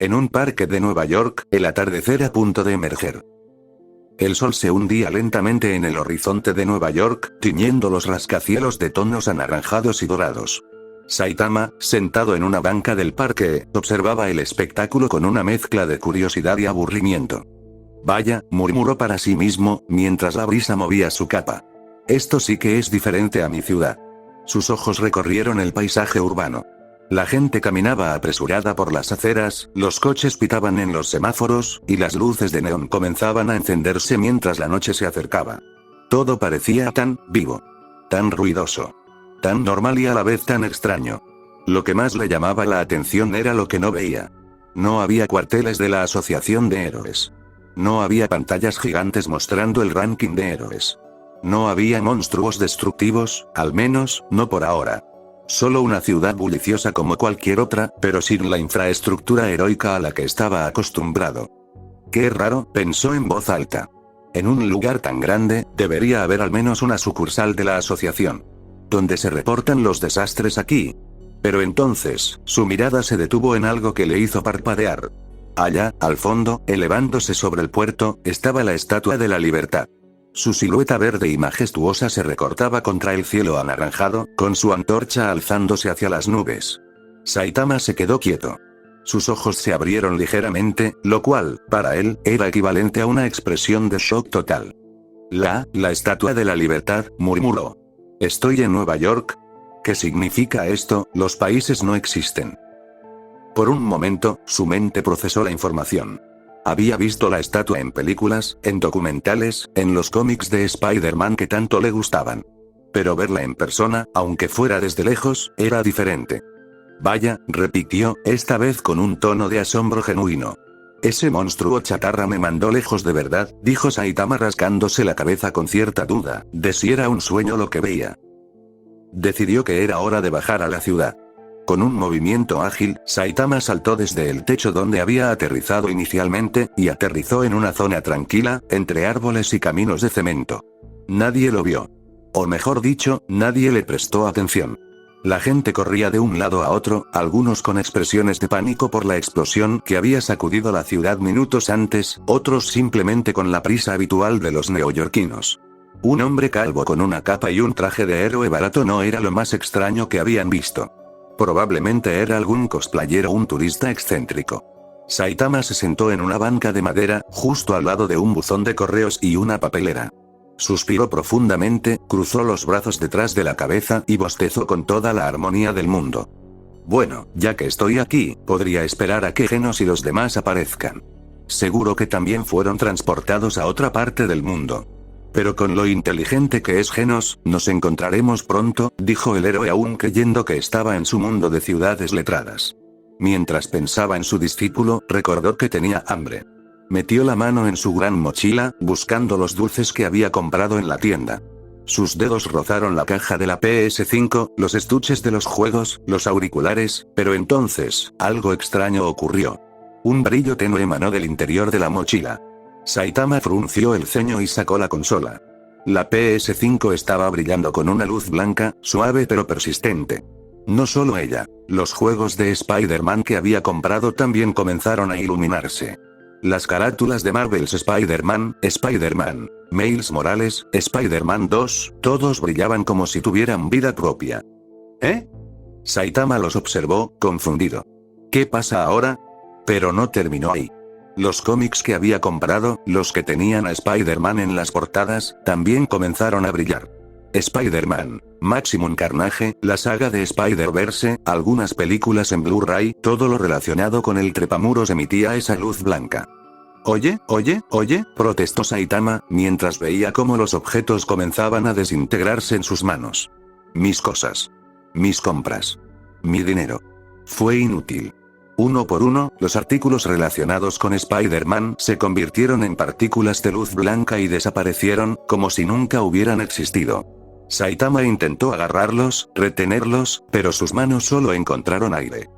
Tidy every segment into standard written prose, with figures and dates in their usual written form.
En un parque de Nueva York, el atardecer a punto de emerger. El sol se hundía lentamente en el horizonte de Nueva York, tiñendo los rascacielos de tonos anaranjados y dorados. Saitama, sentado en una banca del parque, observaba el espectáculo con una mezcla de curiosidad y aburrimiento. Vaya, murmuró para sí mismo, mientras la brisa movía su capa. Esto sí que es diferente a mi ciudad. Sus ojos recorrieron el paisaje urbano. La gente caminaba apresurada por las aceras, los coches pitaban en los semáforos, y las luces de neón comenzaban a encenderse mientras la noche se acercaba. Todo parecía tan vivo, tan ruidoso, tan normal y a la vez tan extraño. Lo que más le llamaba la atención era lo que no veía. No había cuarteles de la Asociación de Héroes. No había pantallas gigantes mostrando el ranking de héroes. No había monstruos destructivos, al menos, no por ahora. Solo una ciudad bulliciosa como cualquier otra, pero sin la infraestructura heroica a la que estaba acostumbrado. Qué raro, pensó en voz alta. En un lugar tan grande, debería haber al menos una sucursal de la asociación. ¿Dónde se reportan los desastres aquí? Pero entonces, su mirada se detuvo en algo que le hizo parpadear. Allá, al fondo, elevándose sobre el puerto, estaba la Estatua de la Libertad. Su silueta verde y majestuosa se recortaba contra el cielo anaranjado, con su antorcha alzándose hacia las nubes. Saitama se quedó quieto. Sus ojos se abrieron ligeramente, lo cual, para él, era equivalente a una expresión de shock total. La Estatua de la Libertad, murmuró. ¿Estoy en Nueva York? ¿Qué significa esto? Los países no existen. Por un momento, su mente procesó la información. Había visto la estatua en películas, en documentales, en los cómics de Spider-Man que tanto le gustaban. Pero verla en persona, aunque fuera desde lejos, era diferente. Vaya, repitió, esta vez con un tono de asombro genuino. Ese monstruo chatarra me mandó lejos de verdad, dijo Saitama rascándose la cabeza con cierta duda, de si era un sueño lo que veía. Decidió que era hora de bajar a la ciudad. Con un movimiento ágil, Saitama saltó desde el techo donde había aterrizado inicialmente, y aterrizó en una zona tranquila, entre árboles y caminos de cemento. Nadie lo vio. O mejor dicho, nadie le prestó atención. La gente corría de un lado a otro, algunos con expresiones de pánico por la explosión que había sacudido la ciudad minutos antes, otros simplemente con la prisa habitual de los neoyorquinos. Un hombre calvo con una capa y un traje de héroe barato no era lo más extraño que habían visto. Probablemente era algún cosplayer o un turista excéntrico. Saitama se sentó en una banca de madera, justo al lado de un buzón de correos y una papelera. Suspiró profundamente, cruzó los brazos detrás de la cabeza y bostezó con toda la armonía del mundo. Bueno, ya que estoy aquí, podría esperar a que Genos y los demás aparezcan. Seguro que también fueron transportados a otra parte del mundo. Pero con lo inteligente que es Genos, nos encontraremos pronto, dijo el héroe aún creyendo que estaba en su mundo de ciudades letradas. Mientras pensaba en su discípulo, recordó que tenía hambre. Metió la mano en su gran mochila, buscando los dulces que había comprado en la tienda. Sus dedos rozaron la caja de la PS5, los estuches de los juegos, los auriculares, pero entonces, algo extraño ocurrió. Un brillo tenue emanó del interior de la mochila. Saitama frunció el ceño y sacó la consola. La PS5 estaba brillando con una luz blanca, suave pero persistente. No solo ella, los juegos de Spider-Man que había comprado también comenzaron a iluminarse. Las carátulas de Marvel's Spider-Man, Spider-Man, Miles Morales, Spider-Man 2, todos brillaban como si tuvieran vida propia. ¿Eh? Saitama los observó, confundido. ¿Qué pasa ahora? Pero no terminó ahí. Los cómics que había comprado, los que tenían a Spider-Man en las portadas, también comenzaron a brillar. Spider-Man, Maximum Carnage, la saga de Spider-Verse, algunas películas en Blu-ray, todo lo relacionado con el trepamuros emitía esa luz blanca. Oye, protestó Saitama, mientras veía cómo los objetos comenzaban a desintegrarse en sus manos. Mis cosas. Mis compras. Mi dinero. Fue inútil. Uno por uno, los artículos relacionados con Spider-Man se convirtieron en partículas de luz blanca y desaparecieron, como si nunca hubieran existido. Saitama intentó agarrarlos, retenerlos, pero sus manos solo encontraron aire.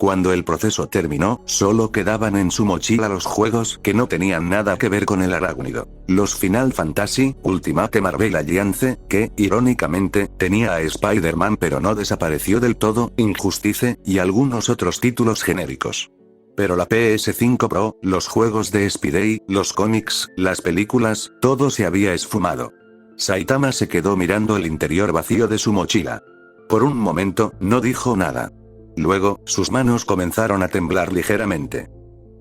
Cuando el proceso terminó, solo quedaban en su mochila los juegos que no tenían nada que ver con el arácnido. Los Final Fantasy, Ultimate Marvel Alliance, que, irónicamente, tenía a Spider-Man pero no desapareció del todo, Injustice, y algunos otros títulos genéricos. Pero la PS5 Pro, los juegos de Spidey, los cómics, las películas, todo se había esfumado. Saitama se quedó mirando el interior vacío de su mochila. Por un momento, no dijo nada. Luego, sus manos comenzaron a temblar ligeramente.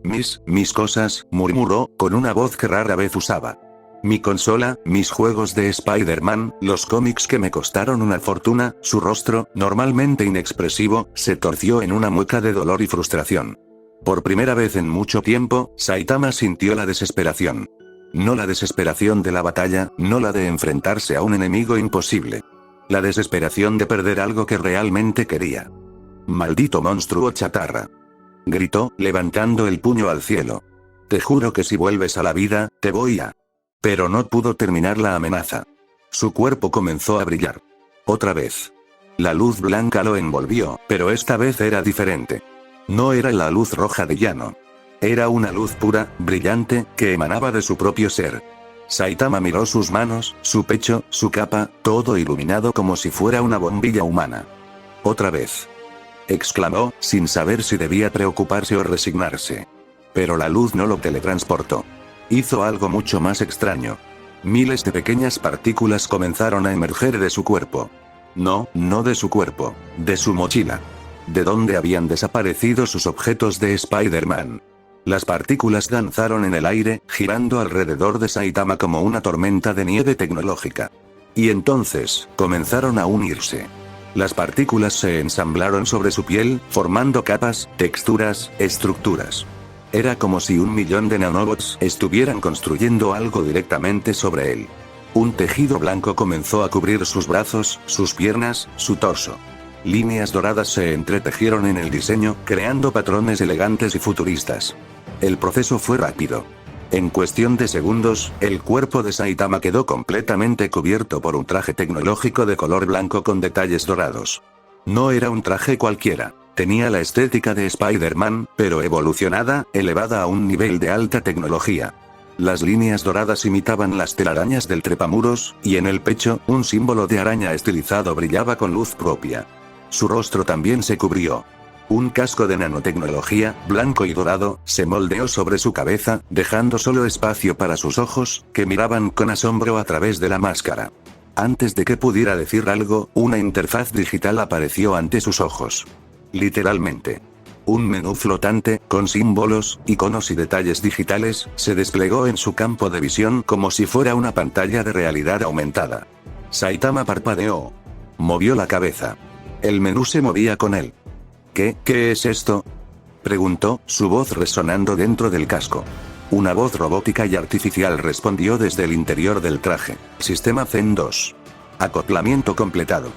Mis cosas, murmuró, con una voz que rara vez usaba. Mi consola, mis juegos de Spider-Man, los cómics que me costaron una fortuna. Su rostro, normalmente inexpresivo, se torció en una mueca de dolor y frustración. Por primera vez en mucho tiempo, Saitama sintió la desesperación. No la desesperación de la batalla, no la de enfrentarse a un enemigo imposible. La desesperación de perder algo que realmente quería. Maldito monstruo chatarra. Gritó, levantando el puño al cielo. Te juro que si vuelves a la vida, te voy a... Pero no pudo terminar la amenaza. Su cuerpo comenzó a brillar. Otra vez. La luz blanca lo envolvió, pero esta vez era diferente. No era la luz roja de llano. Era una luz pura, brillante, que emanaba de su propio ser. Saitama miró sus manos, su pecho, su capa, todo iluminado como si fuera una bombilla humana. Otra vez. Exclamó, sin saber si debía preocuparse o resignarse. Pero la luz no lo teletransportó. Hizo algo mucho más extraño. Miles de pequeñas partículas comenzaron a emerger de su cuerpo. No de su cuerpo, de su mochila. De donde habían desaparecido sus objetos de Spider-Man. Las partículas danzaron en el aire, girando alrededor de Saitama como una tormenta de nieve tecnológica. Y entonces, comenzaron a unirse. Las partículas se ensamblaron sobre su piel, formando capas, texturas, estructuras. Era como si 1.000.000 de nanobots estuvieran construyendo algo directamente sobre él. Un tejido blanco comenzó a cubrir sus brazos, sus piernas, su torso. Líneas doradas se entretejieron en el diseño, creando patrones elegantes y futuristas. El proceso fue rápido. En cuestión de segundos, el cuerpo de Saitama quedó completamente cubierto por un traje tecnológico de color blanco con detalles dorados. No era un traje cualquiera. Tenía la estética de Spider-Man, pero evolucionada, elevada a un nivel de alta tecnología. Las líneas doradas imitaban las telarañas del trepamuros, y en el pecho, un símbolo de araña estilizado brillaba con luz propia. Su rostro también se cubrió. Un casco de nanotecnología, blanco y dorado, se moldeó sobre su cabeza, dejando solo espacio para sus ojos, que miraban con asombro a través de la máscara. Antes de que pudiera decir algo, una interfaz digital apareció ante sus ojos. Literalmente. Un menú flotante, con símbolos, iconos y detalles digitales, se desplegó en su campo de visión como si fuera una pantalla de realidad aumentada. Saitama parpadeó. Movió la cabeza. El menú se movía con él. ¿Qué es esto?, preguntó, su voz resonando dentro del casco. Una voz robótica y artificial respondió desde el interior del traje. Sistema Zen 2. Acoplamiento completado.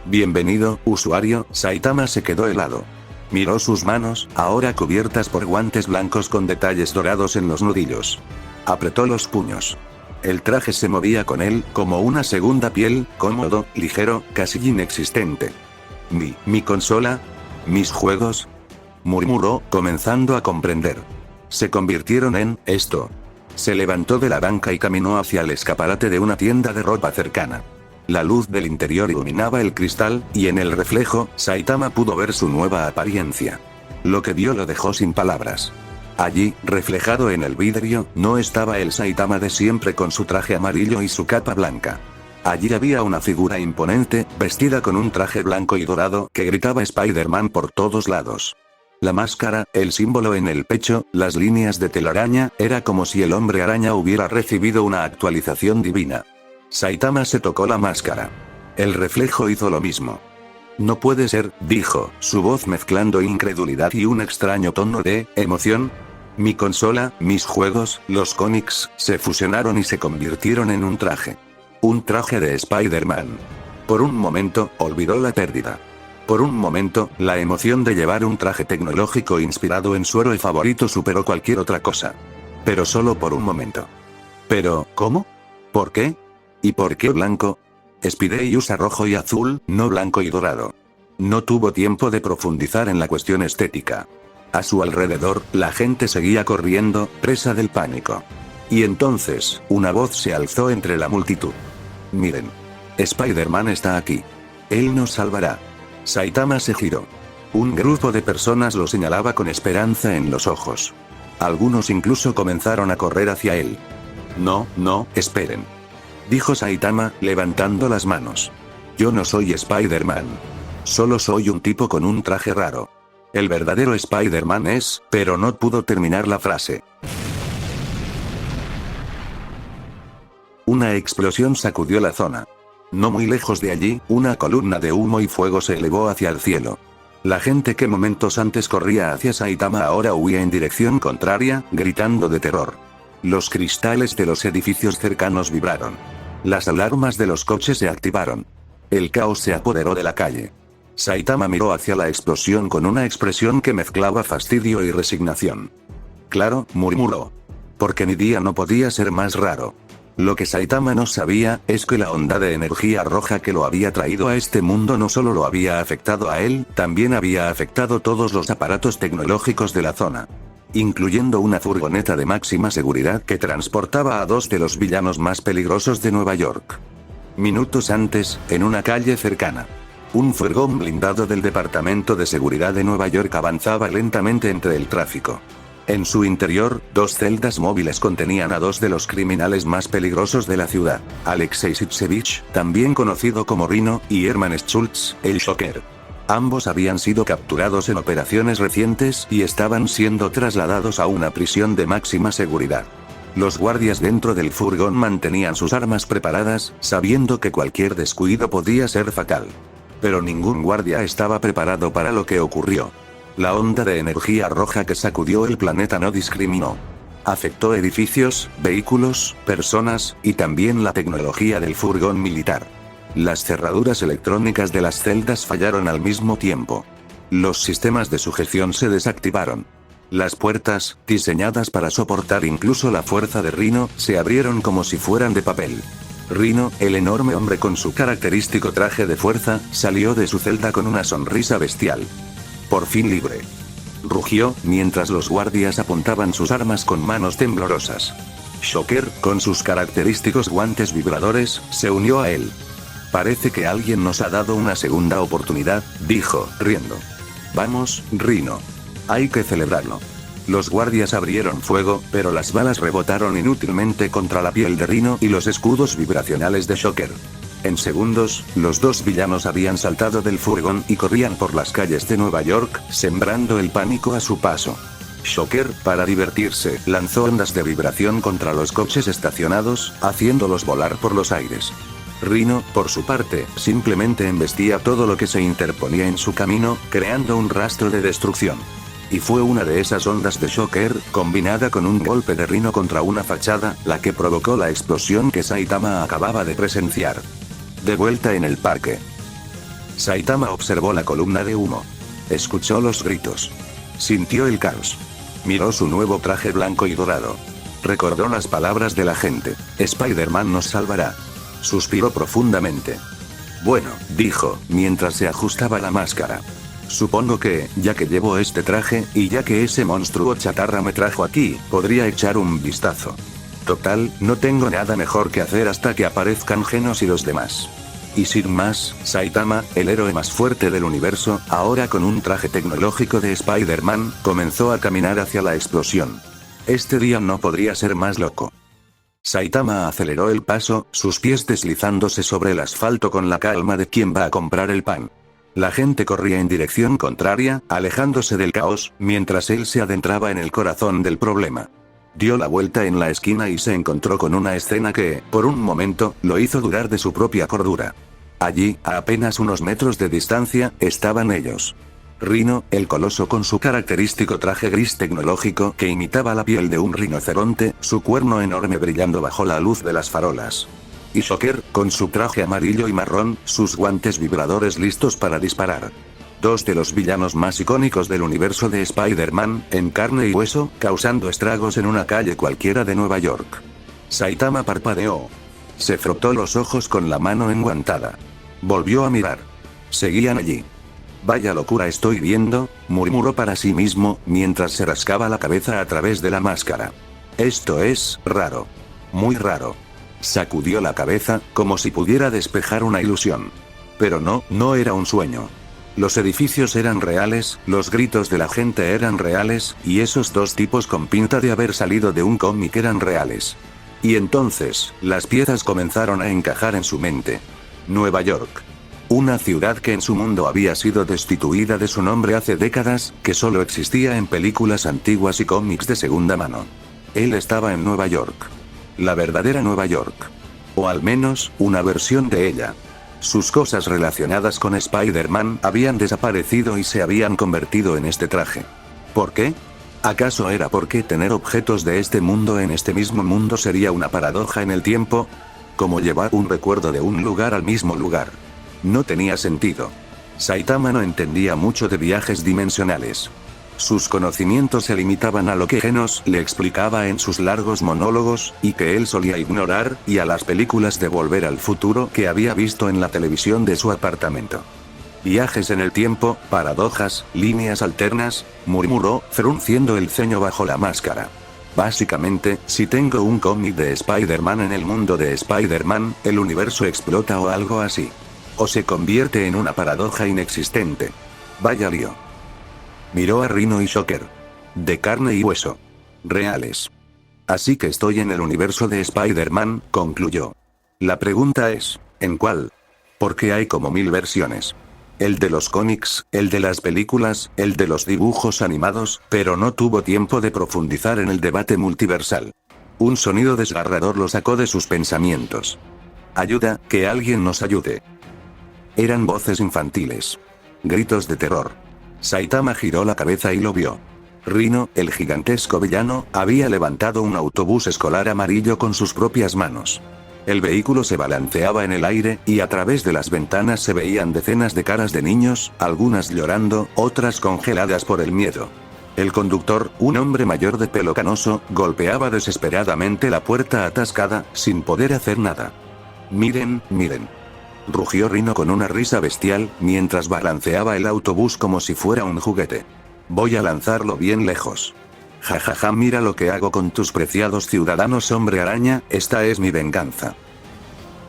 Bienvenido, usuario. Saitama se quedó helado. Miró sus manos, ahora cubiertas por guantes blancos con detalles dorados en los nudillos. Apretó los puños. El traje se movía con él, como una segunda piel, cómodo, ligero, casi inexistente. Mi consola, mis juegos, murmuró, comenzando a comprender. Se convirtieron en esto. Se levantó de la banca y caminó hacia el escaparate de una tienda de ropa cercana. La luz del interior iluminaba el cristal, y en el reflejo, Saitama pudo ver su nueva apariencia. Lo que vio lo dejó sin palabras. Allí, reflejado en el vidrio, no estaba el Saitama de siempre con su traje amarillo y su capa blanca. Allí había una figura imponente, vestida con un traje blanco y dorado, que gritaba Spider-Man por todos lados. La máscara, el símbolo en el pecho, las líneas de telaraña, era como si el hombre araña hubiera recibido una actualización divina. Saitama se tocó la máscara. El reflejo hizo lo mismo. No puede ser, dijo, su voz mezclando incredulidad y un extraño tono de emoción. Mi consola, mis juegos, los cómics, se fusionaron y se convirtieron en un traje. Un traje de Spider-Man. Por un momento, olvidó la pérdida. Por un momento, la emoción de llevar un traje tecnológico inspirado en su héroe favorito superó cualquier otra cosa. Pero solo por un momento. Pero, ¿cómo? ¿Por qué? ¿Y por qué blanco? Spidey usa rojo y azul, no blanco y dorado. No tuvo tiempo de profundizar en la cuestión estética. A su alrededor, la gente seguía corriendo, presa del pánico. Y entonces, una voz se alzó entre la multitud. Miren. Spider-Man está aquí. Él nos salvará. Saitama se giró. Un grupo de personas lo señalaba con esperanza en los ojos. Algunos incluso comenzaron a correr hacia él. No, no, esperen. Dijo Saitama, levantando las manos. Yo no soy Spider-Man. Solo soy un tipo con un traje raro. El verdadero Spider-Man es, pero no pudo terminar la frase. Una explosión sacudió la zona. No muy lejos de allí, una columna de humo y fuego se elevó hacia el cielo. La gente que momentos antes corría hacia Saitama ahora huía en dirección contraria, gritando de terror. Los cristales de los edificios cercanos vibraron. Las alarmas de los coches se activaron. El caos se apoderó de la calle. Saitama miró hacia la explosión con una expresión que mezclaba fastidio y resignación. Claro, murmuró. Porque mi día no podía ser más raro. Lo que Saitama no sabía, es que la onda de energía roja que lo había traído a este mundo no solo lo había afectado a él, también había afectado todos los aparatos tecnológicos de la zona. Incluyendo una furgoneta de máxima seguridad que transportaba a dos de los villanos más peligrosos de Nueva York. Minutos antes, en una calle cercana. Un furgón blindado del Departamento de Seguridad de Nueva York avanzaba lentamente entre el tráfico. En su interior, dos celdas móviles contenían a dos de los criminales más peligrosos de la ciudad, Alexei Sipsevich, también conocido como Rhino, y Herman Schultz, el Shocker. Ambos habían sido capturados en operaciones recientes y estaban siendo trasladados a una prisión de máxima seguridad. Los guardias dentro del furgón mantenían sus armas preparadas, sabiendo que cualquier descuido podía ser fatal. Pero ningún guardia estaba preparado para lo que ocurrió. La onda de energía roja que sacudió el planeta no discriminó. Afectó edificios, vehículos, personas, y también la tecnología del furgón militar. Las cerraduras electrónicas de las celdas fallaron al mismo tiempo. Los sistemas de sujeción se desactivaron. Las puertas, diseñadas para soportar incluso la fuerza de Rhino, se abrieron como si fueran de papel. Rhino, el enorme hombre con su característico traje de fuerza, salió de su celda con una sonrisa bestial. Por fin libre. Rugió, mientras los guardias apuntaban sus armas con manos temblorosas. Shocker, con sus característicos guantes vibradores, se unió a él. Parece que alguien nos ha dado una segunda oportunidad, dijo, riendo. Vamos, Rhino. Hay que celebrarlo. Los guardias abrieron fuego, pero las balas rebotaron inútilmente contra la piel de Rhino y los escudos vibracionales de Shocker. En segundos, los dos villanos habían saltado del furgón y corrían por las calles de Nueva York, sembrando el pánico a su paso. Shocker, para divertirse, lanzó ondas de vibración contra los coches estacionados, haciéndolos volar por los aires. Rhino, por su parte, simplemente embestía todo lo que se interponía en su camino, creando un rastro de destrucción. Y fue una de esas ondas de Shocker, combinada con un golpe de Rhino contra una fachada, la que provocó la explosión que Saitama acababa de presenciar. De vuelta en el parque. Saitama observó la columna de humo. Escuchó los gritos. Sintió el caos. Miró su nuevo traje blanco y dorado. Recordó las palabras de la gente. Spider-Man nos salvará. Suspiró profundamente. Bueno, dijo, mientras se ajustaba la máscara. Supongo que, ya que llevo este traje, y ya que ese monstruo chatarra me trajo aquí, podría echar un vistazo. Total, no tengo nada mejor que hacer hasta que aparezcan Genos y los demás. Y sin más, Saitama, el héroe más fuerte del universo, ahora con un traje tecnológico de Spider-Man, comenzó a caminar hacia la explosión. Este día no podría ser más loco. Saitama aceleró el paso, sus pies deslizándose sobre el asfalto con la calma de quien va a comprar el pan. La gente corría en dirección contraria, alejándose del caos, mientras él se adentraba en el corazón del problema. Dio la vuelta en la esquina y se encontró con una escena que, por un momento, lo hizo dudar de su propia cordura. Allí, a apenas unos metros de distancia, estaban ellos. Rhino, el coloso con su característico traje gris tecnológico que imitaba la piel de un rinoceronte, su cuerno enorme brillando bajo la luz de las farolas. Y Shocker, con su traje amarillo y marrón, sus guantes vibradores listos para disparar. Dos de los villanos más icónicos del universo de Spider-Man, en carne y hueso, causando estragos en una calle cualquiera de Nueva York. Saitama parpadeó. Se frotó los ojos con la mano enguantada. Volvió a mirar. Seguían allí. Vaya locura estoy viendo, murmuró para sí mismo, mientras se rascaba la cabeza a través de la máscara. Esto es raro. Muy raro. Sacudió la cabeza, como si pudiera despejar una ilusión. Pero no era un sueño. Los edificios eran reales, los gritos de la gente eran reales, y esos dos tipos con pinta de haber salido de un cómic eran reales. Y entonces, las piezas comenzaron a encajar en su mente. Nueva York. Una ciudad que en su mundo había sido destituida de su nombre hace décadas, que solo existía en películas antiguas y cómics de segunda mano. Él estaba en Nueva York. La verdadera Nueva York. O al menos, una versión de ella. Sus cosas relacionadas con Spider-Man habían desaparecido y se habían convertido en este traje. ¿Por qué? ¿Acaso era porque tener objetos de este mundo en este mismo mundo sería una paradoja en el tiempo? Como llevar un recuerdo de un lugar al mismo lugar. No tenía sentido. Saitama no entendía mucho de viajes dimensionales. Sus conocimientos se limitaban a lo que Genos le explicaba en sus largos monólogos, y que él solía ignorar, y a las películas de Volver al Futuro que había visto en la televisión de su apartamento. Viajes en el tiempo, paradojas, líneas alternas, murmuró, frunciendo el ceño bajo la máscara. Básicamente, si tengo un cómic de Spider-Man en el mundo de Spider-Man, el universo explota o algo así. O se convierte en una paradoja inexistente. Vaya lío. Miró a Rhino y Shocker. De carne y hueso. Reales. Así que estoy en el universo de Spider-Man, concluyó. La pregunta es, ¿en cuál? Porque hay como 1000 versiones. El de los cómics, el de las películas, el de los dibujos animados, pero no tuvo tiempo de profundizar en el debate multiversal. Un sonido desgarrador lo sacó de sus pensamientos. Ayuda, que alguien nos ayude. Eran voces infantiles. Gritos de terror. Saitama giró la cabeza y lo vio. Rhino, el gigantesco villano, había levantado un autobús escolar amarillo con sus propias manos. El vehículo se balanceaba en el aire, y a través de las ventanas se veían decenas de caras de niños, algunas llorando, otras congeladas por el miedo. El conductor, un hombre mayor de pelo canoso, golpeaba desesperadamente la puerta atascada, sin poder hacer nada. Miren, miren. Rugió Rhino con una risa bestial, mientras balanceaba el autobús como si fuera un juguete. Voy a lanzarlo bien lejos. Jajaja, mira lo que hago con tus preciados ciudadanos, hombre araña, esta es mi venganza.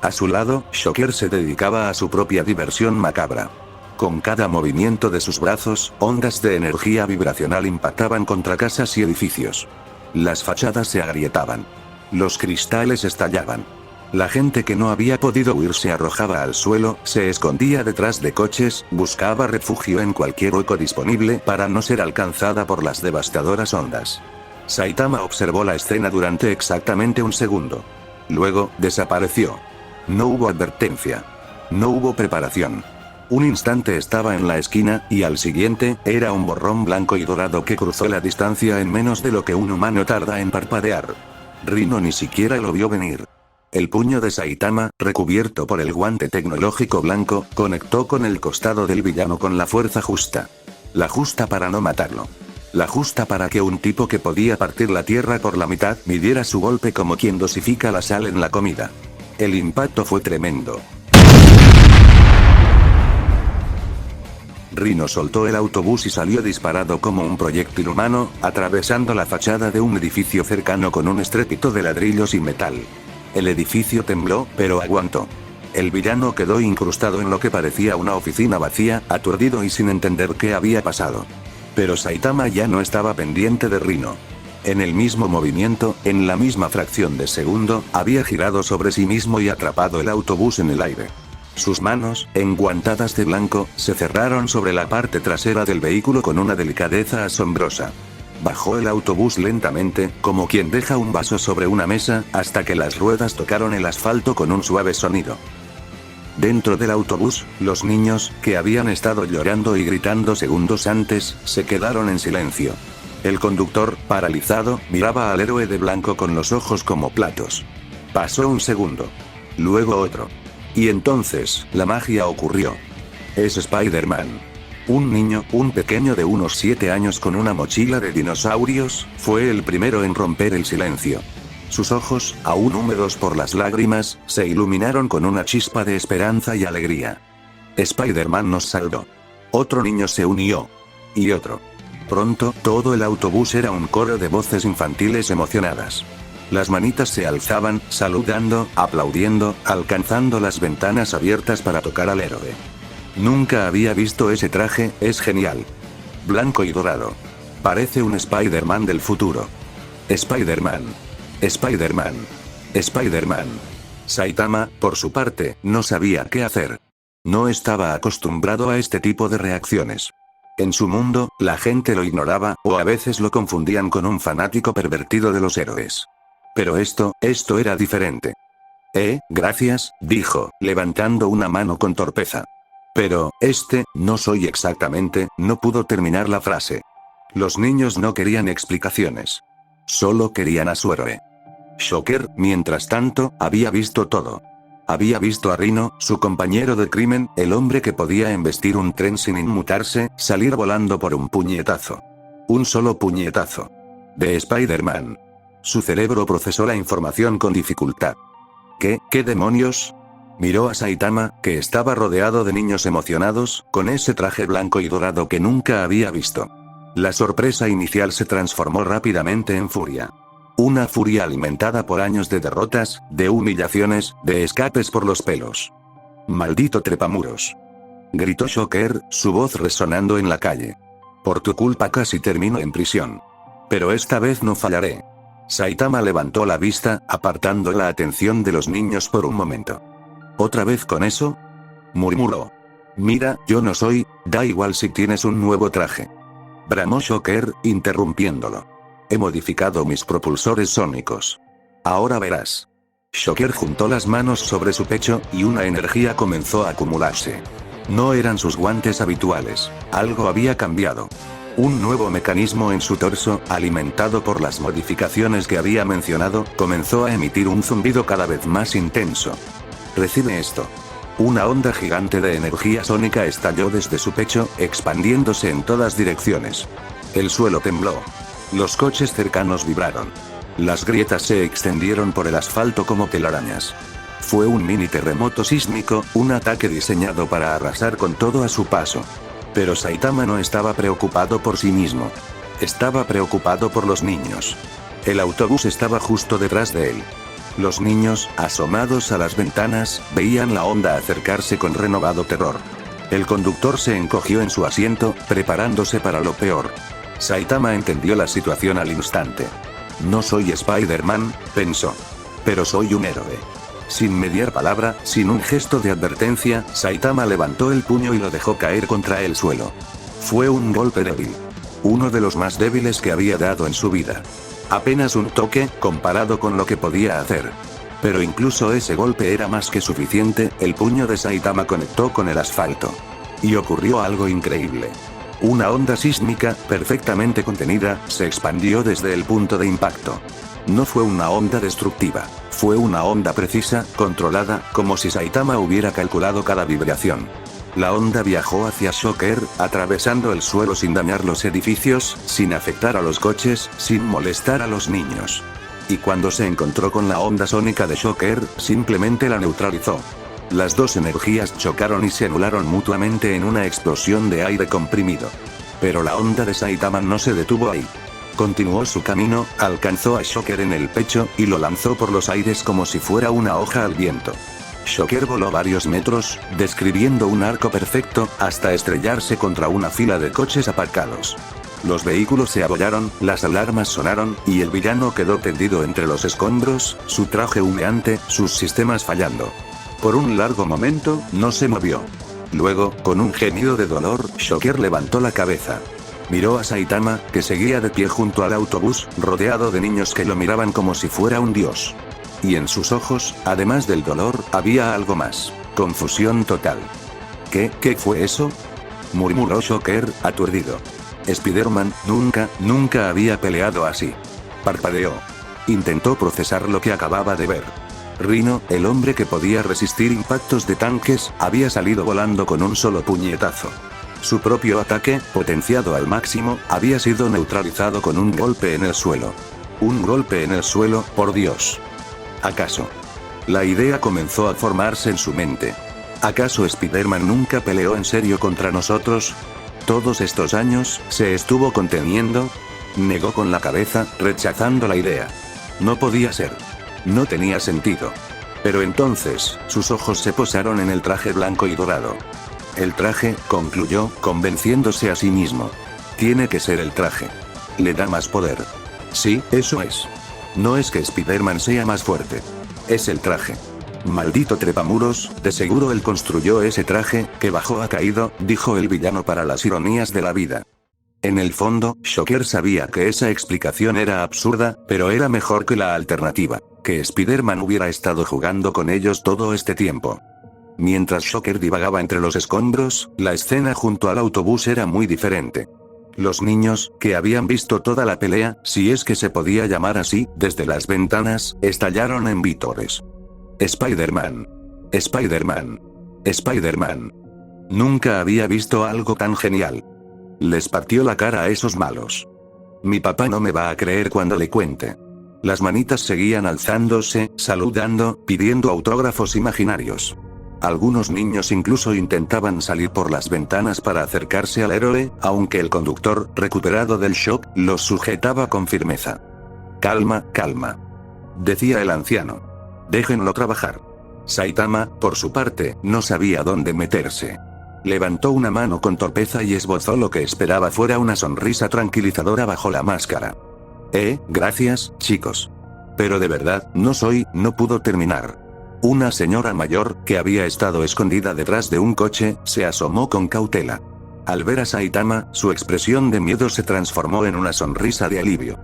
A su lado, Shocker se dedicaba a su propia diversión macabra. Con cada movimiento de sus brazos, ondas de energía vibracional impactaban contra casas y edificios. Las fachadas se agrietaban. Los cristales estallaban. La gente que no había podido huir se arrojaba al suelo, se escondía detrás de coches, buscaba refugio en cualquier hueco disponible para no ser alcanzada por las devastadoras ondas. Saitama observó la escena durante exactamente un segundo. Luego, desapareció. No hubo advertencia. No hubo preparación. Un instante estaba en la esquina, y al siguiente, era un borrón blanco y dorado que cruzó la distancia en menos de lo que un humano tarda en parpadear. Rhino ni siquiera lo vio venir. El puño de Saitama, recubierto por el guante tecnológico blanco, conectó con el costado del villano con la fuerza justa. La justa para no matarlo. La justa para que un tipo que podía partir la tierra por la mitad midiera su golpe como quien dosifica la sal en la comida. El impacto fue tremendo. Rhino soltó el autobús y salió disparado como un proyectil humano, atravesando la fachada de un edificio cercano con un estrépito de ladrillos y metal. El edificio tembló, pero aguantó. El villano quedó incrustado en lo que parecía una oficina vacía, aturdido y sin entender qué había pasado. Pero Saitama ya no estaba pendiente de Rhino. En el mismo movimiento, en la misma fracción de segundo, había girado sobre sí mismo y atrapado el autobús en el aire. Sus manos, enguantadas de blanco, se cerraron sobre la parte trasera del vehículo con una delicadeza asombrosa. Bajó el autobús lentamente, como quien deja un vaso sobre una mesa, hasta que las ruedas tocaron el asfalto con un suave sonido. Dentro del autobús, los niños, que habían estado llorando y gritando segundos antes, se quedaron en silencio. El conductor, paralizado, miraba al héroe de blanco con los ojos como platos. Pasó un segundo. Luego otro. Y entonces, la magia ocurrió. Es Spider-Man. Un niño, un pequeño de unos 7 años con una mochila de dinosaurios, fue el primero en romper el silencio. Sus ojos, aún húmedos por las lágrimas, se iluminaron con una chispa de esperanza y alegría. Spider-Man nos salvó. Otro niño se unió. Y otro. Pronto, todo el autobús era un coro de voces infantiles emocionadas. Las manitas se alzaban, saludando, aplaudiendo, alcanzando las ventanas abiertas para tocar al héroe. Nunca había visto ese traje, es genial. Blanco y dorado. Parece un Spider-Man del futuro. Spider-Man. Spider-Man. Spider-Man. Saitama, por su parte, no sabía qué hacer. No estaba acostumbrado a este tipo de reacciones. En su mundo, la gente lo ignoraba, o a veces lo confundían con un fanático pervertido de los héroes. Pero esto era diferente. Gracias, dijo, levantando una mano con torpeza. Pero, no soy exactamente, no pudo terminar la frase. Los niños no querían explicaciones. Solo querían a su héroe. Shocker, mientras tanto, había visto todo. Había visto a Rhino, su compañero de crimen, el hombre que podía embestir un tren sin inmutarse, salir volando por un puñetazo. Un solo puñetazo. De Spider-Man. Su cerebro procesó la información con dificultad. ¿Qué demonios? Miró a Saitama, que estaba rodeado de niños emocionados, con ese traje blanco y dorado que nunca había visto. La sorpresa inicial se transformó rápidamente en furia. Una furia alimentada por años de derrotas, de humillaciones, de escapes por los pelos. ¡Maldito trepamuros! Gritó Shocker, su voz resonando en la calle. Por tu culpa casi termino en prisión. Pero esta vez no fallaré. Saitama levantó la vista, apartando la atención de los niños por un momento. ¿Otra vez con eso? Murmuró. Mira, yo no soy, da igual si tienes un nuevo traje. Bramó Shocker, interrumpiéndolo. He modificado mis propulsores sónicos. Ahora verás. Shocker juntó las manos sobre su pecho, y una energía comenzó a acumularse. No eran sus guantes habituales, algo había cambiado. Un nuevo mecanismo en su torso, alimentado por las modificaciones que había mencionado, comenzó a emitir un zumbido cada vez más intenso. Recibe esto. Una onda gigante de energía sónica estalló desde su pecho, expandiéndose en todas direcciones. El suelo tembló. Los coches cercanos vibraron. Las grietas se extendieron por el asfalto como telarañas. Fue un mini terremoto sísmico, un ataque diseñado para arrasar con todo a su paso. Pero Saitama no estaba preocupado por sí mismo. Estaba preocupado por los niños. El autobús estaba justo detrás de él. Los niños, asomados a las ventanas, veían la onda acercarse con renovado terror. El conductor se encogió en su asiento, preparándose para lo peor. Saitama entendió la situación al instante. No soy Spider-Man, pensó. Pero soy un héroe. Sin mediar palabra, sin un gesto de advertencia, Saitama levantó el puño y lo dejó caer contra el suelo. Fue un golpe débil. Uno de los más débiles que había dado en su vida. Apenas un toque, comparado con lo que podía hacer. Pero incluso ese golpe era más que suficiente, el puño de Saitama conectó con el asfalto. Y ocurrió algo increíble. Una onda sísmica, perfectamente contenida, se expandió desde el punto de impacto. No fue una onda destructiva, fue una onda precisa, controlada, como si Saitama hubiera calculado cada vibración. La onda viajó hacia Shocker, atravesando el suelo sin dañar los edificios, sin afectar a los coches, sin molestar a los niños. Y cuando se encontró con la onda sónica de Shocker, simplemente la neutralizó. Las dos energías chocaron y se anularon mutuamente en una explosión de aire comprimido. Pero la onda de Saitama no se detuvo ahí. Continuó su camino, alcanzó a Shocker en el pecho, y lo lanzó por los aires como si fuera una hoja al viento. Shocker voló varios metros, describiendo un arco perfecto, hasta estrellarse contra una fila de coches aparcados. Los vehículos se abollaron, las alarmas sonaron, y el villano quedó tendido entre los escombros, su traje humeante, sus sistemas fallando. Por un largo momento, no se movió. Luego, con un gemido de dolor, Shocker levantó la cabeza. Miró a Saitama, que seguía de pie junto al autobús, rodeado de niños que lo miraban como si fuera un dios. Y en sus ojos, además del dolor, había algo más. Confusión total. ¿Qué fue eso? Murmuró Shocker, aturdido. Spider-Man nunca había peleado así. Parpadeó. Intentó procesar lo que acababa de ver. Rhino, el hombre que podía resistir impactos de tanques, había salido volando con un solo puñetazo. Su propio ataque, potenciado al máximo, había sido neutralizado con un golpe en el suelo. Un golpe en el suelo, por Dios. ¿Acaso? La idea comenzó a formarse en su mente. ¿Acaso Spider-Man nunca peleó en serio contra nosotros? ¿Todos estos años, se estuvo conteniendo? Negó con la cabeza, rechazando la idea. No podía ser. No tenía sentido. Pero entonces, sus ojos se posaron en el traje blanco y dorado. El traje, concluyó, convenciéndose a sí mismo. Tiene que ser el traje. Le da más poder. Sí, eso es. No es que Spider-Man sea más fuerte. Es el traje. Maldito trepamuros, de seguro él construyó ese traje, que bajó ha caído, dijo el villano para las ironías de la vida. En el fondo, Shocker sabía que esa explicación era absurda, pero era mejor que la alternativa, que Spider-Man hubiera estado jugando con ellos todo este tiempo. Mientras Shocker divagaba entre los escombros, la escena junto al autobús era muy diferente. Los niños, que habían visto toda la pelea, si es que se podía llamar así, desde las ventanas, estallaron en vítores. Spider-Man. Spider-Man. Spider-Man. Nunca había visto algo tan genial. Les partió la cara a esos malos. Mi papá no me va a creer cuando le cuente. Las manitas seguían alzándose, saludando, pidiendo autógrafos imaginarios. Algunos niños incluso intentaban salir por las ventanas para acercarse al héroe, aunque el conductor, recuperado del shock, los sujetaba con firmeza. Calma, calma. Decía el anciano. Déjenlo trabajar. Saitama, por su parte, no sabía dónde meterse. Levantó una mano con torpeza y esbozó lo que esperaba fuera una sonrisa tranquilizadora bajo la máscara. Gracias, chicos. Pero de verdad, no pudo terminar. Una señora mayor, que había estado escondida detrás de un coche, se asomó con cautela. Al ver a Saitama, su expresión de miedo se transformó en una sonrisa de alivio.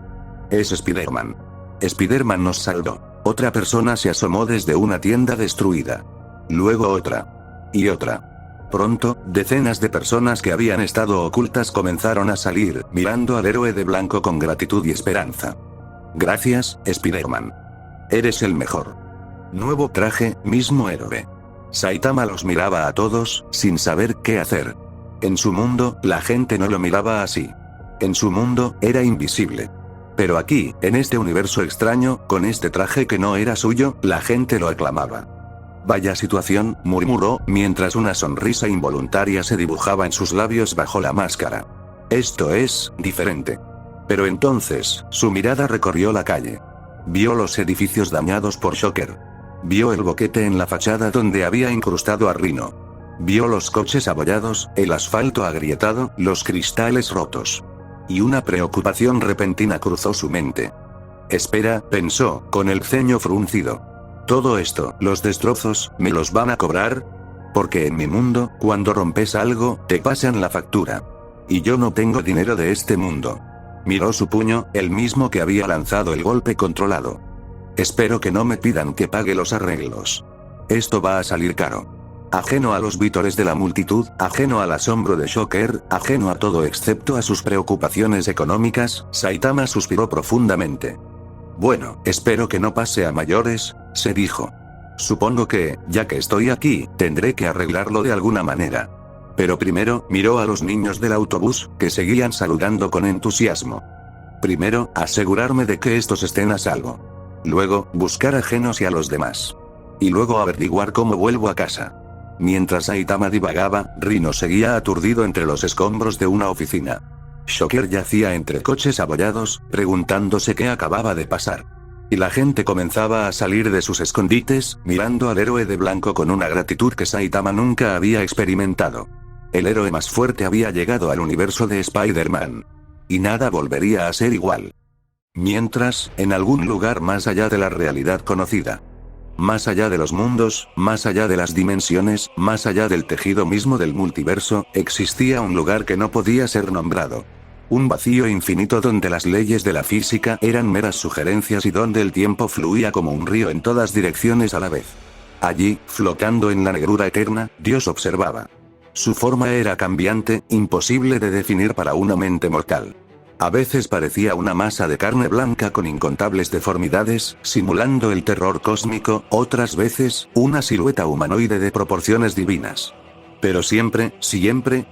Es Spider-Man. Spider-Man nos salvó. Otra persona se asomó desde una tienda destruida. Luego otra. Y otra. Pronto, decenas de personas que habían estado ocultas comenzaron a salir, mirando al héroe de blanco con gratitud y esperanza. Gracias, Spider-Man. Eres el mejor. Nuevo traje, mismo héroe. Saitama los miraba a todos, sin saber qué hacer. En su mundo, la gente no lo miraba así. En su mundo, era invisible. Pero aquí, en este universo extraño, con este traje que no era suyo, la gente lo aclamaba. Vaya situación, murmuró, mientras una sonrisa involuntaria se dibujaba en sus labios bajo la máscara. Esto es, diferente. Pero entonces, su mirada recorrió la calle. Vio los edificios dañados por Shocker. Vio el boquete en la fachada donde había incrustado a Rhino. Vio los coches abollados, el asfalto agrietado, los cristales rotos. Y una preocupación repentina cruzó su mente. Espera, pensó, con el ceño fruncido. Todo esto, los destrozos, ¿me los van a cobrar? Porque en mi mundo, cuando rompes algo, te pasan la factura. Y yo no tengo dinero de este mundo. Miró su puño, el mismo que había lanzado el golpe controlado. Espero que no me pidan que pague los arreglos. Esto va a salir caro. Ajeno a los vítores de la multitud, ajeno al asombro de Shocker, ajeno a todo excepto a sus preocupaciones económicas, Saitama suspiró profundamente. Bueno, espero que no pase a mayores, se dijo. Supongo que, ya que estoy aquí, tendré que arreglarlo de alguna manera. Pero primero, miró a los niños del autobús, que seguían saludando con entusiasmo. Primero, asegurarme de que estos estén a salvo. Luego, buscar ajenos y a los demás. Y luego averiguar cómo vuelvo a casa. Mientras Saitama divagaba, Rhino seguía aturdido entre los escombros de una oficina. Shocker yacía entre coches abollados, preguntándose qué acababa de pasar. Y la gente comenzaba a salir de sus escondites, mirando al héroe de blanco con una gratitud que Saitama nunca había experimentado. El héroe más fuerte había llegado al universo de Spider-Man. Y nada volvería a ser igual. Mientras, en algún lugar más allá de la realidad conocida. Más allá de los mundos, más allá de las dimensiones, más allá del tejido mismo del multiverso, existía un lugar que no podía ser nombrado. Un vacío infinito donde las leyes de la física eran meras sugerencias y donde el tiempo fluía como un río en todas direcciones a la vez. Allí, flotando en la negrura eterna, Dios observaba. Su forma era cambiante, imposible de definir para una mente mortal. A veces parecía una masa de carne blanca con incontables deformidades, simulando el terror cósmico, otras veces, una silueta humanoide de proporciones divinas. Pero siempre,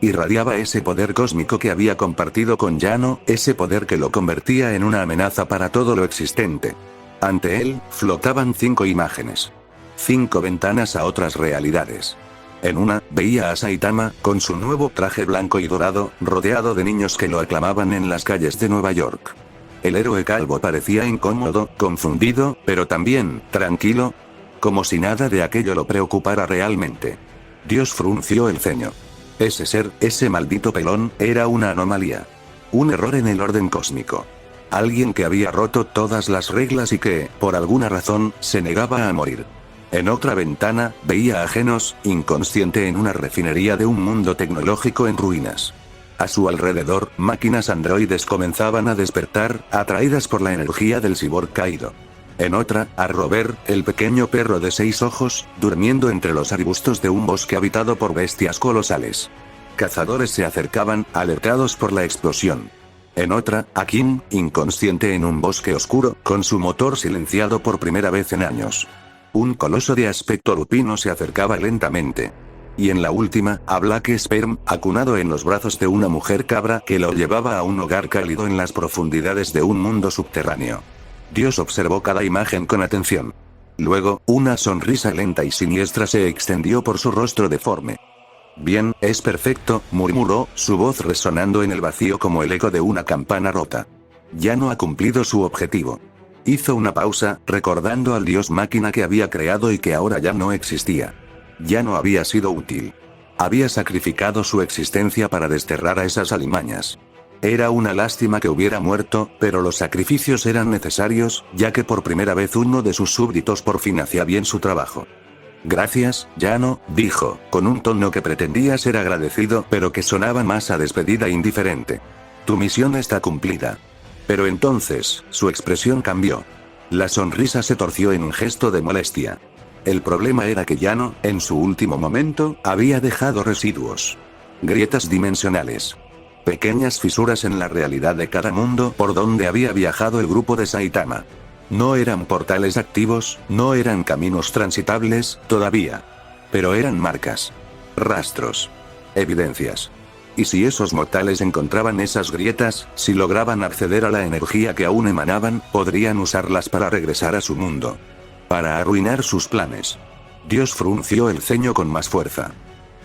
irradiaba ese poder cósmico que había compartido con Yano, ese poder que lo convertía en una amenaza para todo lo existente. Ante él, flotaban 5 imágenes. 5 ventanas a otras realidades. En una, veía a Saitama, con su nuevo traje blanco y dorado, rodeado de niños que lo aclamaban en las calles de Nueva York. El héroe calvo parecía incómodo, confundido, pero también, tranquilo, como si nada de aquello lo preocupara realmente. Dios frunció el ceño. Ese ser, ese maldito pelón, era una anomalía. Un error en el orden cósmico. Alguien que había roto todas las reglas y que, por alguna razón, se negaba a morir. En otra ventana, veía a Genos, inconsciente en una refinería de un mundo tecnológico en ruinas. A su alrededor, máquinas androides comenzaban a despertar, atraídas por la energía del cyborg caído. En otra, a Robert, el pequeño perro de 6 ojos, durmiendo entre los arbustos de un bosque habitado por bestias colosales. Cazadores se acercaban, alertados por la explosión. En otra, a Kim, inconsciente en un bosque oscuro, con su motor silenciado por primera vez en años. Un coloso de aspecto lupino se acercaba lentamente. Y en la última, a Black Sperm, acunado en los brazos de una mujer cabra que lo llevaba a un hogar cálido en las profundidades de un mundo subterráneo. Dios observó cada imagen con atención. Luego, una sonrisa lenta y siniestra se extendió por su rostro deforme. Bien, es perfecto, murmuró, su voz resonando en el vacío como el eco de una campana rota. Ya no ha cumplido su objetivo. Hizo una pausa, recordando al dios máquina que había creado y que ahora ya no existía. Ya no había sido útil. Había sacrificado su existencia para desterrar a esas alimañas. Era una lástima que hubiera muerto, pero los sacrificios eran necesarios, ya que por primera vez uno de sus súbditos por fin hacía bien su trabajo. Gracias, Yano, dijo, con un tono que pretendía ser agradecido, pero que sonaba más a despedida indiferente. Tu misión está cumplida. Pero entonces, su expresión cambió. La sonrisa se torció en un gesto de molestia. El problema era que Yano, en su último momento, había dejado residuos. Grietas dimensionales. Pequeñas fisuras en la realidad de cada mundo por donde había viajado el grupo de Saitama. No eran portales activos, no eran caminos transitables, todavía. Pero eran marcas. Rastros. Evidencias. Y si esos mortales encontraban esas grietas, si lograban acceder a la energía que aún emanaban, podrían usarlas para regresar a su mundo. Para arruinar sus planes. Dios frunció el ceño con más fuerza.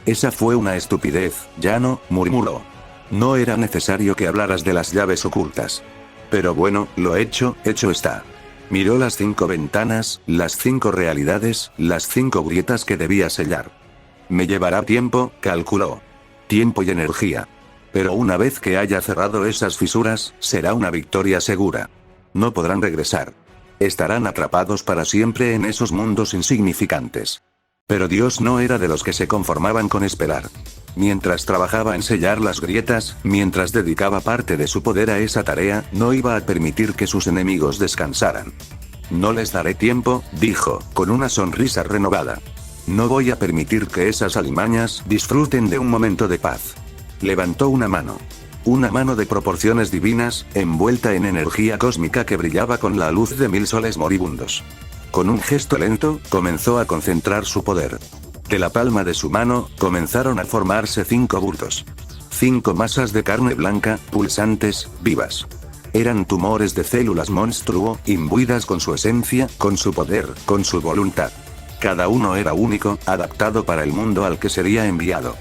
Esa fue una estupidez, Yano, murmuró. No era necesario que hablaras de las llaves ocultas. Pero bueno, lo hecho está. Miró las 5 ventanas, las 5 realidades, las 5 grietas que debía sellar. Me llevará tiempo, calculó. Tiempo y energía. Pero una vez que haya cerrado esas fisuras, será una victoria segura. No podrán regresar. Estarán atrapados para siempre en esos mundos insignificantes. Pero Dios no era de los que se conformaban con esperar. Mientras trabajaba en sellar las grietas, mientras dedicaba parte de su poder a esa tarea, no iba a permitir que sus enemigos descansaran. No les daré tiempo, dijo, con una sonrisa renovada. No voy a permitir que esas alimañas disfruten de un momento de paz. Levantó una mano. Una mano de proporciones divinas, envuelta en energía cósmica que brillaba con la luz de 1000 soles moribundos. Con un gesto lento, comenzó a concentrar su poder. De la palma de su mano, comenzaron a formarse 5 bultos. 5 masas de carne blanca, pulsantes, vivas. Eran tumores de células monstruo, imbuidas con su esencia, con su poder, con su voluntad. Cada uno era único, adaptado para el mundo al que sería enviado.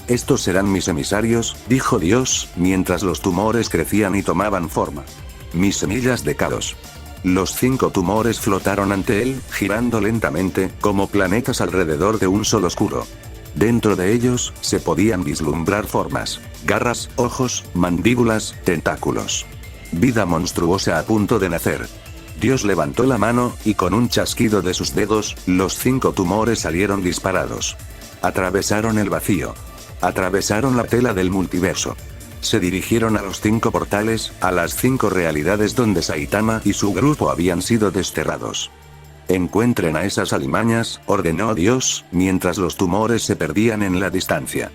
Estos serán mis emisarios, dijo Dios, mientras los tumores crecían y tomaban forma. Mis semillas de caos. Los 5 tumores flotaron ante él, girando lentamente, como planetas alrededor de un sol oscuro. Dentro de ellos, se podían vislumbrar formas, garras, ojos, mandíbulas, tentáculos. Vida monstruosa a punto de nacer. Dios levantó la mano, y con un chasquido de sus dedos, los 5 tumores salieron disparados. Atravesaron el vacío. Atravesaron la tela del multiverso. Se dirigieron a los 5 portales, a las 5 realidades donde Saitama y su grupo habían sido desterrados. Encuentren a esas alimañas, ordenó Dios, mientras los tumores se perdían en la distancia.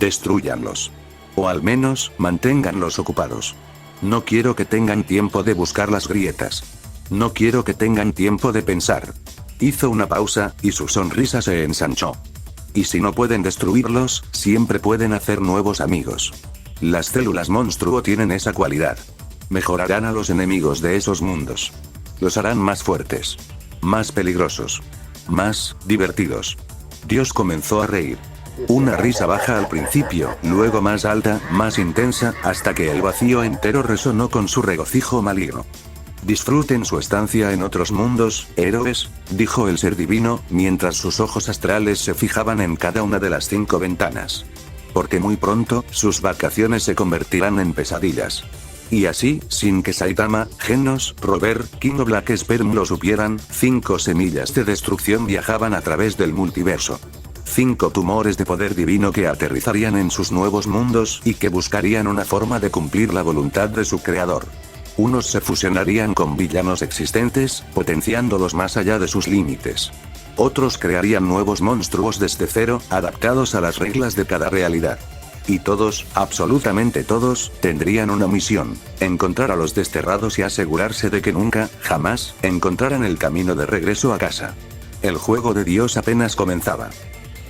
Destrúyanlos. O al menos, manténganlos ocupados. No quiero que tengan tiempo de buscar las grietas. No quiero que tengan tiempo de pensar. Hizo una pausa, y su sonrisa se ensanchó. Y si no pueden destruirlos, siempre pueden hacer nuevos amigos. Las células monstruo tienen esa cualidad. Mejorarán a los enemigos de esos mundos. Los harán más fuertes. Más peligrosos. Más divertidos. Dios comenzó a reír. Una risa baja al principio, luego más alta, más intensa, hasta que el vacío entero resonó con su regocijo maligno. Disfruten su estancia en otros mundos, héroes, dijo el ser divino, mientras sus ojos astrales se fijaban en cada una de las 5 ventanas. porque muy pronto, sus vacaciones se convertirán en pesadillas. Y así, sin que Saitama, Genos, Robert, King o Black Sperm lo supieran, 5 semillas de destrucción viajaban a través del multiverso. 5 tumores de poder divino que aterrizarían en sus nuevos mundos y que buscarían una forma de cumplir la voluntad de su creador. Unos se fusionarían con villanos existentes, potenciándolos más allá de sus límites. Otros crearían nuevos monstruos desde cero, adaptados a las reglas de cada realidad. Y todos, absolutamente todos, tendrían una misión: encontrar a los desterrados y asegurarse de que nunca, jamás, encontraran el camino de regreso a casa. El juego de Dios apenas comenzaba.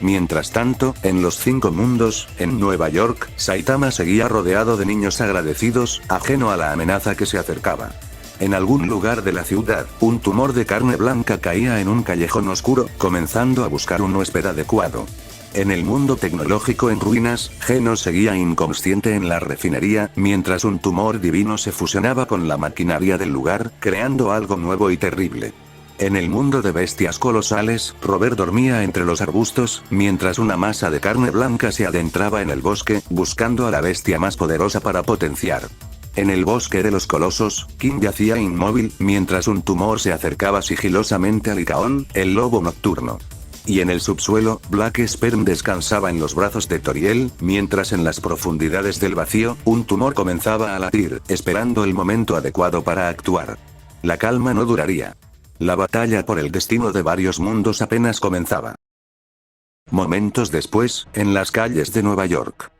Mientras tanto, en los 5 mundos, en Nueva York, Saitama seguía rodeado de niños agradecidos, ajeno a la amenaza que se acercaba. En algún lugar de la ciudad, un tumor de carne blanca caía en un callejón oscuro, comenzando a buscar un huésped adecuado. En el mundo tecnológico en ruinas, Genos seguía inconsciente en la refinería, mientras un tumor divino se fusionaba con la maquinaria del lugar, creando algo nuevo y terrible. En el mundo de bestias colosales, Robert dormía entre los arbustos, mientras una masa de carne blanca se adentraba en el bosque, buscando a la bestia más poderosa para potenciar. En el bosque de los colosos, King yacía inmóvil, mientras un tumor se acercaba sigilosamente a Licaón, el lobo nocturno. Y en el subsuelo, Black Sperm descansaba en los brazos de Toriel, mientras en las profundidades del vacío, un tumor comenzaba a latir, esperando el momento adecuado para actuar. La calma no duraría. La batalla por el destino de varios mundos apenas comenzaba. Momentos después, en las calles de Nueva York,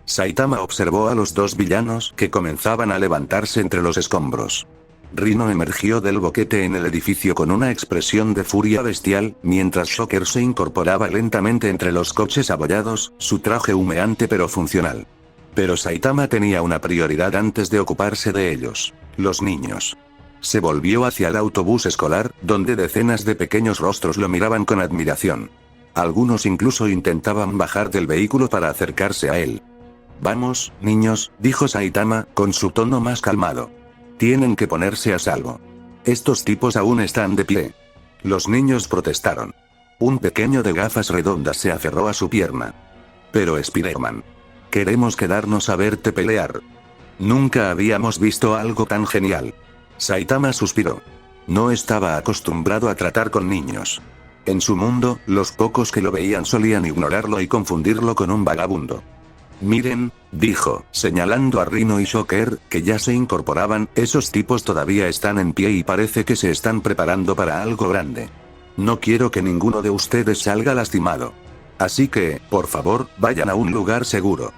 Saitama observó a los 2 villanos que comenzaban a levantarse entre los escombros. Rhino emergió del boquete en el edificio con una expresión de furia bestial, mientras Shocker se incorporaba lentamente entre los coches abollados, su traje humeante pero funcional. Pero Saitama tenía una prioridad antes de ocuparse de ellos: los niños. Se volvió hacia el autobús escolar, donde decenas de pequeños rostros lo miraban con admiración. Algunos incluso intentaban bajar del vehículo para acercarse a él. «Vamos, niños», dijo Saitama, con su tono más calmado. «Tienen que ponerse a salvo. Estos tipos aún están de pie». Los niños protestaron. Un pequeño de gafas redondas se aferró a su pierna. «Pero Spider-Man, queremos quedarnos a verte pelear. Nunca habíamos visto algo tan genial». Saitama suspiró. No estaba acostumbrado a tratar con niños. En su mundo, los pocos que lo veían solían ignorarlo y confundirlo con un vagabundo. «Miren», dijo, señalando a Rhino y Shocker, que ya se incorporaban, «esos tipos todavía están en pie y parece que se están preparando para algo grande. No quiero que ninguno de ustedes salga lastimado. Así que, por favor, vayan a un lugar seguro».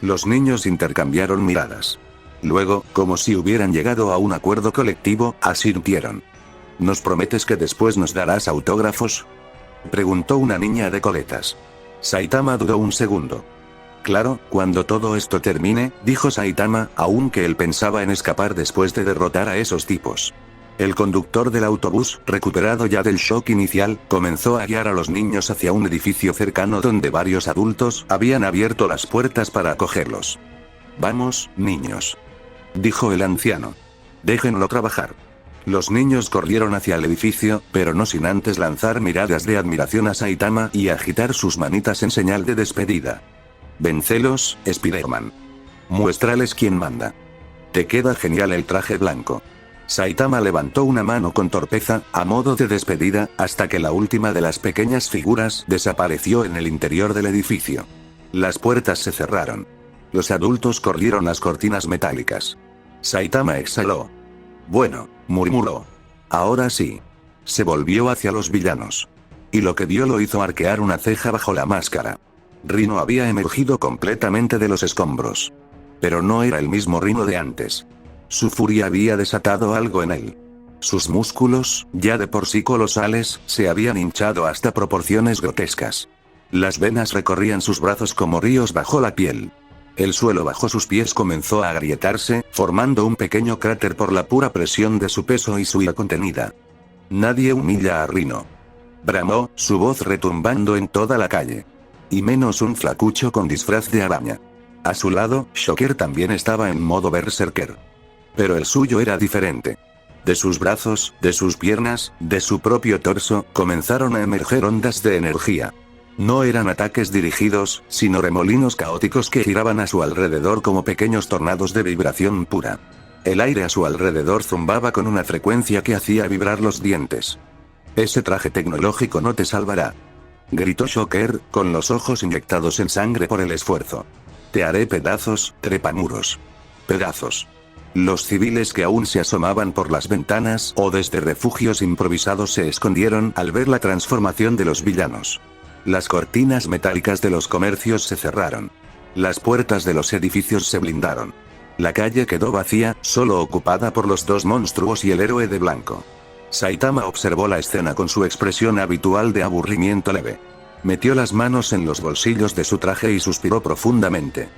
Los niños intercambiaron miradas. Luego, como si hubieran llegado a un acuerdo colectivo, asintieron. ¿Nos prometes que después nos darás autógrafos?, preguntó una niña de coletas. Saitama dudó un segundo. «Claro, cuando todo esto termine», dijo Saitama, aunque él pensaba en escapar después de derrotar a esos tipos. El conductor del autobús, recuperado ya del shock inicial, comenzó a guiar a los niños hacia un edificio cercano donde varios adultos habían abierto las puertas para acogerlos. «Vamos, niños», dijo el anciano. «Déjenlo trabajar». Los niños corrieron hacia el edificio, pero no sin antes lanzar miradas de admiración a Saitama y agitar sus manitas en señal de despedida. «Véncelos, Spider-Man. Muéstrales quién manda. Te queda genial el traje blanco». Saitama levantó una mano con torpeza, a modo de despedida, hasta que la última de las pequeñas figuras desapareció en el interior del edificio. Las puertas se cerraron. Los adultos corrieron las cortinas metálicas. Saitama exhaló. «Bueno», murmuró. «Ahora sí». Se volvió hacia los villanos. Y lo que vio lo hizo arquear una ceja bajo la máscara. Rhino había emergido completamente de los escombros. Pero no era el mismo Rhino de antes. Su furia había desatado algo en él. Sus músculos, ya de por sí colosales, se habían hinchado hasta proporciones grotescas. Las venas recorrían sus brazos como ríos bajo la piel. El suelo bajo sus pies comenzó a agrietarse, formando un pequeño cráter por la pura presión de su peso y su ira contenida. «Nadie humilla a Rhino», bramó, su voz retumbando en toda la calle. «Y menos un flacucho con disfraz de araña». A su lado, Shocker también estaba en modo berserker. Pero el suyo era diferente. De sus brazos, de sus piernas, de su propio torso, comenzaron a emerger ondas de energía. No eran ataques dirigidos, sino remolinos caóticos que giraban a su alrededor como pequeños tornados de vibración pura. El aire a su alrededor zumbaba con una frecuencia que hacía vibrar los dientes. Ese traje tecnológico no te salvará, gritó Shocker, con los ojos inyectados en sangre por el esfuerzo. Te haré pedazos, trepamuros. Pedazos. Los civiles que aún se asomaban por las ventanas o desde refugios improvisados se escondieron al ver la transformación de los villanos. Las cortinas metálicas de los comercios se cerraron. Las puertas de los edificios se blindaron. La calle quedó vacía, solo ocupada por los dos monstruos y el héroe de blanco. Saitama observó la escena con su expresión habitual de aburrimiento leve. Metió las manos en los bolsillos de su traje y suspiró profundamente.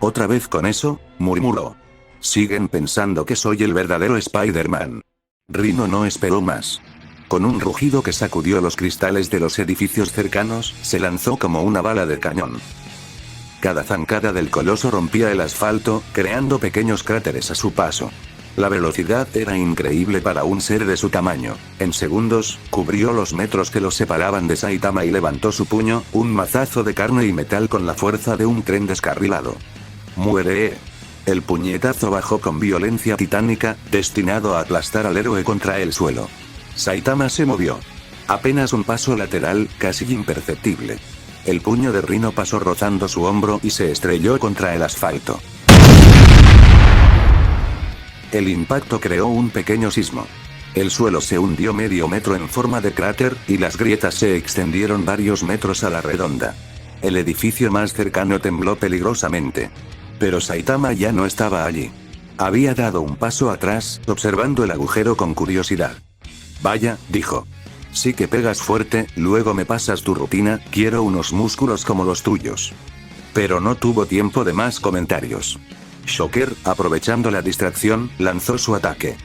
¿Otra vez con eso?, murmuró. Siguen pensando que soy el verdadero Spider-Man. Rhino no esperó más. Con un rugido que sacudió los cristales de los edificios cercanos, se lanzó como una bala de cañón. Cada zancada del coloso rompía el asfalto, creando pequeños cráteres a su paso. La velocidad era increíble para un ser de su tamaño. En segundos, cubrió los metros que los separaban de Saitama y levantó su puño, un mazazo de carne y metal con la fuerza de un tren descarrilado. ¡Muere! El puñetazo bajó con violencia titánica, destinado a aplastar al héroe contra el suelo. Saitama se movió. Apenas un paso lateral, casi imperceptible. El puño de Rhino pasó rozando su hombro y se estrelló contra el asfalto. El impacto creó un pequeño sismo. El suelo se hundió medio metro en forma de cráter, y las grietas se extendieron varios metros a la redonda. El edificio más cercano tembló peligrosamente. Pero Saitama ya no estaba allí. Había dado un paso atrás, observando el agujero con curiosidad. Vaya, dijo. Sí que pegas fuerte, luego me pasas tu rutina, quiero unos músculos como los tuyos. Pero no tuvo tiempo de más comentarios. Shocker, aprovechando la distracción, lanzó su ataque.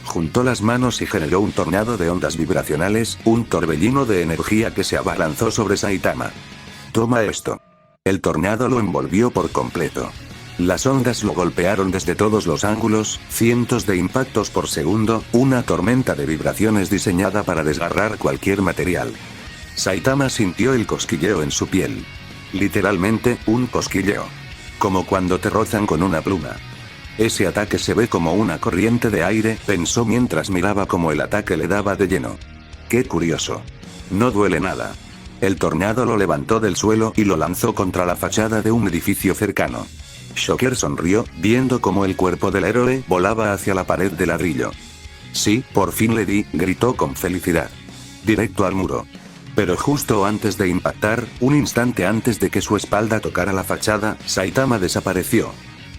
Juntó las manos y generó un tornado de ondas vibracionales, un torbellino de energía que se abalanzó sobre Saitama. Toma esto. El tornado lo envolvió por completo. Las ondas lo golpearon desde todos los ángulos, cientos de impactos por segundo, una tormenta de vibraciones diseñada para desgarrar cualquier material. Saitama sintió el cosquilleo en su piel. Literalmente, un cosquilleo. Como cuando te rozan con una pluma. Ese ataque se ve como una corriente de aire, pensó mientras miraba cómo el ataque le daba de lleno. Qué curioso. No duele nada. El tornado lo levantó del suelo y lo lanzó contra la fachada de un edificio cercano. Shocker sonrió, viendo cómo el cuerpo del héroe volaba hacia la pared de ladrillo. Sí, por fin le di, gritó con felicidad. Directo al muro. Pero justo antes de impactar, un instante antes de que su espalda tocara la fachada, Saitama desapareció.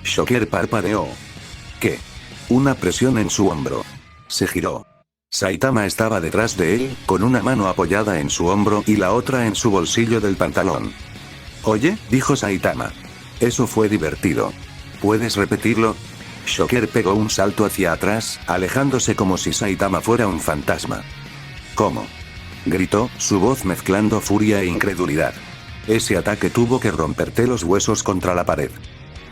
Shocker parpadeó. ¿Qué? Una presión en su hombro. Se giró. Saitama estaba detrás de él, con una mano apoyada en su hombro y la otra en su bolsillo del pantalón. Oye, dijo Saitama. Eso fue divertido. ¿Puedes repetirlo? Shocker pegó un salto hacia atrás, alejándose como si Saitama fuera un fantasma. ¿Cómo?, gritó, su voz mezclando furia e incredulidad. Ese ataque tuvo que romperte los huesos contra la pared.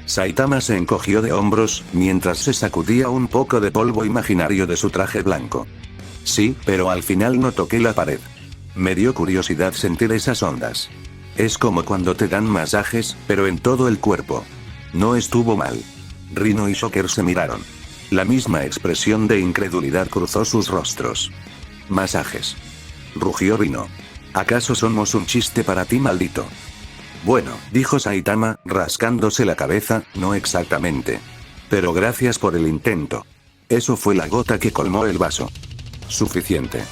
Saitama se encogió de hombros, mientras se sacudía un poco de polvo imaginario de su traje blanco. Sí, pero al final no toqué la pared. Me dio curiosidad sentir esas ondas. Es como cuando te dan masajes, pero en todo el cuerpo. No estuvo mal. Rhino y Shocker se miraron. La misma expresión de incredulidad cruzó sus rostros. Masajes. Rugió Rhino. ¿Acaso somos un chiste para ti, maldito? Bueno, dijo Saitama, rascándose la cabeza, no exactamente. Pero gracias por el intento. Eso fue la gota que colmó el vaso. Suficiente.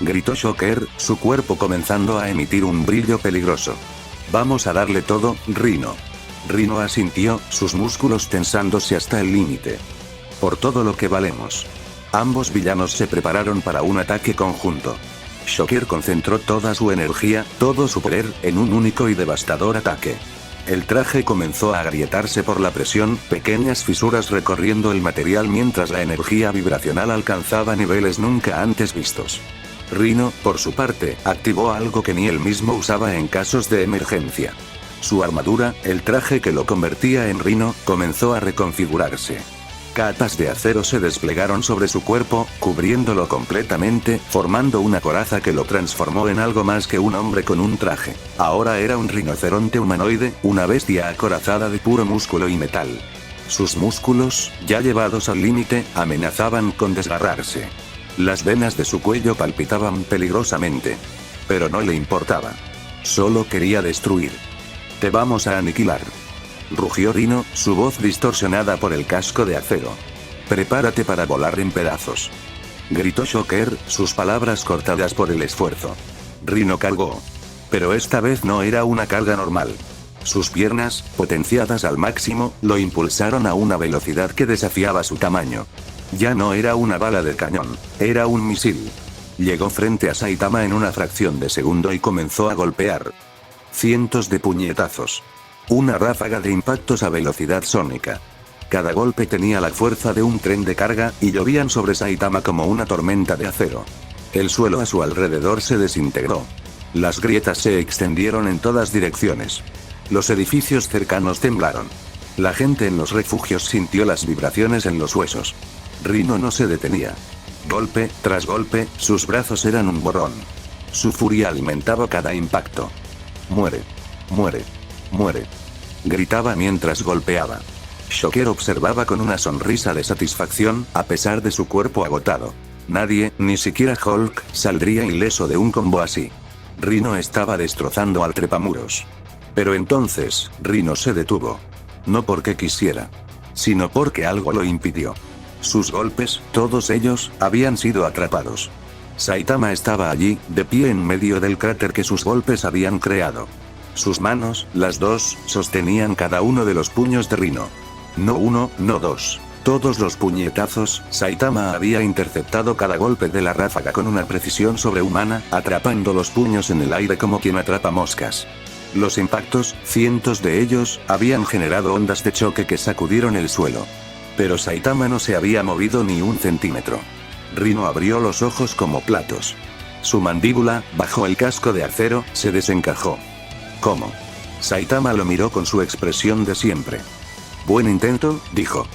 Gritó Shocker, su cuerpo comenzando a emitir un brillo peligroso. Vamos a darle todo, Rhino. Rhino asintió, sus músculos tensándose hasta el límite. Por todo lo que valemos. Ambos villanos se prepararon para un ataque conjunto. Shocker concentró toda su energía, todo su poder, en un único y devastador ataque. El traje comenzó a agrietarse por la presión, pequeñas fisuras recorriendo el material mientras la energía vibracional alcanzaba niveles nunca antes vistos. Rhino, por su parte, activó algo que ni él mismo usaba en casos de emergencia. Su armadura, el traje que lo convertía en Rhino, comenzó a reconfigurarse. Capas de acero se desplegaron sobre su cuerpo, cubriéndolo completamente, formando una coraza que lo transformó en algo más que un hombre con un traje. Ahora era un rinoceronte humanoide, una bestia acorazada de puro músculo y metal. Sus músculos, ya llevados al límite, amenazaban con desgarrarse. Las venas de su cuello palpitaban peligrosamente. Pero no le importaba. Solo quería destruir. «Te vamos a aniquilar», rugió Rhino, su voz distorsionada por el casco de acero. «Prepárate para volar en pedazos», gritó Shocker, sus palabras cortadas por el esfuerzo. Rhino cargó. Pero esta vez no era una carga normal. Sus piernas, potenciadas al máximo, lo impulsaron a una velocidad que desafiaba su tamaño. Ya no era una bala de cañón, era un misil. Llegó frente a Saitama en una fracción de segundo y comenzó a golpear. Cientos de puñetazos. Una ráfaga de impactos a velocidad sónica. Cada golpe tenía la fuerza de un tren de carga, y llovían sobre Saitama como una tormenta de acero. El suelo a su alrededor se desintegró. Las grietas se extendieron en todas direcciones. Los edificios cercanos temblaron. La gente en los refugios sintió las vibraciones en los huesos. Rhino no se detenía. Golpe tras golpe, sus brazos eran un borrón. Su furia alimentaba cada impacto. «Muere. Muere. Muere», gritaba mientras golpeaba. Shocker observaba con una sonrisa de satisfacción, a pesar de su cuerpo agotado. Nadie, ni siquiera Hulk, saldría ileso de un combo así. Rhino estaba destrozando al trepamuros. Pero entonces, Rhino se detuvo. No porque quisiera, sino porque algo lo impidió. Sus golpes, todos ellos, habían sido atrapados. Saitama estaba allí, de pie en medio del cráter que sus golpes habían creado. Sus manos, las dos, sostenían cada uno de los puños de Rhino. No uno, no dos. Todos los puñetazos, Saitama había interceptado cada golpe de la ráfaga con una precisión sobrehumana, atrapando los puños en el aire como quien atrapa moscas. Los impactos, cientos de ellos, habían generado ondas de choque que sacudieron el suelo. Pero Saitama no se había movido ni un centímetro. Rhino abrió los ojos como platos. Su mandíbula, bajo el casco de acero, se desencajó. «¿Cómo?». Saitama lo miró con su expresión de siempre. «Buen intento», dijo.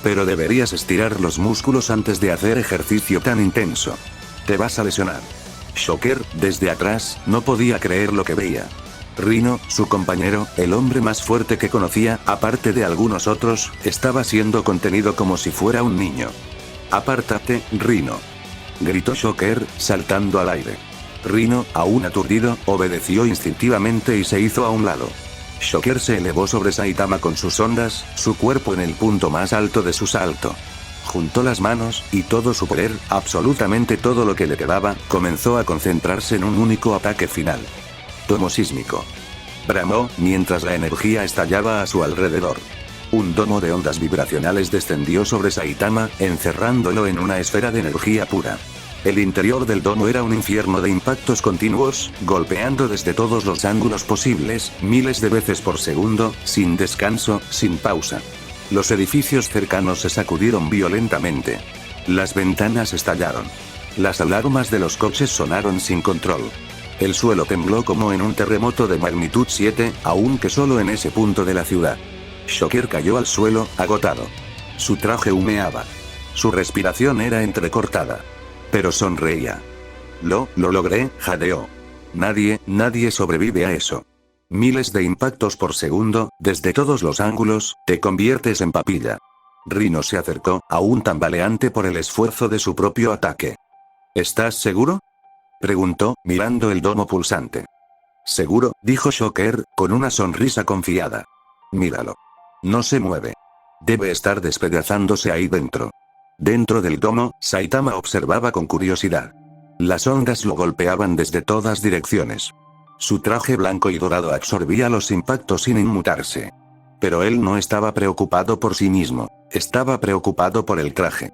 «Pero deberías estirar los músculos antes de hacer ejercicio tan intenso. Te vas a lesionar». Shocker, desde atrás, no podía creer lo que veía. Rhino, su compañero, el hombre más fuerte que conocía, aparte de algunos otros, estaba siendo contenido como si fuera un niño. «Apártate, Rhino», gritó Shocker, saltando al aire. Rhino, aún aturdido, obedeció instintivamente y se hizo a un lado. Shocker se elevó sobre Saitama con sus ondas, su cuerpo en el punto más alto de su salto. Juntó las manos, y todo su poder, absolutamente todo lo que le quedaba, comenzó a concentrarse en un único ataque final. Domo sísmico. Bramó, mientras la energía estallaba a su alrededor. Un domo de ondas vibracionales descendió sobre Saitama, encerrándolo en una esfera de energía pura. El interior del domo era un infierno de impactos continuos, golpeando desde todos los ángulos posibles, miles de veces por segundo, sin descanso, sin pausa. Los edificios cercanos se sacudieron violentamente. Las ventanas estallaron. Las alarmas de los coches sonaron sin control. El suelo tembló como en un terremoto de magnitud 7, aunque solo en ese punto de la ciudad. Shocker cayó al suelo, agotado. Su traje humeaba. Su respiración era entrecortada. Pero sonreía. Lo logré, jadeó. Nadie sobrevive a eso. Miles de impactos por segundo, desde todos los ángulos, te conviertes en papilla. Rhino se acercó, aún tambaleante por el esfuerzo de su propio ataque. ¿Estás seguro?, preguntó, mirando el domo pulsante. «Seguro», dijo Shocker, con una sonrisa confiada. «Míralo. No se mueve. Debe estar despedazándose ahí dentro». Dentro del domo, Saitama observaba con curiosidad. Las ondas lo golpeaban desde todas direcciones. Su traje blanco y dorado absorbía los impactos sin inmutarse. Pero él no estaba preocupado por sí mismo, estaba preocupado por el traje.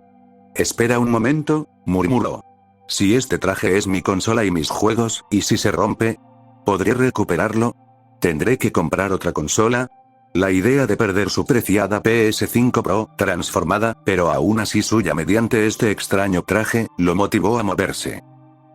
«Espera un momento», murmuró. «Si este traje es mi consola y mis juegos, ¿y si se rompe? ¿Podré recuperarlo? ¿Tendré que comprar otra consola?». La idea de perder su preciada PS5 Pro, transformada, pero aún así suya mediante este extraño traje, lo motivó a moverse.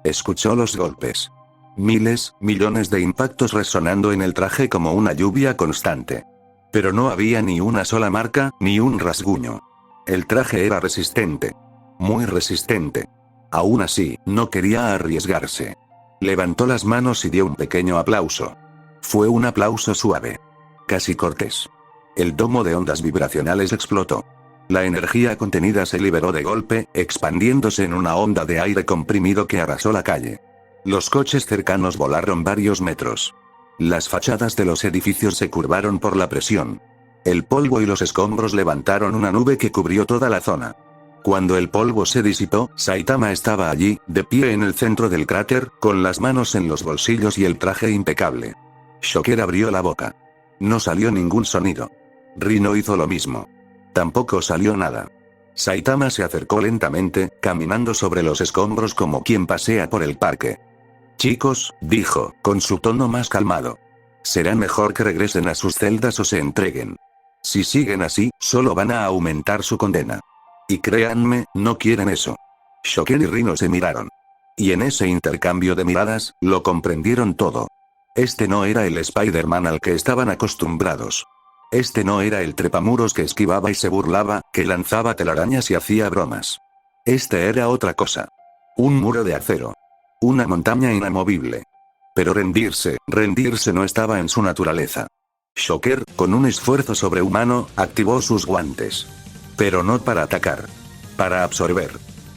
Escuchó los golpes. Miles, millones de impactos resonando en el traje como una lluvia constante. Pero no había ni una sola marca, ni un rasguño. El traje era resistente. Muy resistente. Aún así, no quería arriesgarse. Levantó las manos y dio un pequeño aplauso. Fue un aplauso suave. Casi cortés. El domo de ondas vibracionales explotó. La energía contenida se liberó de golpe, expandiéndose en una onda de aire comprimido que arrasó la calle. Los coches cercanos volaron varios metros. Las fachadas de los edificios se curvaron por la presión. El polvo y los escombros levantaron una nube que cubrió toda la zona. Cuando el polvo se disipó, Saitama estaba allí, de pie en el centro del cráter, con las manos en los bolsillos y el traje impecable. Shocker abrió la boca. No salió ningún sonido. Rino hizo lo mismo. Tampoco salió nada. Saitama se acercó lentamente, caminando sobre los escombros como quien pasea por el parque. Chicos, dijo, con su tono más calmado. Será mejor que regresen a sus celdas o se entreguen. Si siguen así, solo van a aumentar su condena. Y créanme, no quieren eso. Shocker y Rino se miraron. Y en ese intercambio de miradas, lo comprendieron todo. Este no era el Spider-Man al que estaban acostumbrados. Este no era el trepamuros que esquivaba y se burlaba, que lanzaba telarañas y hacía bromas. Este era otra cosa. Un muro de acero. Una montaña inamovible. Pero rendirse no estaba en su naturaleza. Shocker, con un esfuerzo sobrehumano, activó sus guantes. Pero no para atacar. Para absorber.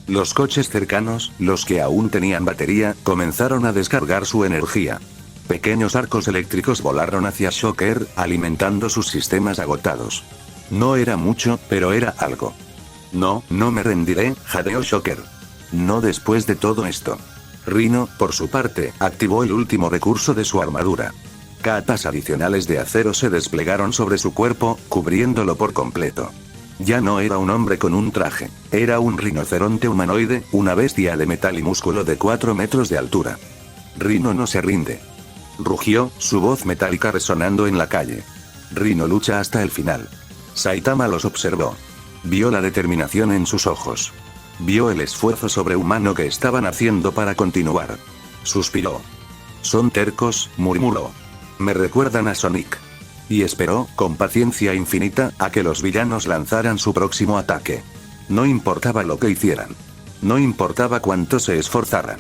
Los coches cercanos, los que aún tenían batería, comenzaron a descargar su energía. Pequeños arcos eléctricos volaron hacia Shocker, alimentando sus sistemas agotados. No era mucho, pero era algo. No me rendiré, jadeó Shocker. No después de todo esto. Rino, por su parte, activó el último recurso de su armadura. Capas adicionales de acero se desplegaron sobre su cuerpo, cubriéndolo por completo. Ya no era un hombre con un traje, era un rinoceronte humanoide, una bestia de metal y músculo de 4 metros de altura. Rino no se rinde. Rugió, su voz metálica resonando en la calle. Rino lucha hasta el final. Saitama los observó. Vio la determinación en sus ojos. Vio el esfuerzo sobrehumano que estaban haciendo para continuar. Suspiró. Son tercos, murmuró. Me recuerdan a Sonic. Y esperó, con paciencia infinita, a que los villanos lanzaran su próximo ataque. No importaba lo que hicieran. No importaba cuánto se esforzaran.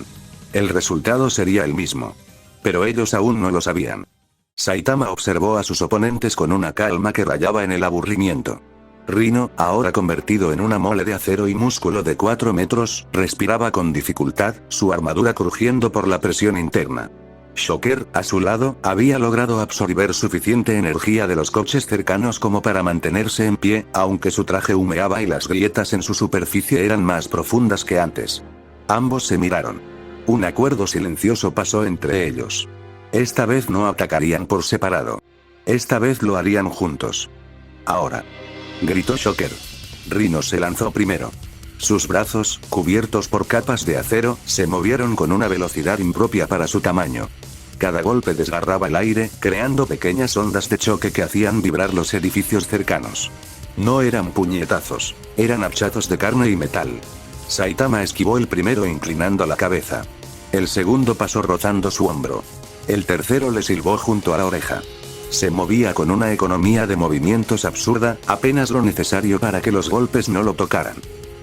El resultado sería el mismo. Pero ellos aún no lo sabían. Saitama observó a sus oponentes con una calma que rayaba en el aburrimiento. Rino, ahora convertido en una mole de acero y músculo de 4 metros, respiraba con dificultad, su armadura crujiendo por la presión interna. Shocker, a su lado, había logrado absorber suficiente energía de los coches cercanos como para mantenerse en pie, aunque su traje humeaba y las grietas en su superficie eran más profundas que antes. Ambos se miraron. Un acuerdo silencioso pasó entre ellos. Esta vez no atacarían por separado. Esta vez lo harían juntos. Ahora. Gritó Shocker. Rino se lanzó primero. Sus brazos, cubiertos por capas de acero, se movieron con una velocidad impropia para su tamaño. Cada golpe desgarraba el aire, creando pequeñas ondas de choque que hacían vibrar los edificios cercanos. No eran puñetazos, eran hachazos de carne y metal. Saitama esquivó el primero inclinando la cabeza. El segundo pasó rozando su hombro. El tercero le silbó junto a la oreja. Se movía con una economía de movimientos absurda, apenas lo necesario para que los golpes no lo tocaran.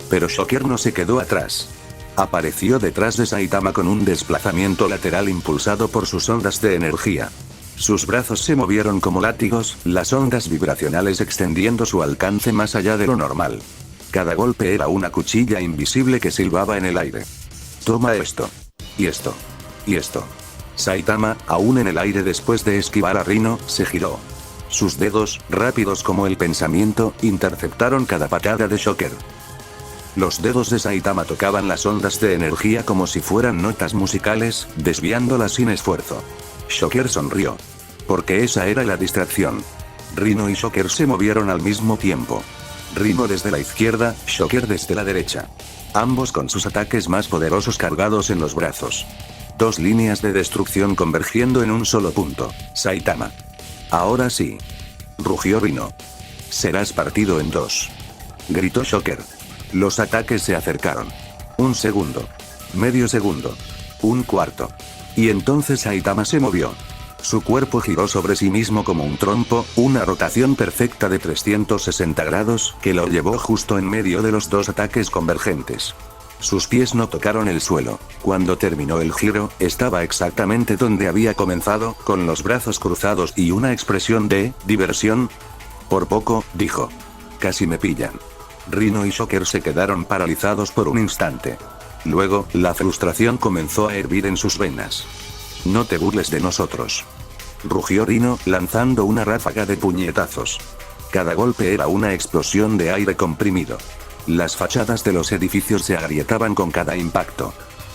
Pero Shocker no se quedó atrás. Apareció detrás de Saitama con un desplazamiento lateral impulsado por sus ondas de energía. Sus brazos se movieron como látigos, las ondas vibracionales extendiendo su alcance más allá de lo normal. Cada golpe era una cuchilla invisible que silbaba en el aire. Toma esto. Y esto. Y esto. Saitama, aún en el aire después de esquivar a Rino, se giró. Sus dedos, rápidos como el pensamiento, interceptaron cada patada de Shocker. Los dedos de Saitama tocaban las ondas de energía como si fueran notas musicales, desviándolas sin esfuerzo. Shocker sonrió. Porque esa era la distracción. Rino y Shocker se movieron al mismo tiempo. Rino desde la izquierda, Shocker desde la derecha. Ambos con sus ataques más poderosos cargados en los brazos. Dos líneas de destrucción convergiendo en un solo punto. Saitama. Ahora sí. Rugió Rino. Serás partido en dos. Gritó Shocker. Los ataques se acercaron. Un segundo. Medio segundo. Un cuarto. Y entonces Saitama se movió. Su cuerpo giró sobre sí mismo como un trompo, una rotación perfecta de 360 grados, que lo llevó justo en medio de los dos ataques convergentes. Sus pies no tocaron el suelo. Cuando terminó el giro, estaba exactamente donde había comenzado, con los brazos cruzados y una expresión de diversión. Por poco, dijo. Casi me pillan. Rhino y Shocker se quedaron paralizados por un instante. Luego, la frustración comenzó a hervir en sus venas. No te burles de nosotros. Rugió Rhino, lanzando una ráfaga de puñetazos. Cada golpe era una explosión de aire comprimido. Las fachadas de los edificios se agrietaban con cada impacto.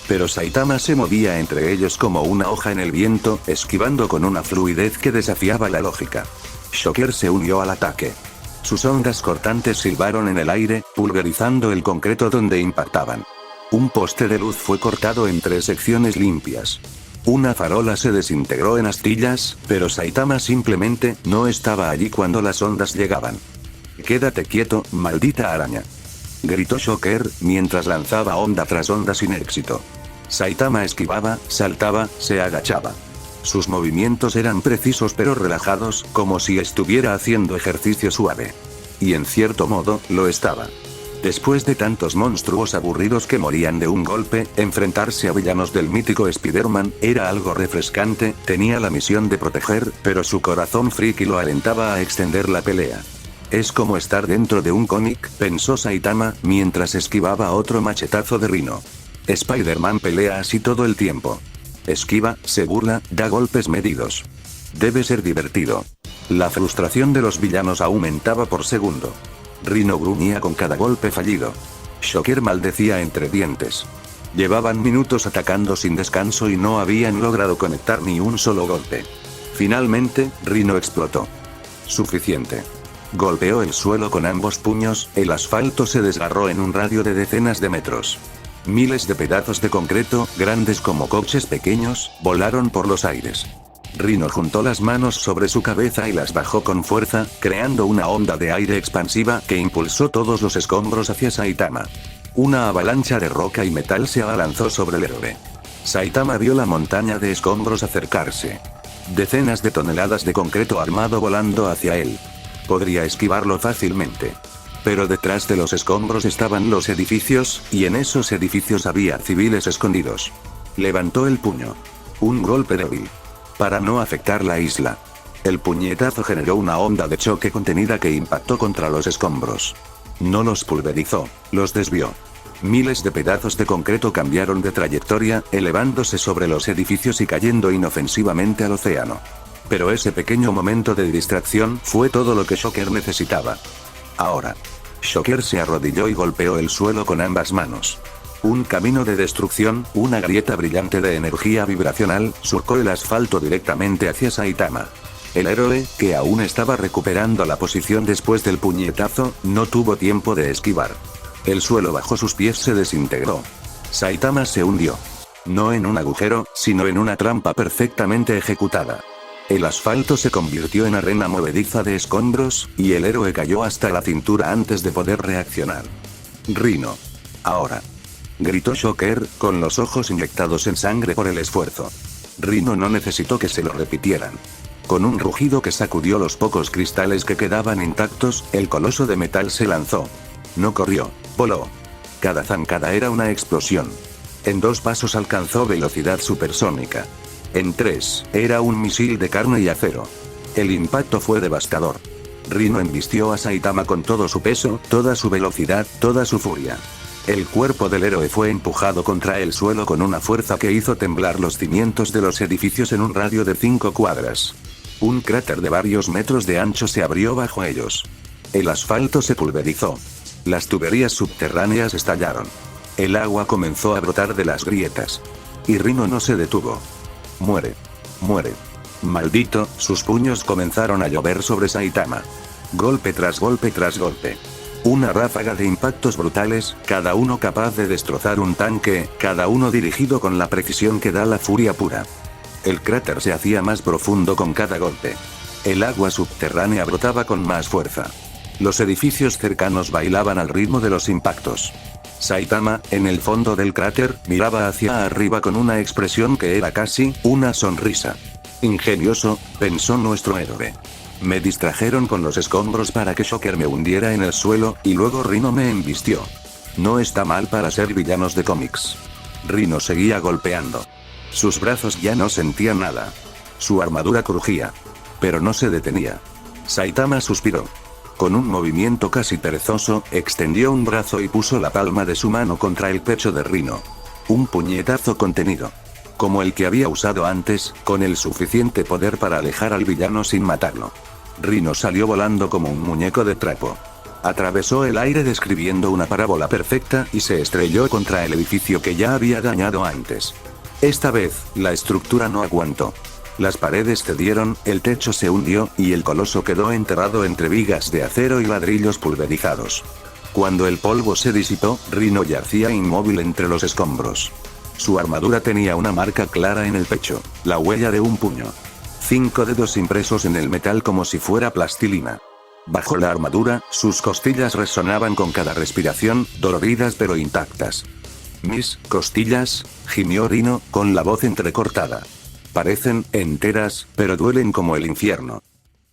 Pero Saitama se movía entre ellos como una hoja en el viento, esquivando con una fluidez que desafiaba la lógica. Shocker se unió al ataque. Sus ondas cortantes silbaron en el aire, pulverizando el concreto donde impactaban. Un poste de luz fue cortado en 3 secciones limpias. Una farola se desintegró en astillas, pero Saitama simplemente no estaba allí cuando las ondas llegaban. «Quédate quieto, maldita araña», gritó Shocker, mientras lanzaba onda tras onda sin éxito. Saitama esquivaba, saltaba, se agachaba. Sus movimientos eran precisos pero relajados, como si estuviera haciendo ejercicio suave. Y en cierto modo, lo estaba. Después de tantos monstruos aburridos que morían de un golpe, enfrentarse a villanos del mítico Spider-Man era algo refrescante, tenía la misión de proteger, pero su corazón friki lo alentaba a extender la pelea. Es como estar dentro de un cómic, pensó Saitama, mientras esquivaba otro machetazo de Rhino. Spider-Man pelea así todo el tiempo. Esquiva, se burla, da golpes medidos. Debe ser divertido. La frustración de los villanos aumentaba por segundo. Rhino gruñía con cada golpe fallido. Shocker maldecía entre dientes. Llevaban minutos atacando sin descanso y no habían logrado conectar ni un solo golpe. Finalmente, Rhino explotó. Suficiente. Golpeó el suelo con ambos puños, el asfalto se desgarró en un radio de decenas de metros. Miles de pedazos de concreto, grandes como coches pequeños, volaron por los aires. Rhino juntó las manos sobre su cabeza y las bajó con fuerza, creando una onda de aire expansiva que impulsó todos los escombros hacia Saitama. Una avalancha de roca y metal se abalanzó sobre el héroe. Saitama vio la montaña de escombros acercarse. Decenas de toneladas de concreto armado volando hacia él. Podría esquivarlo fácilmente. Pero detrás de los escombros estaban los edificios, y en esos edificios había civiles escondidos. Levantó el puño. Un golpe débil. Para no afectar la isla. El puñetazo generó una onda de choque contenida que impactó contra los escombros. No los pulverizó, los desvió. Miles de pedazos de concreto cambiaron de trayectoria, elevándose sobre los edificios y cayendo inofensivamente al océano. Pero ese pequeño momento de distracción fue todo lo que Shocker necesitaba. Ahora. Shocker se arrodilló y golpeó el suelo con ambas manos. Un camino de destrucción, una grieta brillante de energía vibracional, surcó el asfalto directamente hacia Saitama. El héroe, que aún estaba recuperando la posición después del puñetazo, no tuvo tiempo de esquivar. El suelo bajo sus pies se desintegró. Saitama se hundió. No en un agujero, sino en una trampa perfectamente ejecutada. El asfalto se convirtió en arena movediza de escombros, y el héroe cayó hasta la cintura antes de poder reaccionar. Rhino. Ahora. Gritó Shocker, con los ojos inyectados en sangre por el esfuerzo. Rhino no necesitó que se lo repitieran. Con un rugido que sacudió los pocos cristales que quedaban intactos, el coloso de metal se lanzó. No corrió, voló. Cada zancada era una explosión. En 2 pasos alcanzó velocidad supersónica. En 3, era un misil de carne y acero. El impacto fue devastador. Rhino embistió a Saitama con todo su peso, toda su velocidad, toda su furia. El cuerpo del héroe fue empujado contra el suelo con una fuerza que hizo temblar los cimientos de los edificios en un radio de 5 cuadras. Un cráter de varios metros de ancho se abrió bajo ellos. El asfalto se pulverizó. Las tuberías subterráneas estallaron. El agua comenzó a brotar de las grietas. Y Rhino no se detuvo. Muere. Muere. Maldito, sus puños comenzaron a llover sobre Saitama. Golpe tras golpe tras golpe. Una ráfaga de impactos brutales, cada uno capaz de destrozar un tanque, cada uno dirigido con la precisión que da la furia pura. El cráter se hacía más profundo con cada golpe. El agua subterránea brotaba con más fuerza. Los edificios cercanos bailaban al ritmo de los impactos. Saitama, en el fondo del cráter, miraba hacia arriba con una expresión que era casi una sonrisa. Ingenioso, pensó nuestro héroe. Me distrajeron con los escombros para que Shocker me hundiera en el suelo, y luego Rhino me embistió. No está mal para ser villanos de cómics. Rhino seguía golpeando. Sus brazos ya no sentían nada. Su armadura crujía. Pero no se detenía. Saitama suspiró. Con un movimiento casi perezoso, extendió un brazo y puso la palma de su mano contra el pecho de Rhino. Un puñetazo contenido. Como el que había usado antes, con el suficiente poder para alejar al villano sin matarlo. Rhino salió volando como un muñeco de trapo. Atravesó el aire describiendo una parábola perfecta y se estrelló contra el edificio que ya había dañado antes. Esta vez, la estructura no aguantó. Las paredes cedieron, el techo se hundió, y el coloso quedó enterrado entre vigas de acero y ladrillos pulverizados. Cuando el polvo se disipó, Rhino yacía inmóvil entre los escombros. Su armadura tenía una marca clara en el pecho, la huella de un puño. 5 dedos impresos en el metal como si fuera plastilina. Bajo la armadura, sus costillas resonaban con cada respiración, doloridas pero intactas. Mis costillas, gimió Rhino, con la voz entrecortada. Parecen enteras, pero duelen como el infierno.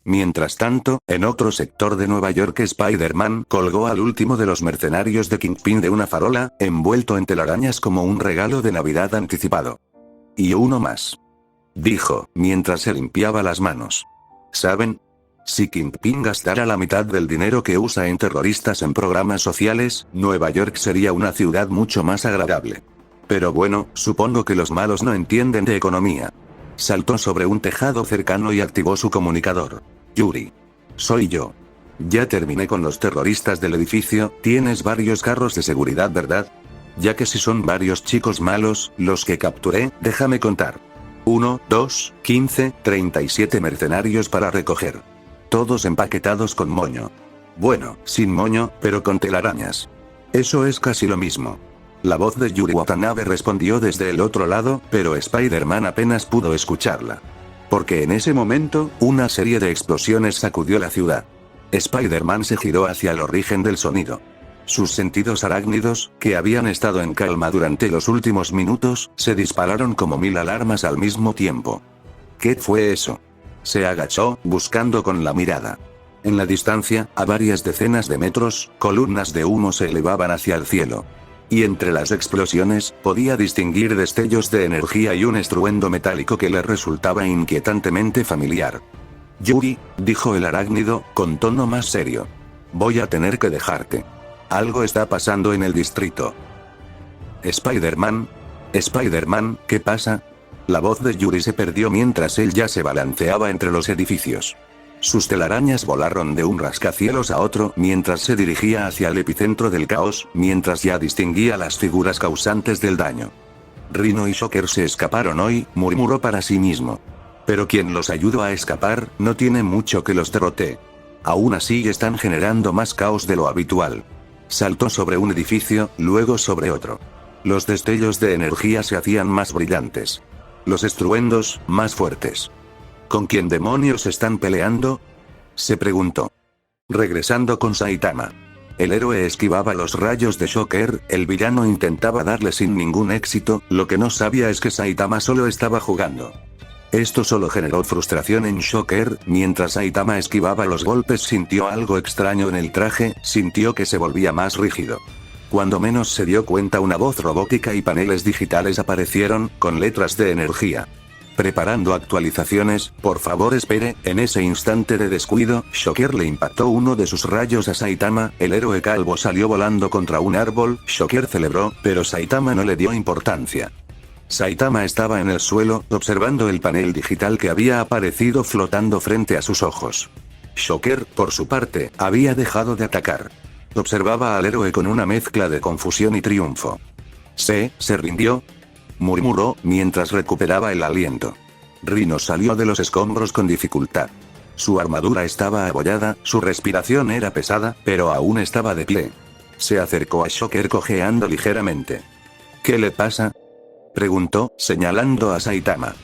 Mientras tanto, en otro sector de Nueva York, Spider-Man colgó al último de los mercenarios de Kingpin de una farola, envuelto en telarañas como un regalo de Navidad anticipado. Y uno más. Dijo, mientras se limpiaba las manos. ¿Saben? Si Kingpin gastara la mitad del dinero que usa en terroristas en programas sociales, Nueva York sería una ciudad mucho más agradable. Pero bueno, supongo que los malos no entienden de economía. Saltó sobre un tejado cercano y activó su comunicador. Yuri. Soy yo. Ya terminé con los terroristas del edificio, tienes varios carros de seguridad, ¿verdad? Ya que si son varios chicos malos, los que capturé, déjame contar. 1, 2, 15, 37 mercenarios para recoger. Todos empaquetados con moño. Bueno, sin moño, pero con telarañas. Eso es casi lo mismo. La voz de Yuri Watanabe respondió desde el otro lado, pero Spider-Man apenas pudo escucharla. Porque en ese momento, una serie de explosiones sacudió la ciudad. Spider-Man se giró hacia el origen del sonido. Sus sentidos arácnidos, que habían estado en calma durante los últimos minutos, se dispararon como 1000 alarmas al mismo tiempo. ¿Qué fue eso? Se agachó, buscando con la mirada. En la distancia, a varias decenas de metros, columnas de humo se elevaban hacia el cielo. Y entre las explosiones, podía distinguir destellos de energía y un estruendo metálico que le resultaba inquietantemente familiar. Yuri, dijo el arácnido, con tono más serio. Voy a tener que dejarte. Algo está pasando en el distrito. Spider-Man, ¿qué pasa? La voz de Yuri se perdió mientras él ya se balanceaba entre los edificios. Sus telarañas volaron de un rascacielos a otro mientras se dirigía hacia el epicentro del caos, mientras ya distinguía las figuras causantes del daño. Rhino y Shocker se escaparon hoy, murmuró para sí mismo. Pero quien los ayudó a escapar, no tiene mucho que los derrote. Aún así están generando más caos de lo habitual. Saltó sobre un edificio, luego sobre otro. Los destellos de energía se hacían más brillantes. Los estruendos, más fuertes. ¿Con quién demonios están peleando? Se preguntó. Regresando con Saitama. El héroe esquivaba los rayos de Shocker, el villano intentaba darle sin ningún éxito, lo que no sabía es que Saitama solo estaba jugando. Esto solo generó frustración en Shocker, mientras Saitama esquivaba los golpes sintió algo extraño en el traje, sintió que se volvía más rígido. Cuando menos se dio cuenta una voz robótica y paneles digitales aparecieron, con letras de energía. Preparando actualizaciones, por favor espere. En ese instante de descuido, Shocker le impactó uno de sus rayos a Saitama, el héroe calvo salió volando contra un árbol, Shocker celebró, pero Saitama no le dio importancia. Saitama estaba en el suelo, observando el panel digital que había aparecido flotando frente a sus ojos. Shocker, por su parte, había dejado de atacar. Observaba al héroe con una mezcla de confusión y triunfo. ¿Se rindió?, murmuró, mientras recuperaba el aliento. Rhino salió de los escombros con dificultad. Su armadura estaba abollada, su respiración era pesada, pero aún estaba de pie. Se acercó a Shocker cojeando ligeramente. ¿Qué le pasa?, preguntó, señalando a Saitama.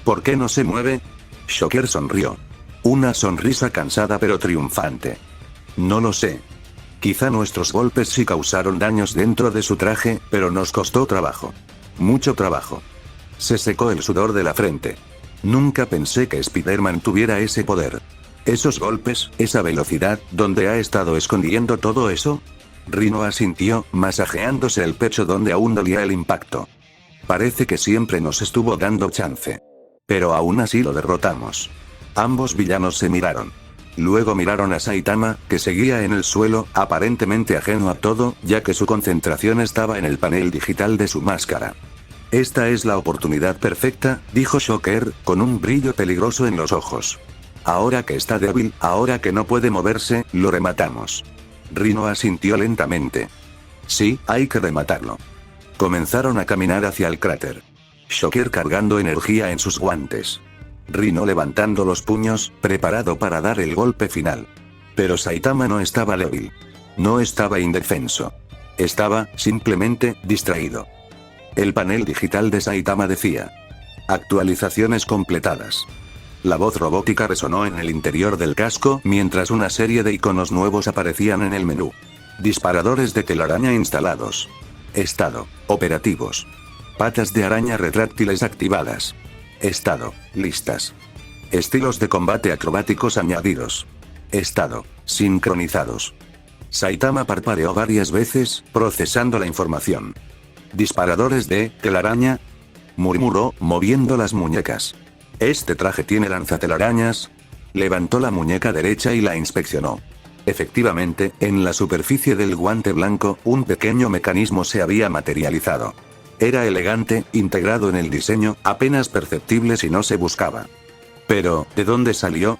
¿Por qué no se mueve? Shocker sonrió. Una sonrisa cansada pero triunfante. No lo sé. Quizá nuestros golpes sí causaron daños dentro de su traje, pero nos costó trabajo. Mucho trabajo. Se secó el sudor de la frente. Nunca pensé que Spider-Man tuviera ese poder. Esos golpes, esa velocidad, ¿dónde ha estado escondiendo todo eso? Rhino asintió, masajeándose el pecho donde aún dolía el impacto. Parece que siempre nos estuvo dando chance. Pero aún así lo derrotamos. Ambos villanos se miraron. Luego miraron a Saitama, que seguía en el suelo, aparentemente ajeno a todo, ya que su concentración estaba en el panel digital de su máscara. Esta es la oportunidad perfecta, dijo Shocker, con un brillo peligroso en los ojos. Ahora que está débil, ahora que no puede moverse, lo rematamos. Rhino asintió lentamente. Sí, hay que rematarlo. Comenzaron a caminar hacia el cráter. Shocker cargando energía en sus guantes. Rhino levantando los puños, preparado para dar el golpe final. Pero Saitama no estaba débil. No estaba indefenso. Estaba, simplemente, distraído. El panel digital de Saitama decía: actualizaciones completadas. La voz robótica resonó en el interior del casco mientras una serie de iconos nuevos aparecían en el menú. Disparadores de telaraña instalados. Estado: operativos. Patas de araña retráctiles activadas. Estado: listas. Estilos de combate acrobáticos añadidos. Estado: sincronizados. Saitama parpadeó varias veces, procesando la información. Disparadores de telaraña, murmuró, moviendo las muñecas. ¿Este traje tiene lanzatelarañas? Levantó la muñeca derecha y la inspeccionó. Efectivamente, en la superficie del guante blanco, un pequeño mecanismo se había materializado. Era elegante, integrado en el diseño, apenas perceptible si no se buscaba. Pero, ¿de dónde salió?,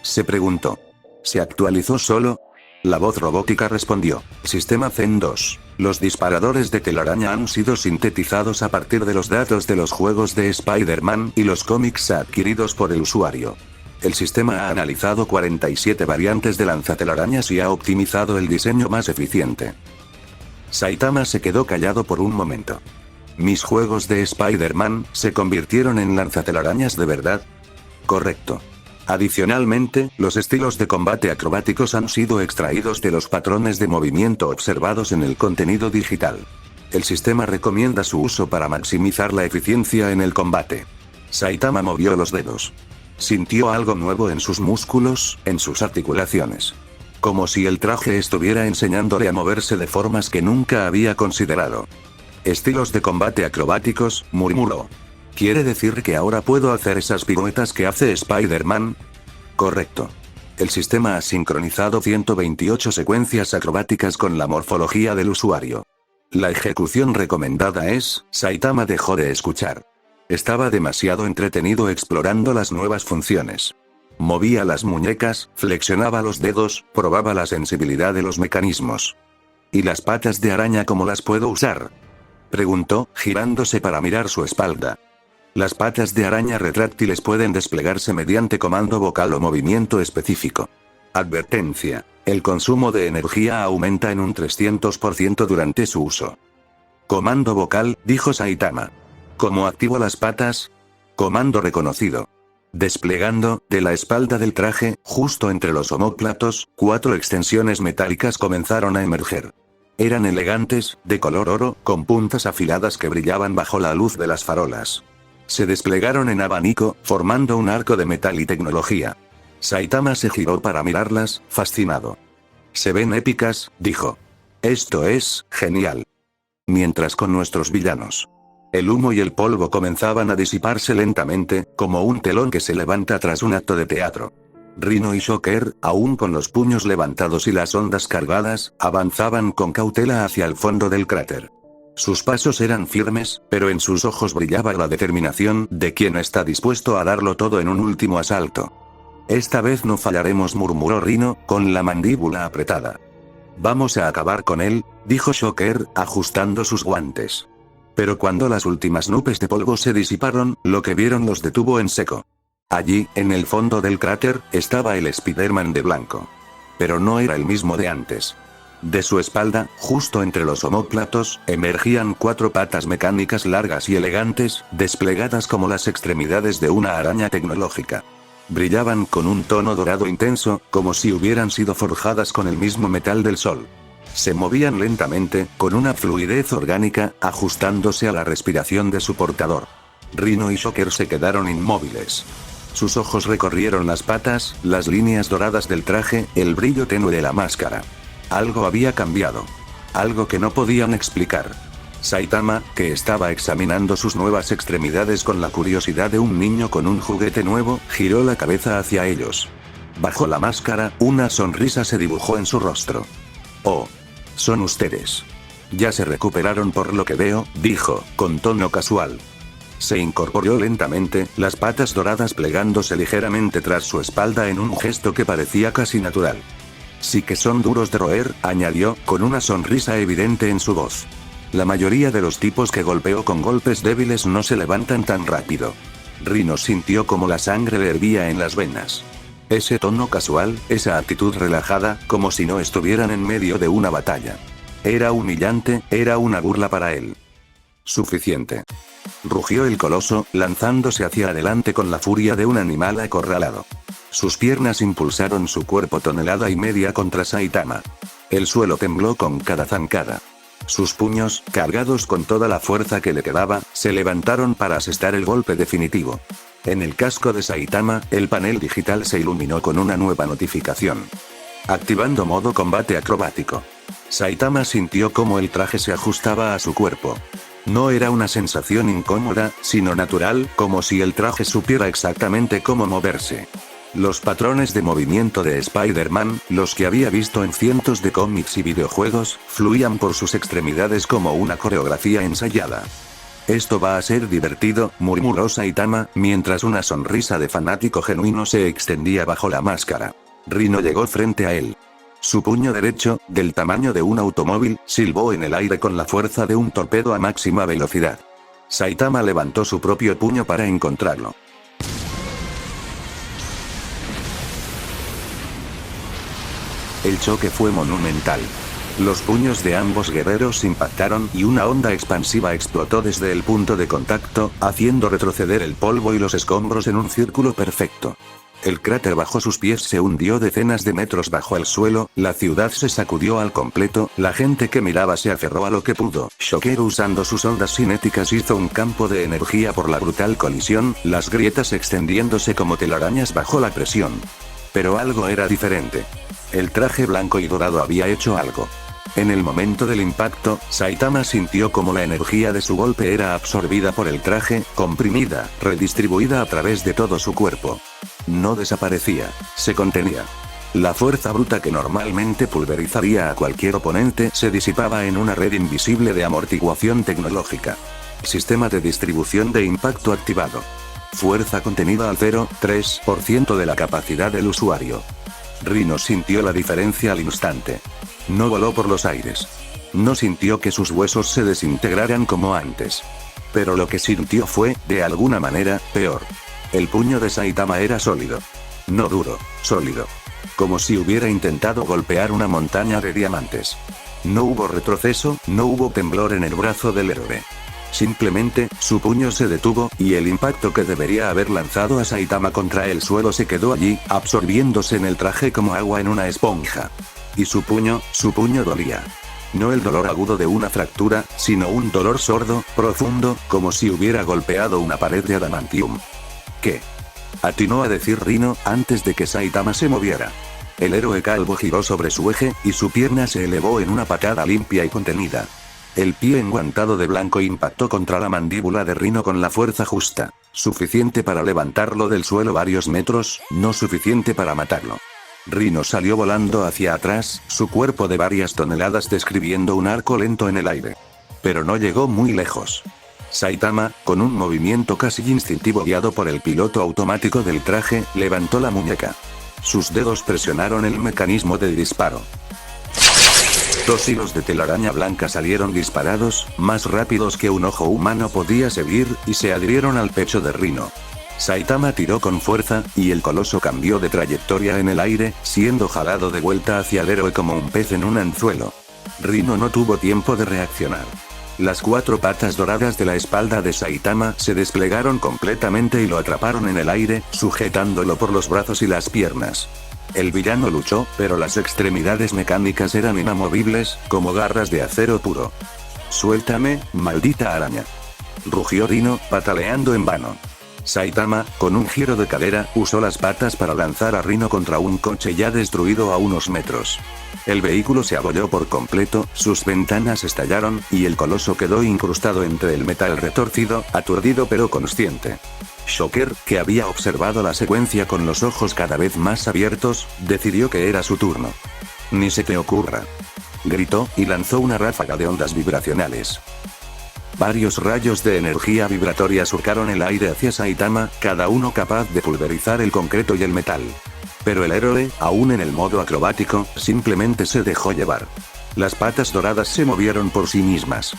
se preguntó. ¿Se actualizó solo? La voz robótica respondió: Sistema Zen 2. Los disparadores de telaraña han sido sintetizados a partir de los datos de los juegos de Spider-Man y los cómics adquiridos por el usuario. El sistema ha analizado 47 variantes de lanzatelarañas y ha optimizado el diseño más eficiente. Saitama se quedó callado por un momento. ¿Mis juegos de Spider-Man se convirtieron en lanzatelarañas de verdad? Correcto. Adicionalmente, los estilos de combate acrobáticos han sido extraídos de los patrones de movimiento observados en el contenido digital. El sistema recomienda su uso para maximizar la eficiencia en el combate. Saitama movió los dedos. Sintió algo nuevo en sus músculos, en sus articulaciones. Como si el traje estuviera enseñándole a moverse de formas que nunca había considerado. Estilos de combate acrobáticos, murmuró. ¿Quiere decir que ahora puedo hacer esas piruetas que hace Spider-Man? Correcto. El sistema ha sincronizado 128 secuencias acrobáticas con la morfología del usuario. La ejecución recomendada es... Saitama dejó de escuchar. Estaba demasiado entretenido explorando las nuevas funciones. Movía las muñecas, flexionaba los dedos, probaba la sensibilidad de los mecanismos. ¿Y las patas de araña cómo las puedo usar?, preguntó, girándose para mirar su espalda. Las patas de araña retráctiles pueden desplegarse mediante comando vocal o movimiento específico. Advertencia: el consumo de energía aumenta en un 300% durante su uso. Comando vocal, dijo Saitama. ¿Cómo activo las patas? Comando reconocido. Desplegando, de la espalda del traje, justo entre los omóplatos, 4 extensiones metálicas comenzaron a emerger. Eran elegantes, de color oro, con puntas afiladas que brillaban bajo la luz de las farolas. Se desplegaron en abanico, formando un arco de metal y tecnología. Saitama se giró para mirarlas, fascinado. Se ven épicas, dijo. Esto es genial. Mientras con nuestros villanos. El humo y el polvo comenzaban a disiparse lentamente, como un telón que se levanta tras un acto de teatro. Rhino y Shocker, aún con los puños levantados y las ondas cargadas, avanzaban con cautela hacia el fondo del cráter. Sus pasos eran firmes, pero en sus ojos brillaba la determinación de quien está dispuesto a darlo todo en un último asalto. Esta vez no fallaremos, murmuró Rhino, con la mandíbula apretada. Vamos a acabar con él, dijo Shocker, ajustando sus guantes. Pero cuando las últimas nubes de polvo se disiparon, lo que vieron los detuvo en seco. Allí, en el fondo del cráter, estaba el Spider-Man de blanco. Pero no era el mismo de antes. De su espalda, justo entre los omóplatos, emergían 4 patas mecánicas largas y elegantes, desplegadas como las extremidades de una araña tecnológica. Brillaban con un tono dorado intenso, como si hubieran sido forjadas con el mismo metal del sol. Se movían lentamente, con una fluidez orgánica, ajustándose a la respiración de su portador. Rhino y Shocker se quedaron inmóviles. Sus ojos recorrieron las patas, las líneas doradas del traje, el brillo tenue de la máscara. Algo había cambiado. Algo que no podían explicar. Saitama, que estaba examinando sus nuevas extremidades con la curiosidad de un niño con un juguete nuevo, giró la cabeza hacia ellos. Bajo la máscara, una sonrisa se dibujó en su rostro. «Oh. Son ustedes. Ya se recuperaron por lo que veo», dijo, con tono casual. Se incorporó lentamente, las patas doradas plegándose ligeramente tras su espalda en un gesto que parecía casi natural. «Sí que son duros de roer», añadió, con una sonrisa evidente en su voz. «La mayoría de los tipos que golpeó con golpes débiles no se levantan tan rápido». Rhino sintió como la sangre le hervía en las venas. Ese tono casual, esa actitud relajada, como si no estuvieran en medio de una batalla. Era humillante, era una burla para él. «Suficiente», rugió el coloso, lanzándose hacia adelante con la furia de un animal acorralado. Sus piernas impulsaron su cuerpo tonelada y media contra Saitama. El suelo tembló con cada zancada. Sus puños, cargados con toda la fuerza que le quedaba, se levantaron para asestar el golpe definitivo. En el casco de Saitama, el panel digital se iluminó con una nueva notificación. Activando modo combate acrobático. Saitama sintió cómo el traje se ajustaba a su cuerpo. No era una sensación incómoda, sino natural, como si el traje supiera exactamente cómo moverse. Los patrones de movimiento de Spider-Man, los que había visto en cientos de cómics y videojuegos, fluían por sus extremidades como una coreografía ensayada. «Esto va a ser divertido», murmuró Saitama, mientras una sonrisa de fanático genuino se extendía bajo la máscara. Rhino llegó frente a él. Su puño derecho, del tamaño de un automóvil, silbó en el aire con la fuerza de un torpedo a máxima velocidad. Saitama levantó su propio puño para encontrarlo. El choque fue monumental. Los puños de ambos guerreros impactaron y una onda expansiva explotó desde el punto de contacto, haciendo retroceder el polvo y los escombros en un círculo perfecto. El cráter bajo sus pies se hundió decenas de metros bajo el suelo, la ciudad se sacudió al completo, la gente que miraba se aferró a lo que pudo. Shocker, usando sus ondas cinéticas, hizo un campo de energía por la brutal colisión, las grietas extendiéndose como telarañas bajo la presión. Pero algo era diferente. El traje blanco y dorado había hecho algo. En el momento del impacto, Saitama sintió como la energía de su golpe era absorbida por el traje, comprimida, redistribuida a través de todo su cuerpo. No desaparecía, se contenía. La fuerza bruta que normalmente pulverizaría a cualquier oponente se disipaba en una red invisible de amortiguación tecnológica. Sistema de distribución de impacto activado. Fuerza contenida al 0,3% de la capacidad del usuario. Rhino sintió la diferencia al instante. No voló por los aires. No sintió que sus huesos se desintegraran como antes. Pero lo que sintió fue, de alguna manera, peor. El puño de Saitama era sólido. No duro, sólido. Como si hubiera intentado golpear una montaña de diamantes. No hubo retroceso, no hubo temblor en el brazo del héroe. Simplemente, su puño se detuvo, y el impacto que debería haber lanzado a Saitama contra el suelo se quedó allí, absorbiéndose en el traje como agua en una esponja. Y su puño dolía. No el dolor agudo de una fractura, sino un dolor sordo, profundo, como si hubiera golpeado una pared de adamantium. ¿Qué? Atinó a decir Rhino, antes de que Saitama se moviera. El héroe calvo giró sobre su eje, y su pierna se elevó en una patada limpia y contenida. El pie enguantado de blanco impactó contra la mandíbula de Rhino con la fuerza justa. Suficiente para levantarlo del suelo varios metros, no suficiente para matarlo. Rhino salió volando hacia atrás, su cuerpo de varias toneladas describiendo un arco lento en el aire. Pero no llegó muy lejos. Saitama, con un movimiento casi instintivo guiado por el piloto automático del traje, levantó la muñeca. Sus dedos presionaron el mecanismo de disparo. 2 hilos de telaraña blanca salieron disparados, más rápidos que un ojo humano podía seguir, y se adhirieron al pecho de Rhino. Saitama tiró con fuerza, y el coloso cambió de trayectoria en el aire, siendo jalado de vuelta hacia el héroe como un pez en un anzuelo. Rhino no tuvo tiempo de reaccionar. Las 4 patas doradas de la espalda de Saitama se desplegaron completamente y lo atraparon en el aire, sujetándolo por los brazos y las piernas. El villano luchó, pero las extremidades mecánicas eran inamovibles, como garras de acero puro. «Suéltame, maldita araña». rugió Rino, pataleando en vano. Saitama, con un giro de cadera, usó las patas para lanzar a Rino contra un coche ya destruido a unos metros. El vehículo se abolló por completo, sus ventanas estallaron, y el coloso quedó incrustado entre el metal retorcido, aturdido pero consciente. Shocker, que había observado la secuencia con los ojos cada vez más abiertos, decidió que era su turno. «Ni se te ocurra», gritó, y lanzó una ráfaga de ondas vibracionales. Varios rayos de energía vibratoria surcaron el aire hacia Saitama, cada uno capaz de pulverizar el concreto y el metal. Pero el héroe, aún en el modo acrobático, simplemente se dejó llevar. Las patas doradas se movieron por sí mismas.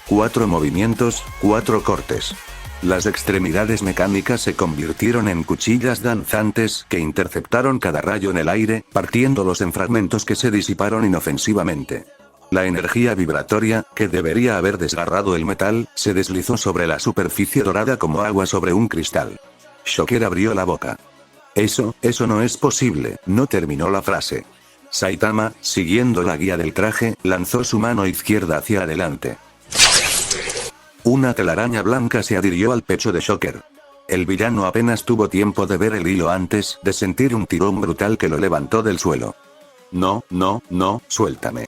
4 movimientos, 4 cortes. Las extremidades mecánicas se convirtieron en cuchillas danzantes que interceptaron cada rayo en el aire, partiéndolos en fragmentos que se disiparon inofensivamente. La energía vibratoria, que debería haber desgarrado el metal, se deslizó sobre la superficie dorada como agua sobre un cristal. Shocker abrió la boca. Eso no es posible, no terminó la frase. Saitama, siguiendo la guía del traje, lanzó su mano izquierda hacia adelante. Una telaraña blanca se adhirió al pecho de Shocker. El villano apenas tuvo tiempo de ver el hilo antes de sentir un tirón brutal que lo levantó del suelo. No, suéltame,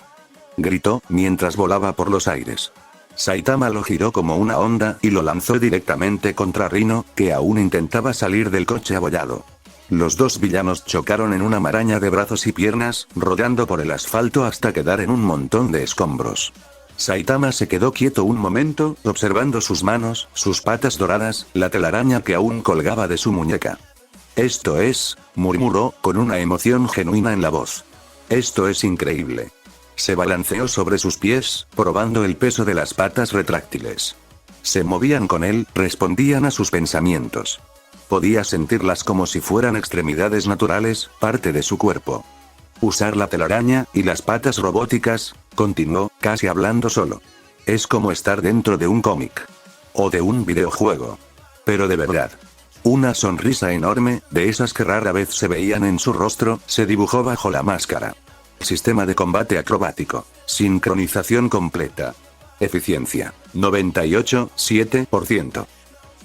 gritó, mientras volaba por los aires. Saitama lo giró como una onda, y lo lanzó directamente contra Rino, que aún intentaba salir del coche abollado. Los dos villanos chocaron en una maraña de brazos y piernas, rodando por el asfalto hasta quedar en un montón de escombros. Saitama se quedó quieto un momento, observando sus manos, sus patas doradas, la telaraña que aún colgaba de su muñeca. «Esto es», murmuró, con una emoción genuina en la voz. «Esto es increíble». Se balanceó sobre sus pies, probando el peso de las patas retráctiles. Se movían con él, respondían a sus pensamientos. Podía sentirlas como si fueran extremidades naturales, parte de su cuerpo. Usar la telaraña, y las patas robóticas, continuó, casi hablando solo. Es como estar dentro de un cómic. O de un videojuego. Pero de verdad. Una sonrisa enorme, de esas que rara vez se veían en su rostro, se dibujó bajo la máscara. Sistema de combate acrobático. Sincronización completa. Eficiencia. 98,7%.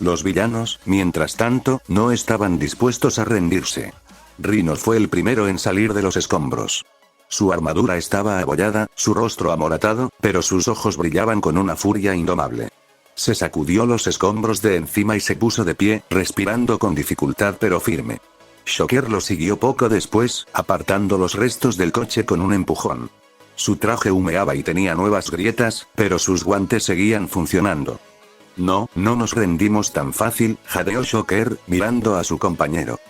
Los villanos, mientras tanto, no estaban dispuestos a rendirse. Rino fue el primero en salir de los escombros. Su armadura estaba abollada, su rostro amoratado, pero sus ojos brillaban con una furia indomable. Se sacudió los escombros de encima y se puso de pie, respirando con dificultad pero firme. Shocker lo siguió poco después, apartando los restos del coche con un empujón. Su traje humeaba y tenía nuevas grietas, pero sus guantes seguían funcionando. No nos rendimos tan fácil, jadeó Shocker, mirando a su compañero.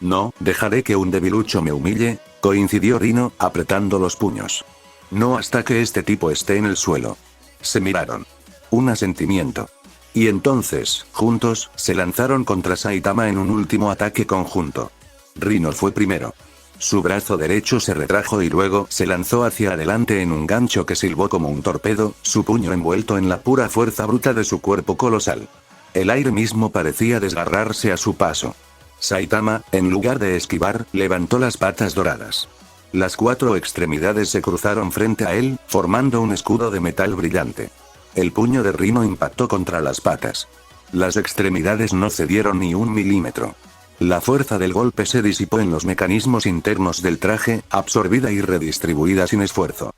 No dejaré que un debilucho me humille, coincidió Rino, apretando los puños. No hasta que este tipo esté en el suelo. Se miraron. Un asentimiento. Y entonces, juntos, se lanzaron contra Saitama en un último ataque conjunto. Rino fue primero. Su brazo derecho se retrajo y luego se lanzó hacia adelante en un gancho que silbó como un torpedo, su puño envuelto en la pura fuerza bruta de su cuerpo colosal. El aire mismo parecía desgarrarse a su paso. Saitama, en lugar de esquivar, levantó las patas doradas. Las 4 extremidades se cruzaron frente a él, formando un escudo de metal brillante. El puño de Rino impactó contra las patas. Las extremidades no cedieron ni un milímetro. La fuerza del golpe se disipó en los mecanismos internos del traje, absorbida y redistribuida sin esfuerzo.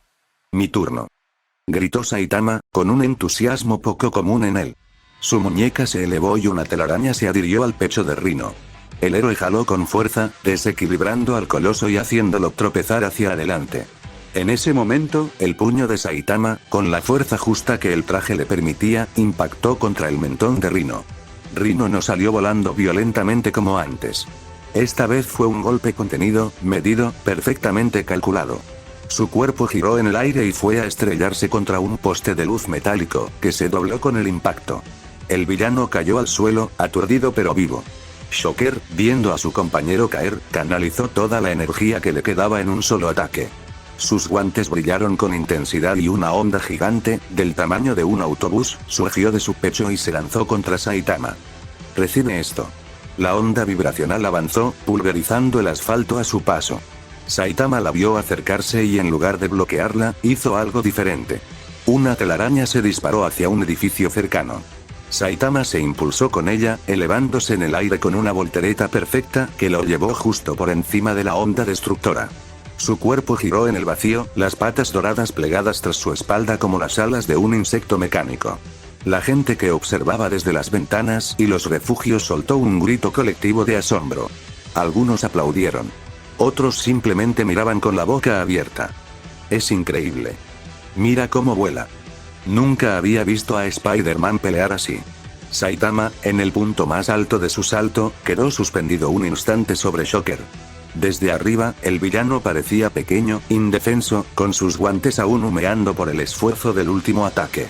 «Mi turno», gritó Saitama, con un entusiasmo poco común en él. Su muñeca se elevó y una telaraña se adhirió al pecho de Rino. El héroe jaló con fuerza, desequilibrando al coloso y haciéndolo tropezar hacia adelante. En ese momento, el puño de Saitama, con la fuerza justa que el traje le permitía, impactó contra el mentón de Rino. Rino no salió volando violentamente como antes. Esta vez fue un golpe contenido, medido, perfectamente calculado. Su cuerpo giró en el aire y fue a estrellarse contra un poste de luz metálico, que se dobló con el impacto. El villano cayó al suelo, aturdido pero vivo. Shocker, viendo a su compañero caer, canalizó toda la energía que le quedaba en un solo ataque. Sus guantes brillaron con intensidad y una onda gigante, del tamaño de un autobús, surgió de su pecho y se lanzó contra Saitama. «Recibe esto». La onda vibracional avanzó, pulverizando el asfalto a su paso. Saitama la vio acercarse y en lugar de bloquearla, hizo algo diferente. Una telaraña se disparó hacia un edificio cercano. Saitama se impulsó con ella, elevándose en el aire con una voltereta perfecta que lo llevó justo por encima de la onda destructora. Su cuerpo giró en el vacío, las patas doradas plegadas tras su espalda como las alas de un insecto mecánico. La gente que observaba desde las ventanas y los refugios soltó un grito colectivo de asombro. Algunos aplaudieron. Otros simplemente miraban con la boca abierta. Es increíble. Mira cómo vuela. Nunca había visto a Spider-Man pelear así. Saitama, en el punto más alto de su salto, quedó suspendido un instante sobre Shocker. Desde arriba, el villano parecía pequeño, indefenso, con sus guantes aún humeando por el esfuerzo del último ataque.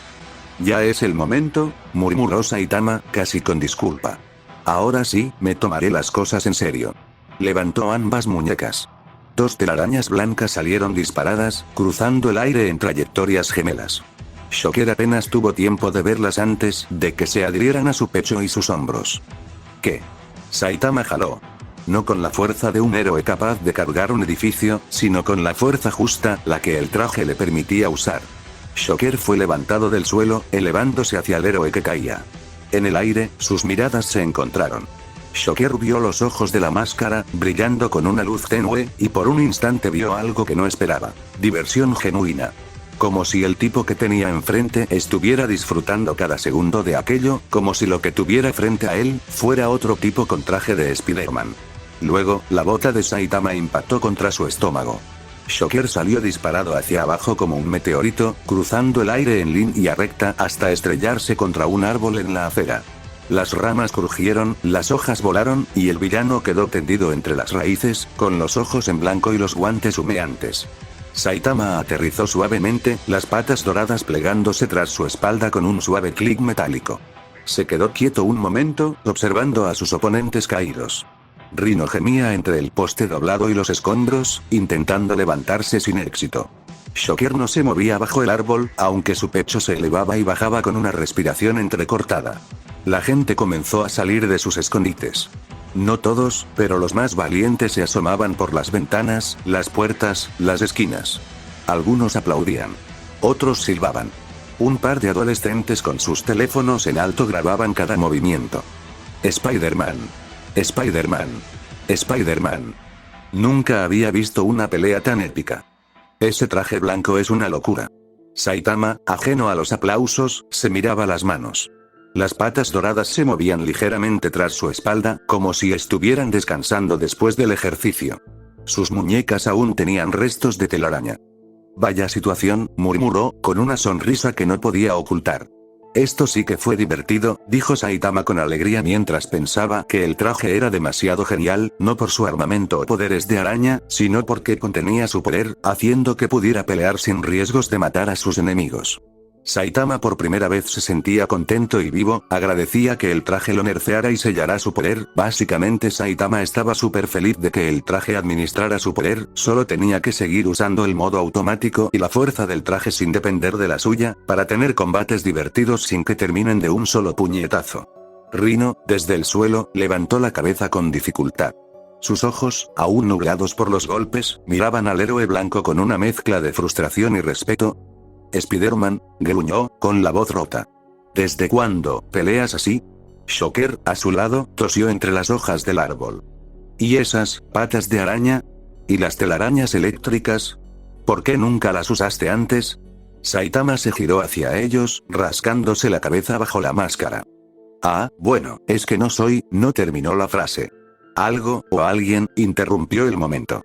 «Ya es el momento», murmuró Saitama, casi con disculpa. «Ahora sí, me tomaré las cosas en serio». Levantó ambas muñecas. 2 telarañas blancas salieron disparadas, cruzando el aire en trayectorias gemelas. Shocker apenas tuvo tiempo de verlas antes de que se adhirieran a su pecho y sus hombros. ¿Qué? Saitama jaló. No con la fuerza de un héroe capaz de cargar un edificio, sino con la fuerza justa, la que el traje le permitía usar. Shocker fue levantado del suelo, elevándose hacia el héroe que caía. En el aire, sus miradas se encontraron. Shocker vio los ojos de la máscara, brillando con una luz tenue, y por un instante vio algo que no esperaba. Diversión genuina. Como si el tipo que tenía enfrente estuviera disfrutando cada segundo de aquello, como si lo que tuviera frente a él, fuera otro tipo con traje de Spider-Man. Luego, la bota de Saitama impactó contra su estómago. Shocker salió disparado hacia abajo como un meteorito, cruzando el aire en línea recta hasta estrellarse contra un árbol en la acera. Las ramas crujieron, las hojas volaron, y el villano quedó tendido entre las raíces, con los ojos en blanco y los guantes humeantes. Saitama aterrizó suavemente, las patas doradas plegándose tras su espalda con un suave clic metálico. Se quedó quieto un momento, observando a sus oponentes caídos. Rhino gemía entre el poste doblado y los escombros, intentando levantarse sin éxito. Shocker no se movía bajo el árbol, aunque su pecho se elevaba y bajaba con una respiración entrecortada. La gente comenzó a salir de sus escondites. No todos, pero los más valientes se asomaban por las ventanas, las puertas, las esquinas. Algunos aplaudían. Otros silbaban. Un par de adolescentes con sus teléfonos en alto grababan cada movimiento. Spider-Man. Spider-Man. Spider-Man. Nunca había visto una pelea tan épica. Ese traje blanco es una locura. Saitama, ajeno a los aplausos, se miraba las manos. Las patas doradas se movían ligeramente tras su espalda, como si estuvieran descansando después del ejercicio. Sus muñecas aún tenían restos de telaraña. «Vaya situación», murmuró, con una sonrisa que no podía ocultar. «Esto sí que fue divertido», dijo Saitama con alegría mientras pensaba que el traje era demasiado genial, no por su armamento o poderes de araña, sino porque contenía su poder, haciendo que pudiera pelear sin riesgos de matar a sus enemigos. Saitama por primera vez se sentía contento y vivo, agradecía que el traje lo nerfeara y sellara su poder. Básicamente Saitama estaba súper feliz de que el traje administrara su poder, solo tenía que seguir usando el modo automático y la fuerza del traje sin depender de la suya, para tener combates divertidos sin que terminen de un solo puñetazo. Rhino, desde el suelo, levantó la cabeza con dificultad. Sus ojos, aún nublados por los golpes, miraban al héroe blanco con una mezcla de frustración y respeto. «Spider-Man», gruñó, con la voz rota. «¿Desde cuándo peleas así?» Shocker, a su lado, tosió entre las hojas del árbol. «¿Y esas patas de araña? ¿Y las telarañas eléctricas? ¿Por qué nunca las usaste antes?» Saitama se giró hacia ellos, rascándose la cabeza bajo la máscara. «Ah, bueno, es que no terminó la frase. Algo, o alguien, interrumpió el momento.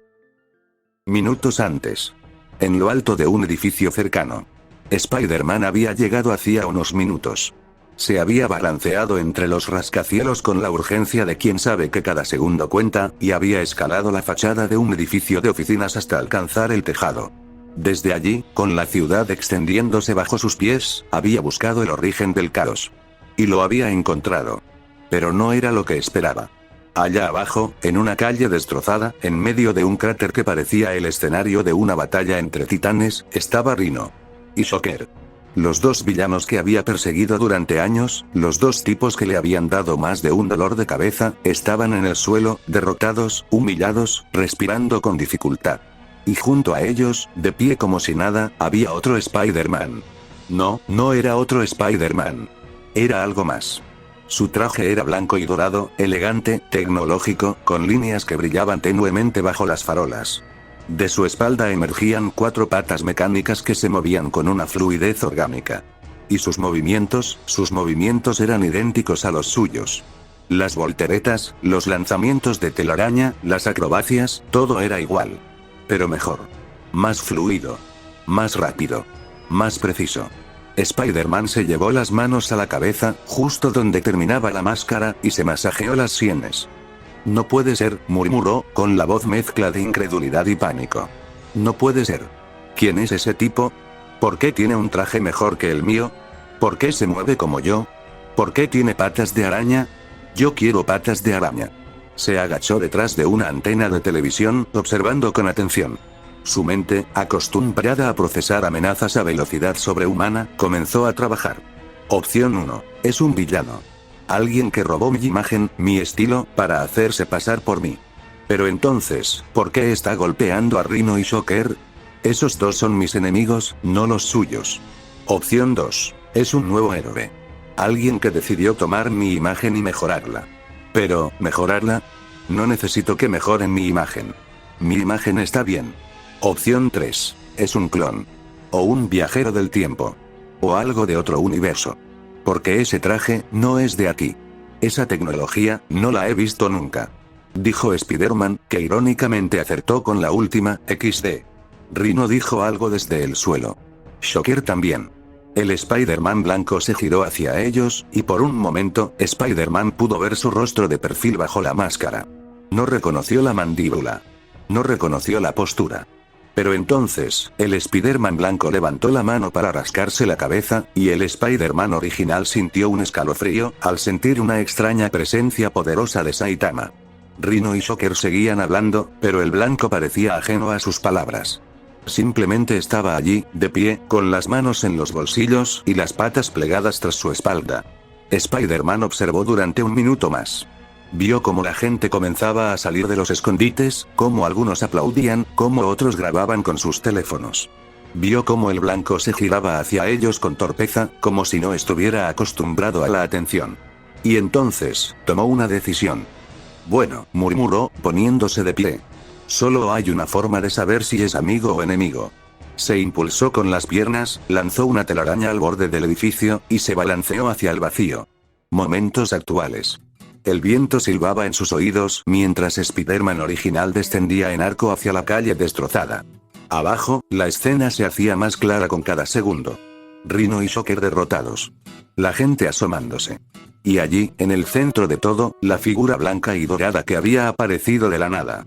Minutos antes. En lo alto de un edificio cercano. Spider-Man había llegado hacía unos minutos. Se había balanceado entre los rascacielos con la urgencia de quien sabe que cada segundo cuenta, y había escalado la fachada de un edificio de oficinas hasta alcanzar el tejado. Desde allí, con la ciudad extendiéndose bajo sus pies, había buscado el origen del caos. Y lo había encontrado. Pero no era lo que esperaba. Allá abajo, en una calle destrozada, en medio de un cráter que parecía el escenario de una batalla entre titanes, estaba Rhino. Y Shocker. Los dos villanos que había perseguido durante años, los dos tipos que le habían dado más de un dolor de cabeza, estaban en el suelo, derrotados, humillados, respirando con dificultad. Y junto a ellos, de pie como si nada, había otro Spider-Man. No, no era otro Spider-Man. Era algo más. Su traje era blanco y dorado, elegante, tecnológico, con líneas que brillaban tenuemente bajo las farolas. De su espalda emergían 4 patas mecánicas que se movían con una fluidez orgánica. Y sus movimientos eran idénticos a los suyos. Las volteretas, los lanzamientos de telaraña, las acrobacias, todo era igual. Pero mejor. Más fluido. Más rápido. Más preciso. Spider-Man se llevó las manos a la cabeza, justo donde terminaba la máscara, y se masajeó las sienes. No puede ser, murmuró, con la voz mezcla de incredulidad y pánico. No puede ser. ¿Quién es ese tipo? ¿Por qué tiene un traje mejor que el mío? ¿Por qué se mueve como yo? ¿Por qué tiene patas de araña? Yo quiero patas de araña. Se agachó detrás de una antena de televisión, observando con atención. Su mente, acostumbrada a procesar amenazas a velocidad sobrehumana, comenzó a trabajar. Opción 1. Es un villano. Alguien que robó mi imagen, mi estilo, para hacerse pasar por mí. Pero entonces, ¿por qué está golpeando a Rhino y Shocker? Esos dos son mis enemigos, no los suyos. Opción 2. Es un nuevo héroe. Alguien que decidió tomar mi imagen y mejorarla. Pero, ¿mejorarla? No necesito que mejoren mi imagen. Mi imagen está bien. Opción 3. Es un clon. O un viajero del tiempo. O algo de otro universo. Porque ese traje no es de aquí. Esa tecnología no la he visto nunca. Dijo Spider-Man, que irónicamente acertó con la última, XD. Rhino dijo algo desde el suelo. Shocker también. El Spider-Man blanco se giró hacia ellos, y por un momento, Spider-Man pudo ver su rostro de perfil bajo la máscara. No reconoció la mandíbula. No reconoció la postura. Pero entonces, el Spider-Man blanco levantó la mano para rascarse la cabeza, y el Spider-Man original sintió un escalofrío, al sentir una extraña presencia poderosa de Saitama. Rhino y Shocker seguían hablando, pero el blanco parecía ajeno a sus palabras. Simplemente estaba allí, de pie, con las manos en los bolsillos, y las patas plegadas tras su espalda. Spider-Man observó durante un minuto más. Vio cómo la gente comenzaba a salir de los escondites, cómo algunos aplaudían, cómo otros grababan con sus teléfonos. Vio cómo el blanco se giraba hacia ellos con torpeza, como si no estuviera acostumbrado a la atención. Y entonces, tomó una decisión. Bueno, murmuró, poniéndose de pie. Solo hay una forma de saber si es amigo o enemigo. Se impulsó con las piernas, lanzó una telaraña al borde del edificio, y se balanceó hacia el vacío. Momentos actuales. El viento silbaba en sus oídos, mientras Spider-Man original descendía en arco hacia la calle destrozada. Abajo, la escena se hacía más clara con cada segundo. Rhino y Shocker derrotados. La gente asomándose. Y allí, en el centro de todo, la figura blanca y dorada que había aparecido de la nada.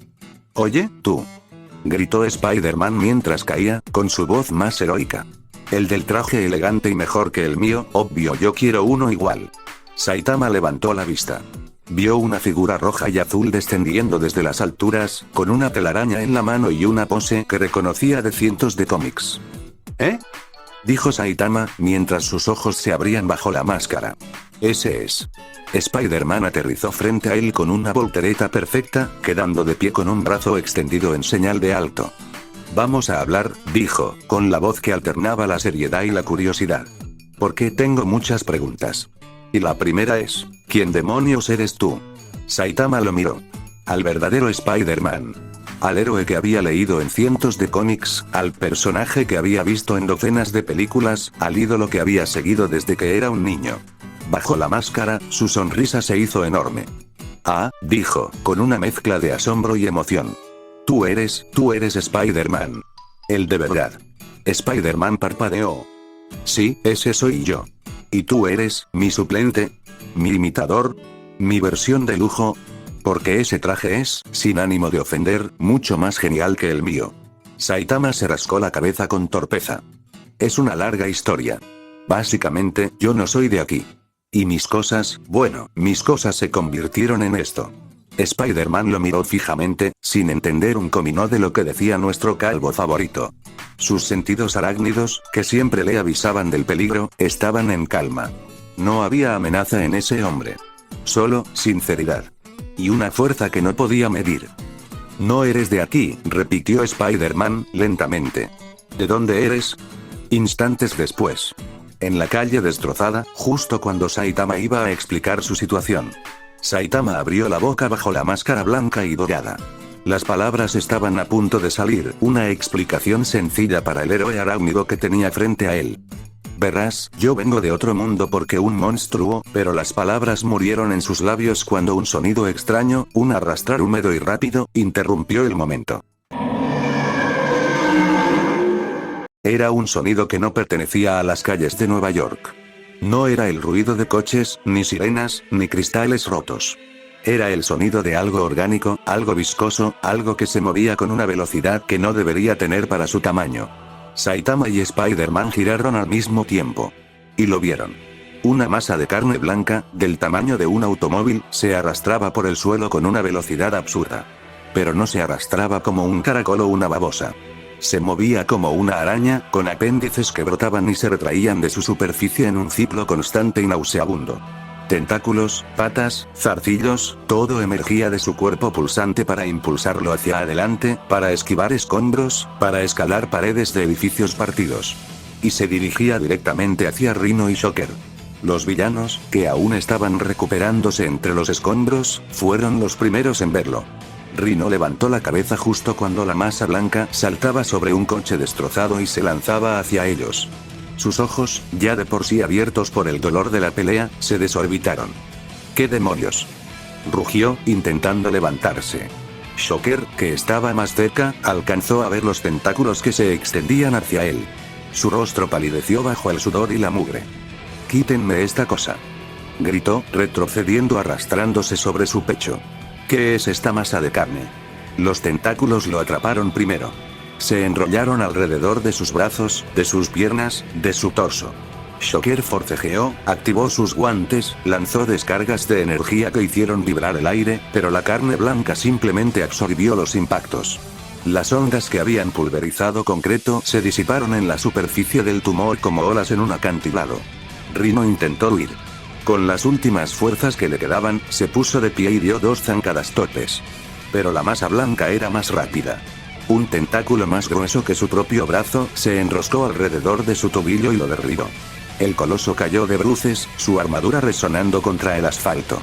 «Oye, tú», gritó Spider-Man mientras caía, con su voz más heroica. «El del traje elegante y mejor que el mío, obvio, yo quiero uno igual». Saitama levantó la vista. Vio una figura roja y azul descendiendo desde las alturas, con una telaraña en la mano y una pose que reconocía de cientos de cómics. «¿Eh?», dijo Saitama, mientras sus ojos se abrían bajo la máscara. «Ese es». Spider-Man aterrizó frente a él con una voltereta perfecta, quedando de pie con un brazo extendido en señal de alto. «Vamos a hablar», dijo, con la voz que alternaba la seriedad y la curiosidad. «Porque tengo muchas preguntas. Y la primera es, ¿quién demonios eres tú?» Saitama lo miró. Al verdadero Spider-Man. Al héroe que había leído en cientos de cómics, al personaje que había visto en docenas de películas, al ídolo que había seguido desde que era un niño. Bajo la máscara, su sonrisa se hizo enorme. «Ah», dijo, con una mezcla de asombro y emoción. Tú eres Spider-Man. El de verdad». Spider-Man parpadeó. «Sí, ese soy yo. ¿Y tú eres, mi suplente? ¿Mi imitador? ¿Mi versión de lujo? Porque ese traje es, sin ánimo de ofender, mucho más genial que el mío». Saitama se rascó la cabeza con torpeza. «Es una larga historia. Básicamente, yo no soy de aquí. Y mis cosas, bueno, mis cosas se convirtieron en esto». Spider-Man lo miró fijamente, sin entender un comino de lo que decía nuestro calvo favorito. Sus sentidos arácnidos, que siempre le avisaban del peligro, estaban en calma. No había amenaza en ese hombre. Solo, sinceridad. Y una fuerza que no podía medir. «No eres de aquí», repitió Spider-Man, lentamente. «¿De dónde eres?» Instantes después. En la calle destrozada, justo cuando Saitama iba a explicar su situación. Saitama abrió la boca bajo la máscara blanca y dorada. Las palabras estaban a punto de salir, una explicación sencilla para el héroe arácnido que tenía frente a él. Verás, yo vengo de otro mundo porque un monstruo, pero las palabras murieron en sus labios cuando un sonido extraño, un arrastrar húmedo y rápido, interrumpió el momento. Era un sonido que no pertenecía a las calles de Nueva York. No era el ruido de coches, ni sirenas, ni cristales rotos. Era el sonido de algo orgánico, algo viscoso, algo que se movía con una velocidad que no debería tener para su tamaño. Saitama y Spider-Man giraron al mismo tiempo. Y lo vieron. Una masa de carne blanca, del tamaño de un automóvil, se arrastraba por el suelo con una velocidad absurda. Pero no se arrastraba como un caracol o una babosa. Se movía como una araña, con apéndices que brotaban y se retraían de su superficie en un ciclo constante y nauseabundo. Tentáculos, patas, zarcillos, todo emergía de su cuerpo pulsante para impulsarlo hacia adelante, para esquivar escombros, para escalar paredes de edificios partidos. Y se dirigía directamente hacia Rhino y Shocker. Los villanos, que aún estaban recuperándose entre los escombros, fueron los primeros en verlo. Rhino levantó la cabeza justo cuando la masa blanca saltaba sobre un coche destrozado y se lanzaba hacia ellos. Sus ojos, ya de por sí abiertos por el dolor de la pelea, se desorbitaron. ¿Qué demonios? Rugió, intentando levantarse. Shocker, que estaba más cerca, alcanzó a ver los tentáculos que se extendían hacia él. Su rostro palideció bajo el sudor y la mugre. «¡Quítenme esta cosa!», gritó, retrocediendo arrastrándose sobre su pecho. ¿Qué es esta masa de carne? Los tentáculos lo atraparon primero. Se enrollaron alrededor de sus brazos, de sus piernas, de su torso. Shocker forcejeó, activó sus guantes, lanzó descargas de energía que hicieron vibrar el aire, pero la carne blanca simplemente absorbió los impactos. Las ondas que habían pulverizado concreto se disiparon en la superficie del tumor como olas en un acantilado. Rhino intentó huir. Con las últimas fuerzas que le quedaban, se puso de pie y dio 2 zancadas torpes. Pero la masa blanca era más rápida. Un tentáculo más grueso que su propio brazo se enroscó alrededor de su tobillo y lo derribó. El coloso cayó de bruces, su armadura resonando contra el asfalto.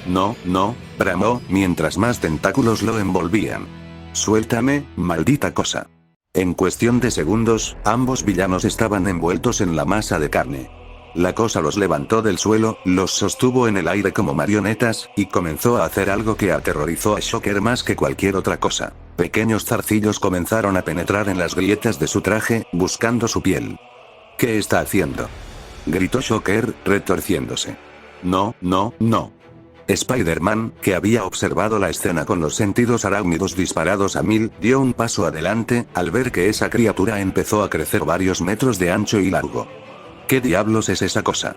«No, no», bramó, mientras más tentáculos lo envolvían. «Suéltame, maldita cosa». En cuestión de segundos, ambos villanos estaban envueltos en la masa de carne. La cosa los levantó del suelo, los sostuvo en el aire como marionetas, y comenzó a hacer algo que aterrorizó a Shocker más que cualquier otra cosa. Pequeños zarcillos comenzaron a penetrar en las grietas de su traje, buscando su piel. «¿Qué está haciendo?», gritó Shocker, retorciéndose. «No, no, no». Spider-Man, que había observado la escena con los sentidos arácnidos disparados a 1000, dio un paso adelante, al ver que esa criatura empezó a crecer varios metros de ancho y largo. «¿Qué diablos es esa cosa?»,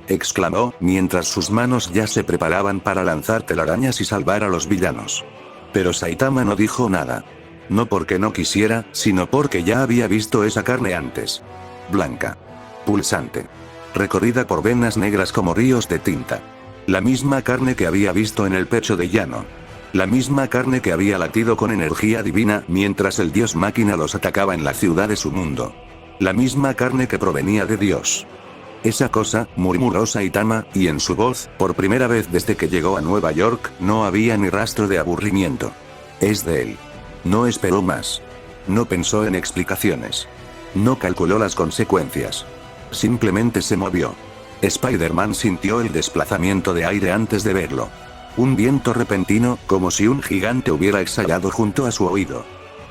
exclamó, mientras sus manos ya se preparaban para lanzar telarañas y salvar a los villanos. Pero Saitama no dijo nada. No porque no quisiera, sino porque ya había visto esa carne antes. Blanca. Pulsante. Recorrida por venas negras como ríos de tinta. La misma carne que había visto en el pecho de Yano. La misma carne que había latido con energía divina mientras el dios máquina los atacaba en la ciudad de su mundo. La misma carne que provenía de Dios. «Esa cosa», murmuró Saitama, y en su voz, por primera vez desde que llegó a Nueva York, no había ni rastro de aburrimiento. «Es de él». No esperó más. No pensó en explicaciones. No calculó las consecuencias. Simplemente se movió. Spider-Man sintió el desplazamiento de aire antes de verlo. Un viento repentino, como si un gigante hubiera exhalado junto a su oído.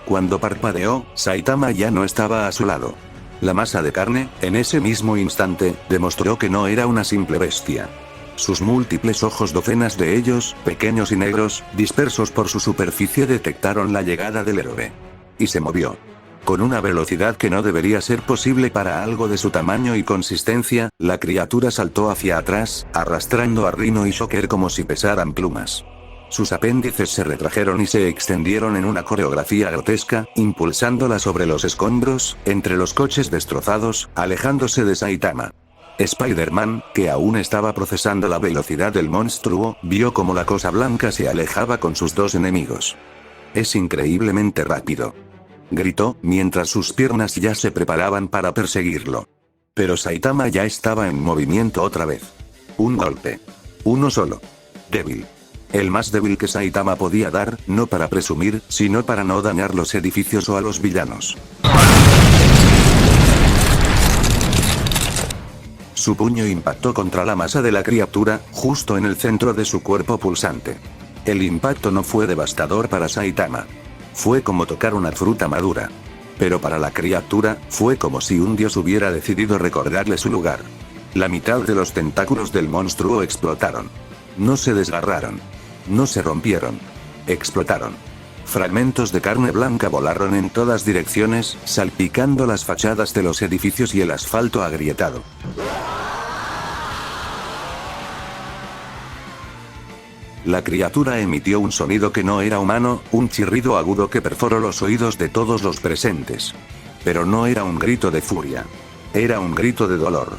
Cuando parpadeó, Saitama ya no estaba a su lado. La masa de carne, en ese mismo instante, demostró que no era una simple bestia. Sus múltiples ojos, docenas de ellos, pequeños y negros, dispersos por su superficie, detectaron la llegada del héroe. Y se movió. Con una velocidad que no debería ser posible para algo de su tamaño y consistencia, la criatura saltó hacia atrás, arrastrando a Rhino y Shocker como si pesaran plumas. Sus apéndices se retrajeron y se extendieron en una coreografía grotesca, impulsándola sobre los escombros, entre los coches destrozados, alejándose de Saitama. Spider-Man, que aún estaba procesando la velocidad del monstruo, vio como la cosa blanca se alejaba con sus 2 enemigos. «Es increíblemente rápido», gritó, mientras sus piernas ya se preparaban para perseguirlo. Pero Saitama ya estaba en movimiento otra vez. Un golpe. Uno solo. Débil. El más débil que Saitama podía dar, no para presumir, sino para no dañar los edificios o a los villanos. Su puño impactó contra la masa de la criatura, justo en el centro de su cuerpo pulsante. El impacto no fue devastador para Saitama. Fue como tocar una fruta madura. Pero para la criatura, fue como si un dios hubiera decidido recordarle su lugar. La mitad de los tentáculos del monstruo explotaron. No se desgarraron. No se rompieron. Explotaron. Fragmentos de carne blanca volaron en todas direcciones, salpicando las fachadas de los edificios y el asfalto agrietado. La criatura emitió un sonido que no era humano, un chirrido agudo que perforó los oídos de todos los presentes. Pero no era un grito de furia. Era un grito de dolor.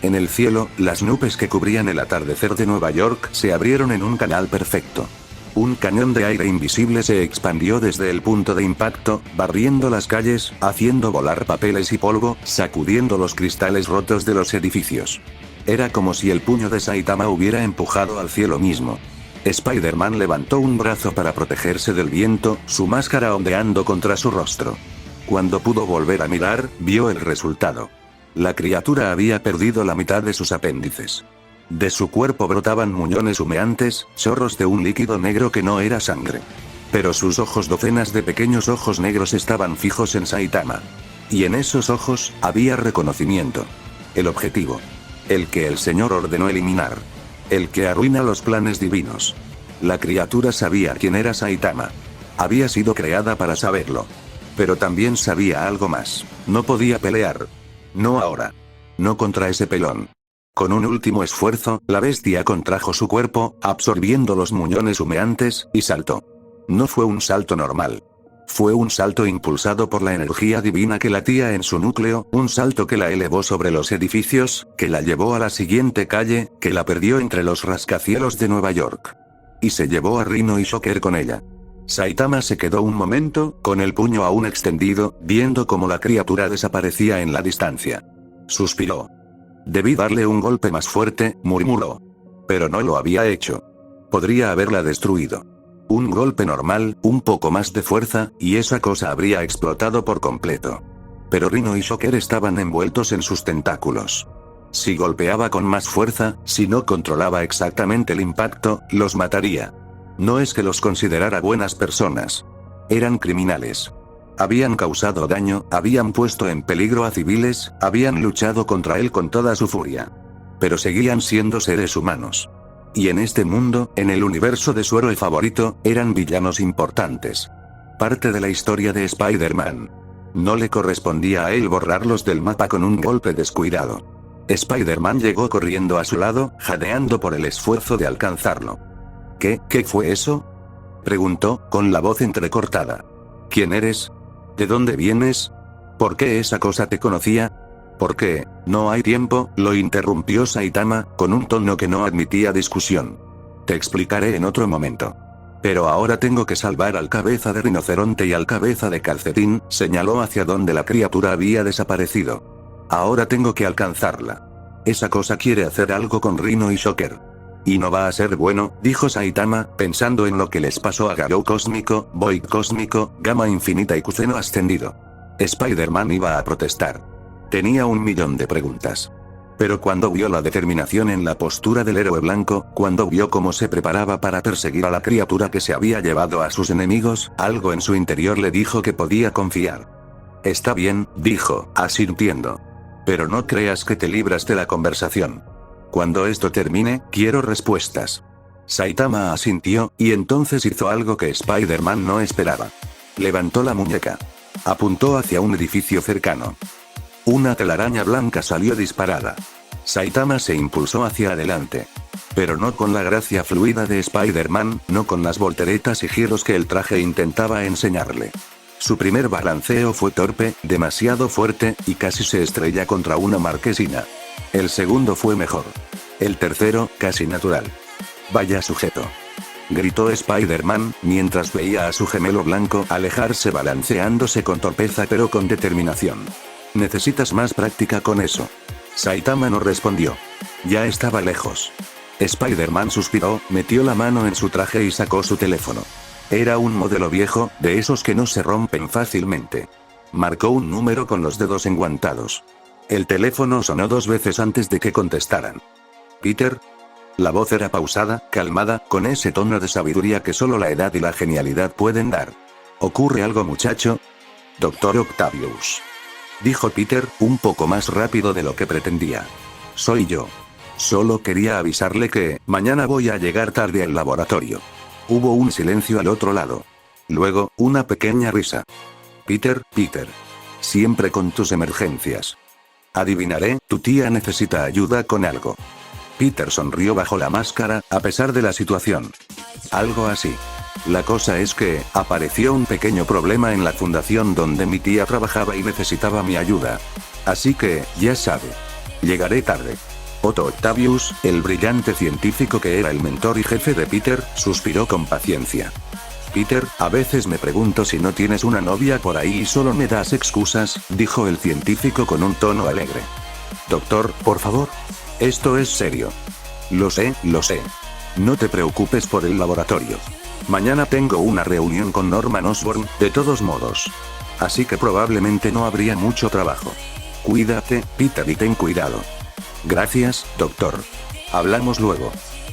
En el cielo, las nubes que cubrían el atardecer de Nueva York se abrieron en un canal perfecto. Un cañón de aire invisible se expandió desde el punto de impacto, barriendo las calles, haciendo volar papeles y polvo, sacudiendo los cristales rotos de los edificios. Era como si el puño de Saitama hubiera empujado al cielo mismo. Spider-Man levantó un brazo para protegerse del viento, su máscara ondeando contra su rostro. Cuando pudo volver a mirar, vio el resultado. La criatura había perdido la mitad de sus apéndices. De su cuerpo brotaban muñones humeantes, chorros de un líquido negro que no era sangre. Pero sus ojos, docenas de pequeños ojos negros, estaban fijos en Saitama. Y en esos ojos, había reconocimiento. El objetivo. El que el Señor ordenó eliminar. El que arruina los planes divinos. La criatura sabía quién era Saitama. Había sido creada para saberlo. Pero también sabía algo más. No podía pelear. No ahora. No contra ese pelón. Con un último esfuerzo, la bestia contrajo su cuerpo, absorbiendo los muñones humeantes, y saltó. No fue un salto normal. Fue un salto impulsado por la energía divina que latía en su núcleo, un salto que la elevó sobre los edificios, que la llevó a la siguiente calle, que la perdió entre los rascacielos de Nueva York. Y se llevó a Rhino y Shocker con ella. Saitama se quedó un momento, con el puño aún extendido, viendo cómo la criatura desaparecía en la distancia. Suspiró. Debí darle un golpe más fuerte, murmuró. Pero no lo había hecho. Podría haberla destruido. Un golpe normal, un poco más de fuerza, y esa cosa habría explotado por completo. Pero Rhino y Shocker estaban envueltos en sus tentáculos. Si golpeaba con más fuerza, si no controlaba exactamente el impacto, los mataría. No es que los considerara buenas personas. Eran criminales. Habían causado daño, habían puesto en peligro a civiles, habían luchado contra él con toda su furia. Pero seguían siendo seres humanos. Y en este mundo, en el universo de su héroe favorito, eran villanos importantes. Parte de la historia de Spider-Man. No le correspondía a él borrarlos del mapa con un golpe descuidado. Spider-Man llegó corriendo a su lado, jadeando por el esfuerzo de alcanzarlo. ¿Qué fue eso?, preguntó, con la voz entrecortada. ¿Quién eres? ¿De dónde vienes? ¿Por qué esa cosa te conocía? ¿Por qué? No hay tiempo, lo interrumpió Saitama, con un tono que no admitía discusión. Te explicaré en otro momento. Pero ahora tengo que salvar al cabeza de rinoceronte y al cabeza de calcetín, señaló hacia donde la criatura había desaparecido. Ahora tengo que alcanzarla. Esa cosa quiere hacer algo con Rhino y Shocker. Y no va a ser bueno, dijo Saitama, pensando en lo que les pasó a Garou cósmico, Void cósmico, Gamma infinita y Kuceno ascendido. Spider-Man iba a protestar. Tenía 1.000.000 de preguntas. Pero cuando vio la determinación en la postura del héroe blanco, cuando vio cómo se preparaba para perseguir a la criatura que se había llevado a sus enemigos, algo en su interior le dijo que podía confiar. Está bien, dijo, asintiendo. Pero no creas que te libras de la conversación. Cuando esto termine, quiero respuestas. Saitama asintió, y entonces hizo algo que Spider-Man no esperaba. Levantó la muñeca. Apuntó hacia un edificio cercano. Una telaraña blanca salió disparada. Saitama se impulsó hacia adelante. Pero no con la gracia fluida de Spider-Man, no con las volteretas y giros que el traje intentaba enseñarle. Su primer balanceo fue torpe, demasiado fuerte, y casi se estrella contra una marquesina. El segundo fue mejor. El tercero, casi natural. Vaya sujeto. Gritó Spider-Man, mientras veía a su gemelo blanco alejarse balanceándose con torpeza pero con determinación. Necesitas más práctica con eso. Saitama no respondió. Ya estaba lejos. Spider-Man suspiró, metió la mano en su traje y sacó su teléfono. Era un modelo viejo, de esos que no se rompen fácilmente. Marcó un número con los dedos enguantados. El teléfono sonó 2 veces antes de que contestaran. ¿Peter? La voz era pausada, calmada, con ese tono de sabiduría que solo la edad y la genialidad pueden dar. ¿Ocurre algo, muchacho? Doctor Octavius. Dijo Peter, un poco más rápido de lo que pretendía. Soy yo. Solo quería avisarle que, mañana voy a llegar tarde al laboratorio. Hubo un silencio al otro lado. Luego, una pequeña risa. Peter, siempre con tus emergencias. Adivinaré, tu tía necesita ayuda con algo. Peter sonrió bajo la máscara, a pesar de la situación. Algo así. La cosa es que, apareció un pequeño problema en la fundación donde mi tía trabajaba y necesitaba mi ayuda. Así que, ya sabe. Llegaré tarde. Otto Octavius, el brillante científico que era el mentor y jefe de Peter, suspiró con paciencia. Peter, a veces me pregunto si no tienes una novia por ahí y solo me das excusas, dijo el científico con un tono alegre. Doctor, por favor. Esto es serio. Lo sé. No te preocupes por el laboratorio. Mañana tengo una reunión con Norman Osborn, de todos modos. Así que probablemente no habría mucho trabajo. Cuídate, Peter, y ten cuidado. Gracias, doctor. Hablamos luego.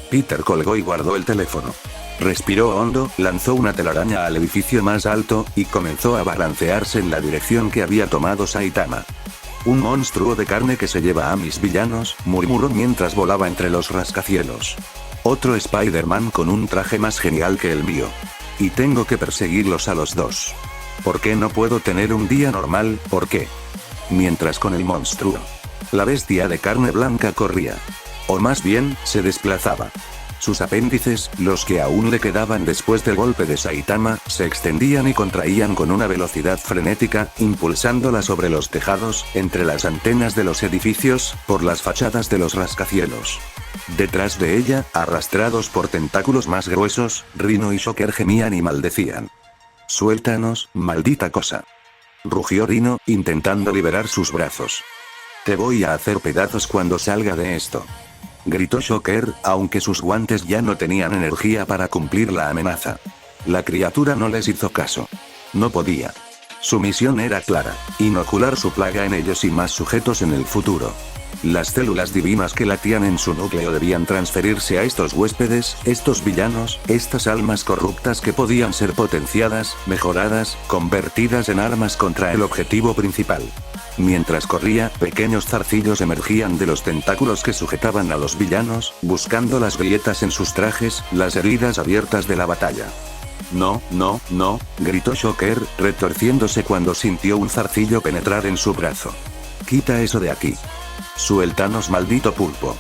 Peter colgó y guardó el teléfono. Respiró hondo, lanzó una telaraña al edificio más alto, y comenzó a balancearse en la dirección que había tomado Saitama. Un monstruo de carne que se lleva a mis villanos, murmuró mientras volaba entre los rascacielos. Otro Spider-Man con un traje más genial que el mío. Y tengo que perseguirlos a los dos. ¿Por qué no puedo tener un día normal? ¿Por qué? Mientras con el monstruo. La bestia de carne blanca corría. O más bien, se desplazaba. Sus apéndices, los que aún le quedaban después del golpe de Saitama, se extendían y contraían con una velocidad frenética, impulsándola sobre los tejados, entre las antenas de los edificios, por las fachadas de los rascacielos. Detrás de ella, arrastrados por tentáculos más gruesos, Rhino y Shocker gemían y maldecían. «Suéltanos, maldita cosa», rugió Rhino, intentando liberar sus brazos. «Te voy a hacer pedazos cuando salga de esto», gritó Shocker, aunque sus guantes ya no tenían energía para cumplir la amenaza. La criatura no les hizo caso. No podía. Su misión era clara: inocular su plaga en ellos y más sujetos en el futuro. Las células divinas que latían en su núcleo debían transferirse a estos huéspedes, estos villanos, estas almas corruptas que podían ser potenciadas, mejoradas, convertidas en armas contra el objetivo principal. Mientras corría, pequeños zarcillos emergían de los tentáculos que sujetaban a los villanos, buscando las grietas en sus trajes, las heridas abiertas de la batalla. «No, gritó Shocker, retorciéndose cuando sintió un zarcillo penetrar en su brazo. «Quita eso de aquí. Suéltanos, maldito pulpo»,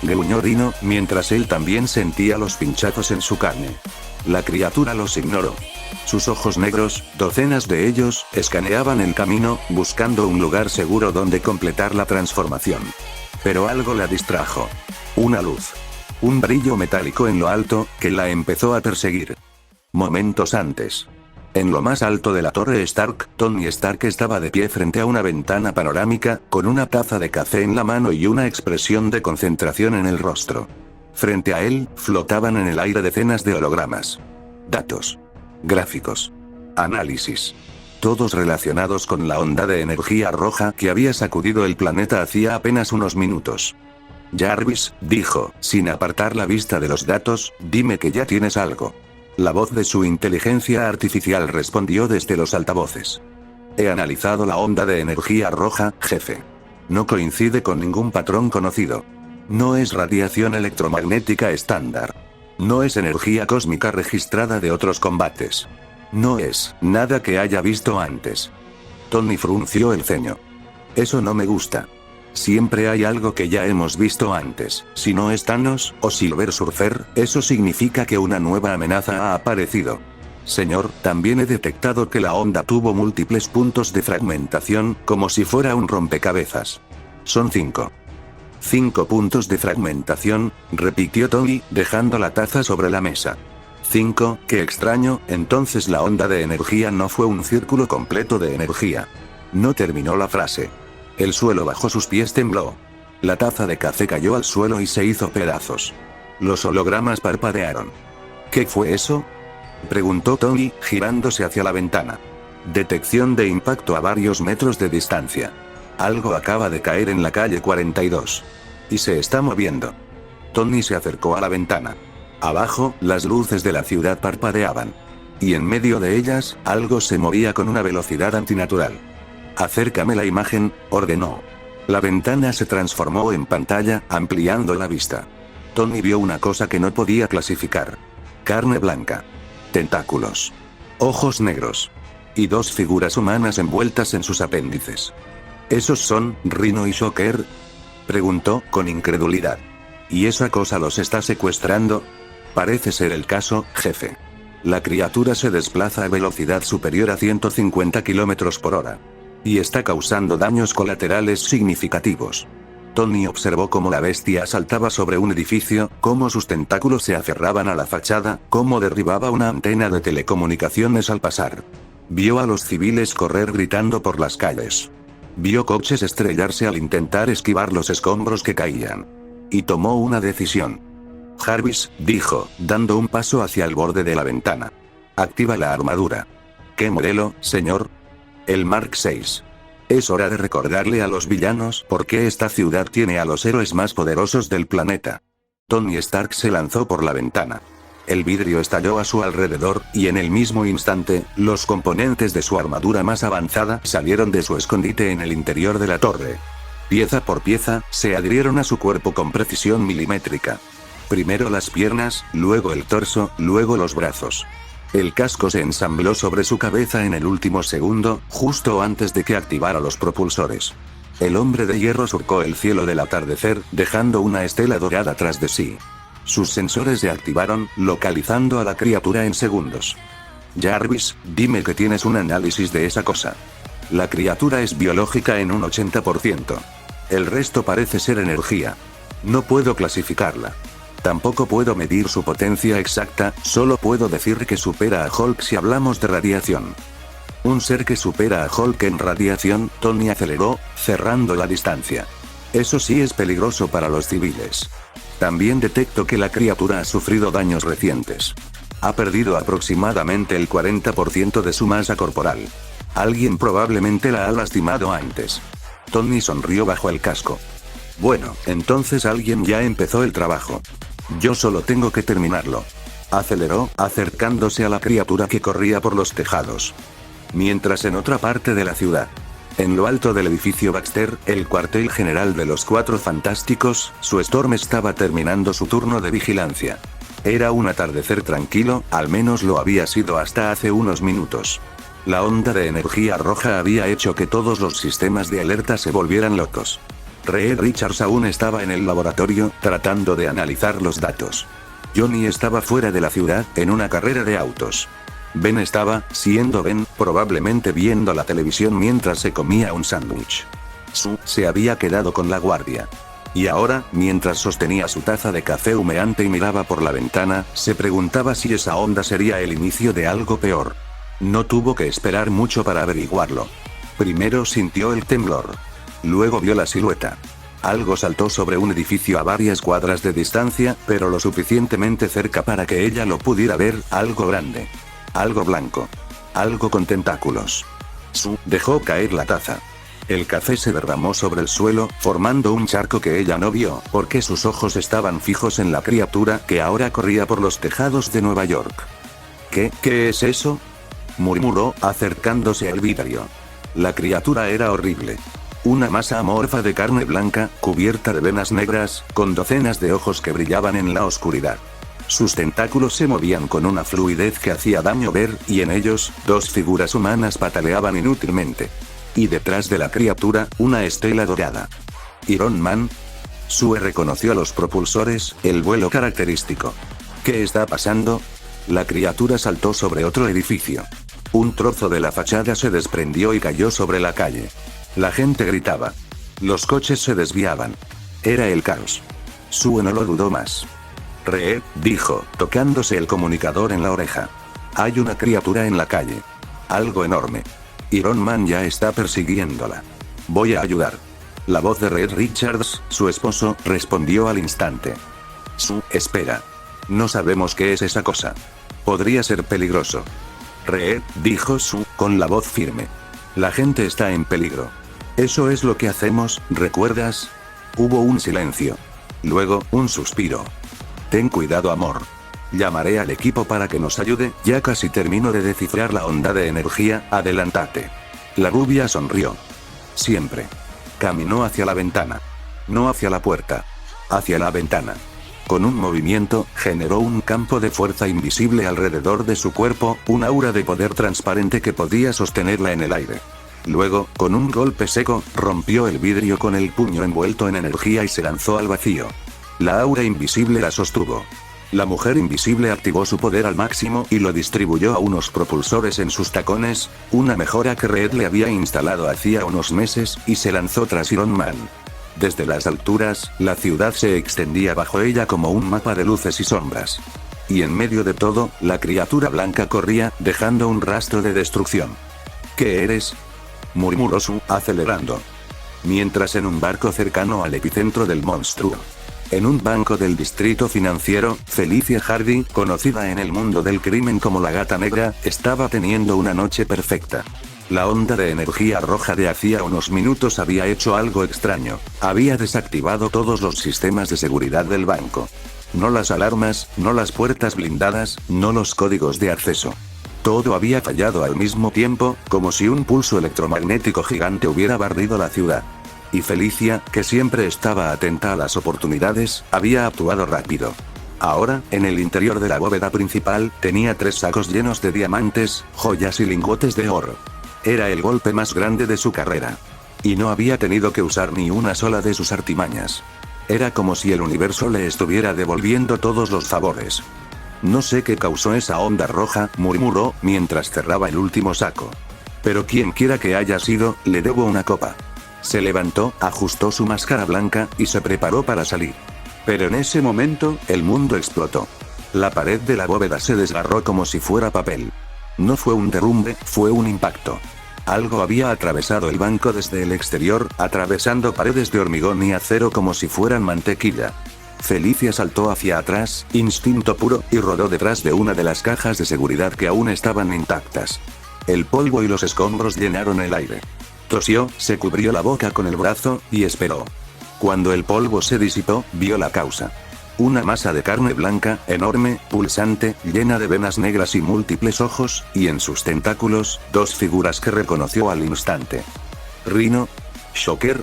gruñó Rhino, mientras él también sentía los pinchazos en su carne. La criatura los ignoró. Sus ojos negros, docenas de ellos, escaneaban el camino, buscando un lugar seguro donde completar la transformación. Pero algo la distrajo. Una luz. Un brillo metálico en lo alto, que la empezó a perseguir. Momentos antes. En lo más alto de la torre Stark, Tony Stark estaba de pie frente a una ventana panorámica, con una taza de café en la mano y una expresión de concentración en el rostro. Frente a él, flotaban en el aire decenas de hologramas. Datos. Gráficos. Análisis. Todos relacionados con la onda de energía roja que había sacudido el planeta hacía apenas unos minutos. «Jarvis», dijo, sin apartar la vista de los datos, «dime que ya tienes algo». La voz de su inteligencia artificial respondió desde los altavoces. «He analizado la onda de energía roja, jefe. No coincide con ningún patrón conocido. No es radiación electromagnética estándar. No es energía cósmica registrada de otros combates. No es nada que haya visto antes». Tony frunció el ceño. «Eso no me gusta. Siempre hay algo que ya hemos visto antes. Si no es Thanos, o Silver Surfer, eso significa que una nueva amenaza ha aparecido. Señor, también he detectado que la onda tuvo múltiples puntos de fragmentación, como si fuera un rompecabezas. Son 5. 5 puntos de fragmentación», repitió Tony, dejando la taza sobre la mesa. 5, qué extraño, entonces la onda de energía no fue un círculo completo de energía. No terminó la frase. El suelo bajo sus pies tembló. La taza de café cayó al suelo y se hizo pedazos. Los hologramas parpadearon. ¿Qué fue eso?, preguntó Tony, girándose hacia la ventana. Detección de impacto a varios metros de distancia. Algo acaba de caer en la calle 42. Y se está moviendo. Tony se acercó a la ventana. Abajo, las luces de la ciudad parpadeaban. Y en medio de ellas, algo se movía con una velocidad antinatural. Acércame la imagen, ordenó. La ventana se transformó en pantalla, ampliando la vista. Tony vio una cosa que no podía clasificar. Carne blanca. Tentáculos. Ojos negros. Y dos figuras humanas envueltas en sus apéndices. ¿Esos son Rhino y Shocker?, preguntó, con incredulidad. ¿Y esa cosa los está secuestrando? Parece ser el caso, jefe. La criatura se desplaza a velocidad superior a 150 km/h. Y está causando daños colaterales significativos. Tony observó cómo la bestia saltaba sobre un edificio, cómo sus tentáculos se aferraban a la fachada, cómo derribaba una antena de telecomunicaciones al pasar. Vio a los civiles correr gritando por las calles. Vio coches estrellarse al intentar esquivar los escombros que caían. Y tomó una decisión. Jarvis, dijo, dando un paso hacia el borde de la ventana. Activa la armadura. ¿Qué modelo, señor? El Mark VI. Es hora de recordarle a los villanos por qué esta ciudad tiene a los héroes más poderosos del planeta. Tony Stark se lanzó por la ventana. El vidrio estalló a su alrededor, y en el mismo instante, los componentes de su armadura más avanzada salieron de su escondite en el interior de la torre. Pieza por pieza, se adhirieron a su cuerpo con precisión milimétrica. Primero las piernas, luego el torso, luego los brazos. El casco se ensambló sobre su cabeza en el último segundo, justo antes de que activara los propulsores. El hombre de hierro surcó el cielo del atardecer, dejando una estela dorada tras de sí. Sus sensores se activaron, localizando a la criatura en segundos. Jarvis, dime que tienes un análisis de esa cosa. La criatura es biológica en un 80%. El resto parece ser energía. No puedo clasificarla. Tampoco puedo medir su potencia exacta, solo puedo decir que supera a Hulk si hablamos de radiación. Un ser que supera a Hulk en radiación, Tony aceleró, cerrando la distancia. Eso sí es peligroso para los civiles. También detecto que la criatura ha sufrido daños recientes. Ha perdido aproximadamente el 40% de su masa corporal. Alguien probablemente la ha lastimado antes. Tony sonrió bajo el casco. Bueno, entonces alguien ya empezó el trabajo. Yo solo tengo que terminarlo. Aceleró, acercándose a la criatura que corría por los tejados. Mientras en otra parte de la ciudad. En lo alto del edificio Baxter, el cuartel general de los Cuatro Fantásticos, Sue Storm estaba terminando su turno de vigilancia. Era un atardecer tranquilo, al menos lo había sido hasta hace unos minutos. La onda de energía roja había hecho que todos los sistemas de alerta se volvieran locos. Reed Richards aún estaba en el laboratorio, tratando de analizar los datos. Johnny estaba fuera de la ciudad, en una carrera de autos. Ben estaba, siendo Ben, probablemente viendo la televisión mientras se comía un sándwich. Sue se había quedado con la guardia. Y ahora, mientras sostenía su taza de café humeante y miraba por la ventana, se preguntaba si esa onda sería el inicio de algo peor. No tuvo que esperar mucho para averiguarlo. Primero sintió el temblor. Luego vio la silueta. Algo saltó sobre un edificio a varias cuadras de distancia, pero lo suficientemente cerca para que ella lo pudiera ver, algo grande. Algo blanco. Algo con tentáculos. Sue dejó caer la taza. El café se derramó sobre el suelo, formando un charco que ella no vio, porque sus ojos estaban fijos en la criatura que ahora corría por los tejados de Nueva York. ¿Qué es eso?, murmuró, acercándose al vidrio. La criatura era horrible. Una masa amorfa de carne blanca, cubierta de venas negras, con docenas de ojos que brillaban en la oscuridad. Sus tentáculos se movían con una fluidez que hacía daño ver, y en ellos, dos figuras humanas pataleaban inútilmente. Y detrás de la criatura, una estela dorada. ¿Iron Man? Sue reconoció los propulsores, el vuelo característico. ¿Qué está pasando? La criatura saltó sobre otro edificio. Un trozo de la fachada se desprendió y cayó sobre la calle. La gente gritaba. Los coches se desviaban. Era el caos. Sue no lo dudó más. Reed, dijo, tocándose el comunicador en la oreja. Hay una criatura en la calle. Algo enorme. Iron Man ya está persiguiéndola. Voy a ayudar. La voz de Reed Richards, su esposo, respondió al instante. Espera. No sabemos qué es esa cosa. Podría ser peligroso. Reed, dijo Sue, con la voz firme. La gente está en peligro. Eso es lo que hacemos, ¿recuerdas? Hubo un silencio. Luego, un suspiro. Ten cuidado, amor. Llamaré al equipo para que nos ayude, ya casi termino de descifrar la onda de energía, adelántate. La rubia sonrió. Siempre. Caminó hacia la ventana. No hacia la puerta. Hacia la ventana. Con un movimiento, generó un campo de fuerza invisible alrededor de su cuerpo, un aura de poder transparente que podía sostenerla en el aire. Luego, con un golpe seco, rompió el vidrio con el puño envuelto en energía y se lanzó al vacío. La aura invisible la sostuvo. La mujer invisible activó su poder al máximo y lo distribuyó a unos propulsores en sus tacones, una mejora que Reed le había instalado hacía unos meses, y se lanzó tras Iron Man. Desde las alturas, la ciudad se extendía bajo ella como un mapa de luces y sombras. Y en medio de todo, la criatura blanca corría, dejando un rastro de destrucción. ¿Qué eres?, murmuró Sue, acelerando. Mientras en un barco cercano al epicentro del monstruo. En un banco del distrito financiero, Felicia Hardy, conocida en el mundo del crimen como la Gata Negra, estaba teniendo una noche perfecta. La onda de energía roja de hacía unos minutos había hecho algo extraño. Había desactivado todos los sistemas de seguridad del banco. No las alarmas, no las puertas blindadas, no los códigos de acceso. Todo había fallado al mismo tiempo, como si un pulso electromagnético gigante hubiera barrido la ciudad. Y Felicia, que siempre estaba atenta a las oportunidades, había actuado rápido. Ahora, en el interior de la bóveda principal, tenía 3 sacos llenos de diamantes, joyas y lingotes de oro. Era el golpe más grande de su carrera. Y no había tenido que usar ni una sola de sus artimañas. Era como si el universo le estuviera devolviendo todos los favores. No sé qué causó esa onda roja, murmuró, mientras cerraba el último saco. Pero quien quiera que haya sido, le debo una copa. Se levantó, ajustó su máscara blanca, y se preparó para salir. Pero en ese momento, el mundo explotó. La pared de la bóveda se desgarró como si fuera papel. No fue un derrumbe, fue un impacto. Algo había atravesado el banco desde el exterior, atravesando paredes de hormigón y acero como si fueran mantequilla. Felicia saltó hacia atrás, instinto puro, y rodó detrás de una de las cajas de seguridad que aún estaban intactas. El polvo y los escombros llenaron el aire. Tosió, se cubrió la boca con el brazo, y esperó. Cuando el polvo se disipó, vio la causa. Una masa de carne blanca, enorme, pulsante, llena de venas negras y múltiples ojos, y en sus tentáculos, 2 figuras que reconoció al instante. Rhino. Shocker.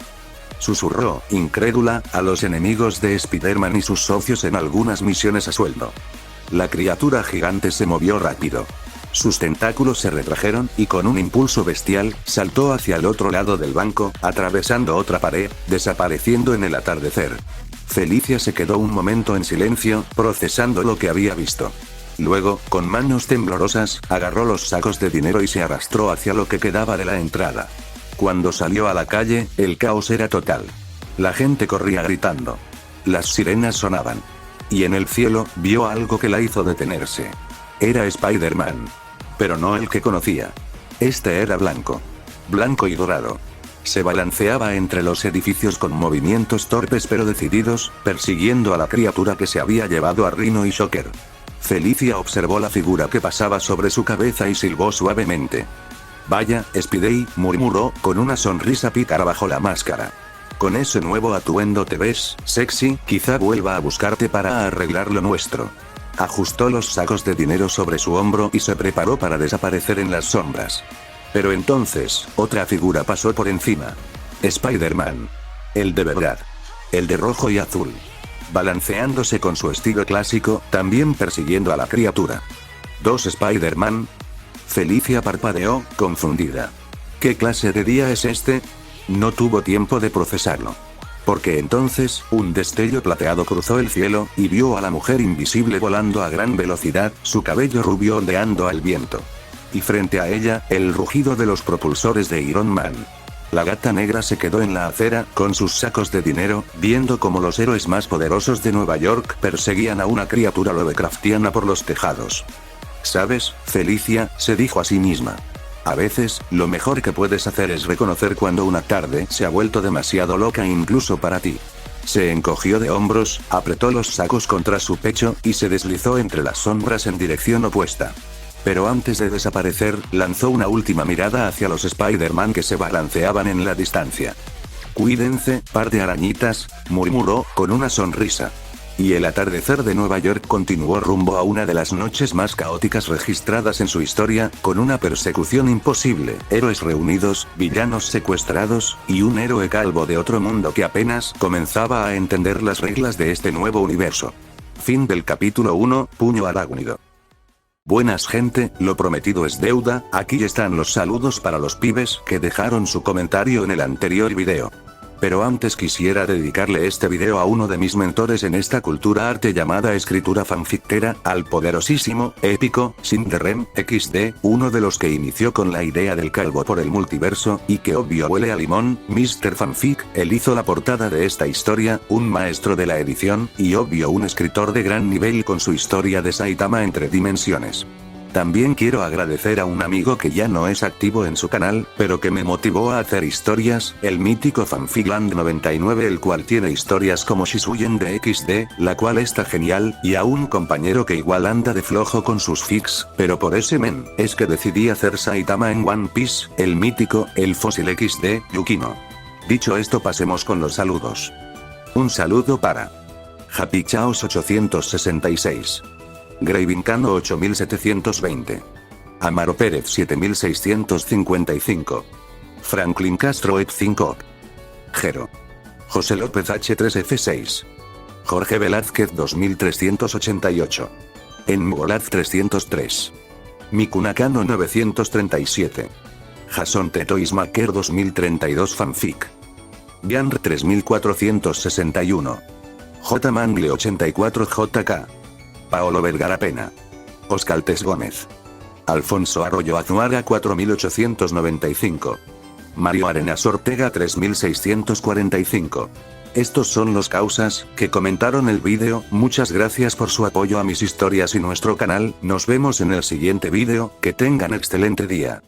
Susurró, incrédula, a los enemigos de Spider-Man y sus socios en algunas misiones a sueldo. La criatura gigante se movió rápido. Sus tentáculos se retrajeron, y con un impulso bestial, saltó hacia el otro lado del banco, atravesando otra pared, desapareciendo en el atardecer. Felicia se quedó un momento en silencio, procesando lo que había visto. Luego, con manos temblorosas, agarró los sacos de dinero y se arrastró hacia lo que quedaba de la entrada. Cuando salió a la calle, el caos era total. La gente corría gritando. Las sirenas sonaban. Y en el cielo, vio algo que la hizo detenerse. Era Spider-Man. Pero no el que conocía. Este era blanco. Blanco y dorado. Se balanceaba entre los edificios con movimientos torpes pero decididos, persiguiendo a la criatura que se había llevado a Rhino y Shocker. Felicia observó la figura que pasaba sobre su cabeza y silbó suavemente. Vaya, Spidey, murmuró, con una sonrisa pícara bajo la máscara. Con ese nuevo atuendo te ves sexy, quizá vuelva a buscarte para arreglar lo nuestro. Ajustó los sacos de dinero sobre su hombro y se preparó para desaparecer en las sombras. Pero entonces, otra figura pasó por encima. Spider-Man. El de verdad. El de rojo y azul. Balanceándose con su estilo clásico, también persiguiendo a la criatura. ¿2 Spider-Man? Felicia parpadeó, confundida. ¿Qué clase de día es este? No tuvo tiempo de procesarlo. Porque entonces, un destello plateado cruzó el cielo, y vio a la mujer invisible volando a gran velocidad, su cabello rubio ondeando al viento. Y frente a ella, el rugido de los propulsores de Iron Man. La Gata Negra se quedó en la acera, con sus sacos de dinero, viendo cómo los héroes más poderosos de Nueva York perseguían a una criatura lovecraftiana por los tejados. ¿Sabes, Felicia?, se dijo a sí misma. A veces, lo mejor que puedes hacer es reconocer cuando una tarde se ha vuelto demasiado loca incluso para ti. Se encogió de hombros, apretó los sacos contra su pecho, y se deslizó entre las sombras en dirección opuesta. Pero antes de desaparecer, lanzó una última mirada hacia los Spider-Man que se balanceaban en la distancia. «Cuídense, par de arañitas», murmuró, con una sonrisa. Y el atardecer de Nueva York continuó rumbo a una de las noches más caóticas registradas en su historia, con una persecución imposible, héroes reunidos, villanos secuestrados, y un héroe calvo de otro mundo que apenas comenzaba a entender las reglas de este nuevo universo. Fin del capítulo 1, Puño Arácnido. Buenas gente, lo prometido es deuda, aquí están los saludos para los pibes que dejaron su comentario en el anterior video. Pero antes quisiera dedicarle este video a uno de mis mentores en esta cultura arte llamada escritura fanfictera, al poderosísimo, épico, Sinderrem, XD, uno de los que inició con la idea del calvo por el multiverso, y que obvio huele a limón, Mr. Fanfic, él hizo la portada de esta historia, un maestro de la edición, y obvio un escritor de gran nivel con su historia de Saitama entre dimensiones. También quiero agradecer a un amigo que ya no es activo en su canal, pero que me motivó a hacer historias, el mítico Fanficland99, el cual tiene historias como Shizuyen de XD, la cual está genial, y a un compañero que igual anda de flojo con sus fics, pero por ese men, es que decidí hacer Saitama en One Piece, el mítico, el Fósil XD, Yukino. Dicho esto, pasemos con los saludos. Un saludo para Happy Chaos 866. Gravincano 8720. Amaro Pérez 7655. Franklin Castro F5. Jero. José López H3F6. Jorge Velázquez 2388. Enmugolaz 303. Mikunakano 937. Jason Tetoismaker 2032 Fanfic. Bianr 3461. J Mangle 84 JK. Paolo Vergara Pena. Oscaltes Gómez. Alfonso Arroyo Azuaga 4895. Mario Arenas Ortega 3645. Estos son los causas que comentaron el vídeo. Muchas gracias por su apoyo a mis historias y nuestro canal. Nos vemos en el siguiente vídeo. Que tengan excelente día.